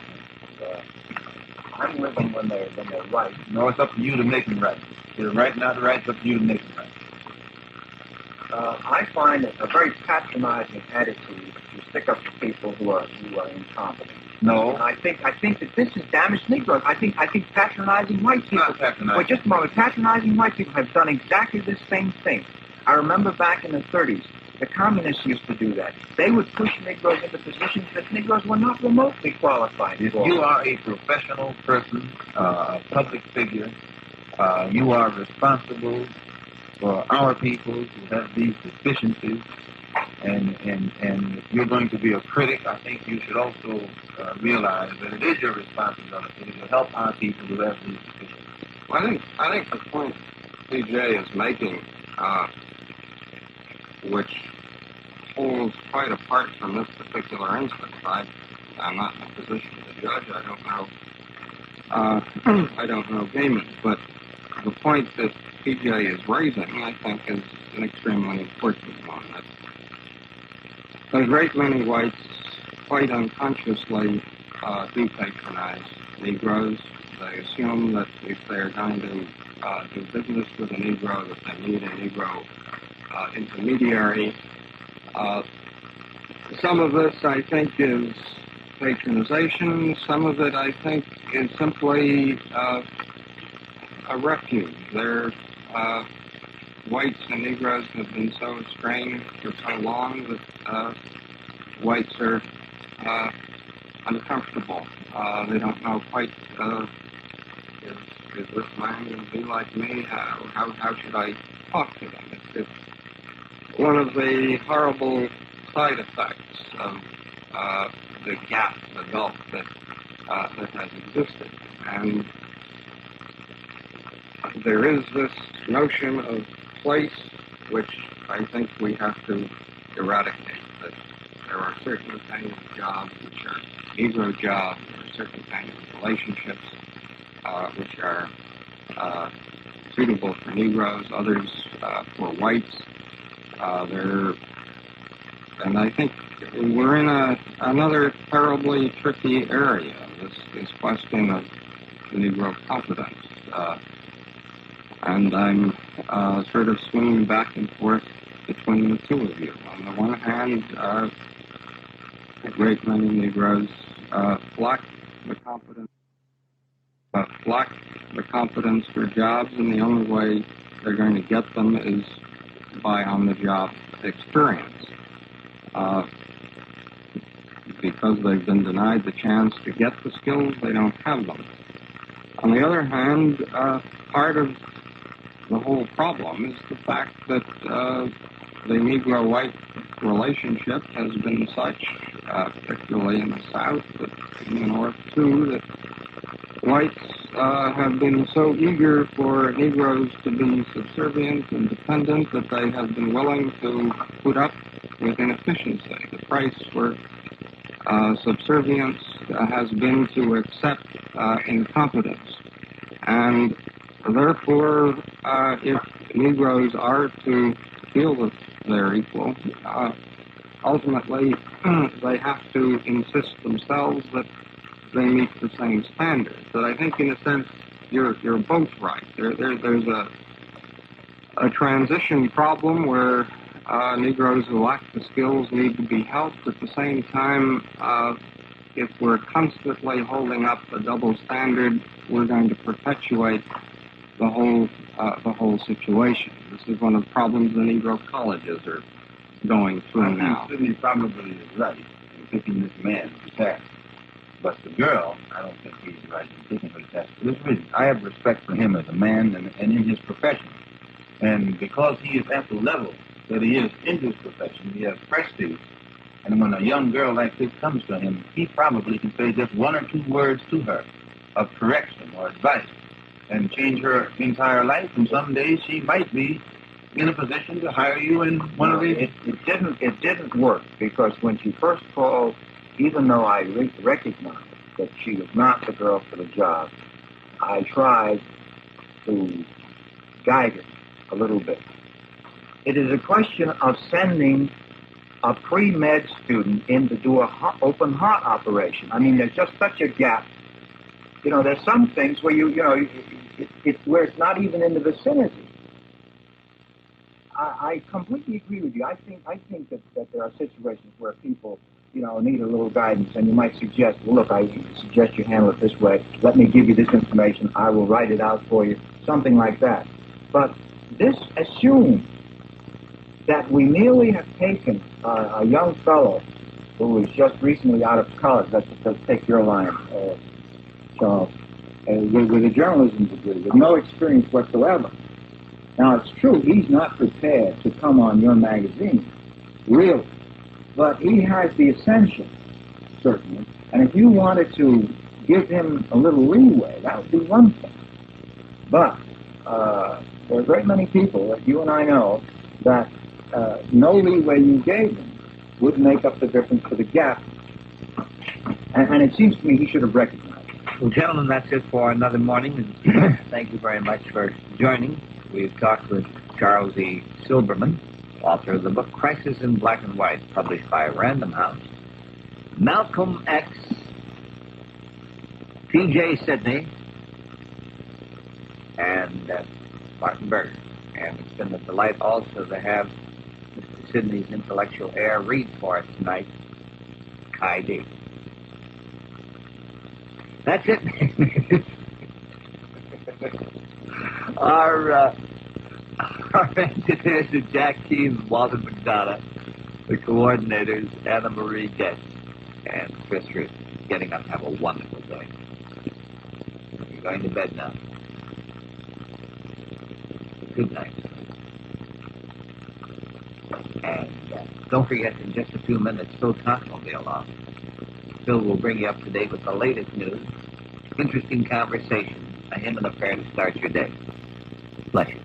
I'm with them when they're right. No, it's up to you to make them right. They're right, not right. It's up to you to make them right. I find it a very patronizing attitude to stick up for people who are incompetent. No. And I think that this has damaged Negroes. I think patronizing white people. Not patronizing. Wait, just a moment. Patronizing white people have done exactly the same thing. I remember back in the 30s, the communists used to do that. They would push Negroes into positions that Negroes were not remotely qualified for. If you are a professional person, a public figure, you are responsible for our people who have these deficiencies, and if you're going to be a critic, I think you should also realize that it is your responsibility to help our people who have these deficiencies. Well, I think the point C.J. is making, which holds quite apart from this particular instance. I'm not in a position to judge. I don't know Gaiman, but the point that P.J. is raising, I think, is an extremely important one. That a great many whites, quite unconsciously, do patronize Negroes. They assume that if they're going to do business with a Negro, that they need a Negro intermediary. Some of this, I think, is patronization. Some of it, I think, is simply a refuge. Whites and Negroes have been so estranged for so long that whites are uncomfortable. They don't know quite, is this man going to be like me? How should I talk to them? It's one of the horrible side effects of the gap, the gulf that has existed. And there is this notion of place which I think we have to eradicate. That there are certain kinds of jobs which are Negro jobs, there are certain kinds of relationships which are suitable for Negroes, others for whites. And I think we're in another terribly tricky area, this question of Negro competence. And I'm sort of swinging back and forth between the two of you. On the one hand, a great many Negroes lack the competence for jobs, and the only way they're going to get them is by on-the-job experience. Because they've been denied the chance to get the skills, they don't have them. On the other hand, part of the whole problem is the fact that the Negro-white relationship has been such, particularly in the South, but in the North too, that whites have been so eager for Negroes to be subservient and dependent that they have been willing to put up with inefficiency. The price for subservience has been to accept incompetence. And therefore, if Negroes are to feel that they're equal, ultimately they have to insist themselves that they meet the same standards. But I think, in a sense, you're both right. There's a transition problem where Negroes who lack the skills need to be helped. At the same time, if we're constantly holding up a double standard, we're going to perpetuate the whole situation. This is one of the problems the Negro colleges are going through now. Sidney probably is right in picking this man to task. But the girl, I don't think he's right in picking her to task. For this reason, I have respect for him as a man and in his profession. And because he is at the level that he is in his profession, he has prestige. And when a young girl like this comes to him, he probably can say just one or two words to her of correction or advice and change her entire life. And someday she might be in a position to hire you in one of these. It didn't work, because when she first called, even though I recognized that she was not the girl for the job, I tried to guide her a little bit. It is a question of sending a pre-med student in to do a open heart operation. I mean, there's just such a gap. You know, there's some things where where it's not even in the vicinity. I completely agree with you. I think that there are situations where people, need a little guidance, and you might suggest, well, look, I suggest you handle it this way. Let me give you this information. I will write it out for you, something like that. But this assumes that we merely have taken a young fellow who was just recently out of college. Let's take your line, Charles, with a journalism degree, with no experience whatsoever. Now, it's true, he's not prepared to come on your magazine, really. But he has the essentials, certainly. And if you wanted to give him a little leeway, that would be one thing. But there are a great many people that you and I know that no leeway you gave him would make up the difference for the gap. And it seems to me he should have recognized it. Well, gentlemen, that's it for another morning. And thank you very much for joining. We've talked with Charles E. Silberman, author of the book Crisis in Black and White, published by Random House. Malcolm X, P.J. Sidney, and Martin Berger. And it's been a delight also to have Mr. Sidney's intellectual heir read for us tonight, Kai D. That's it. Our engineers are Jack Keene and Walter McDonough. The coordinators, Anna Marie Guest and Chris Root. Getting up, have a wonderful day. You're going to bed now. Good night. And don't forget, in just a few minutes, Phil Cox will be along. Phil will bring you up to date with the latest news, interesting conversation, a hymn and a prayer to start your day. Bless you.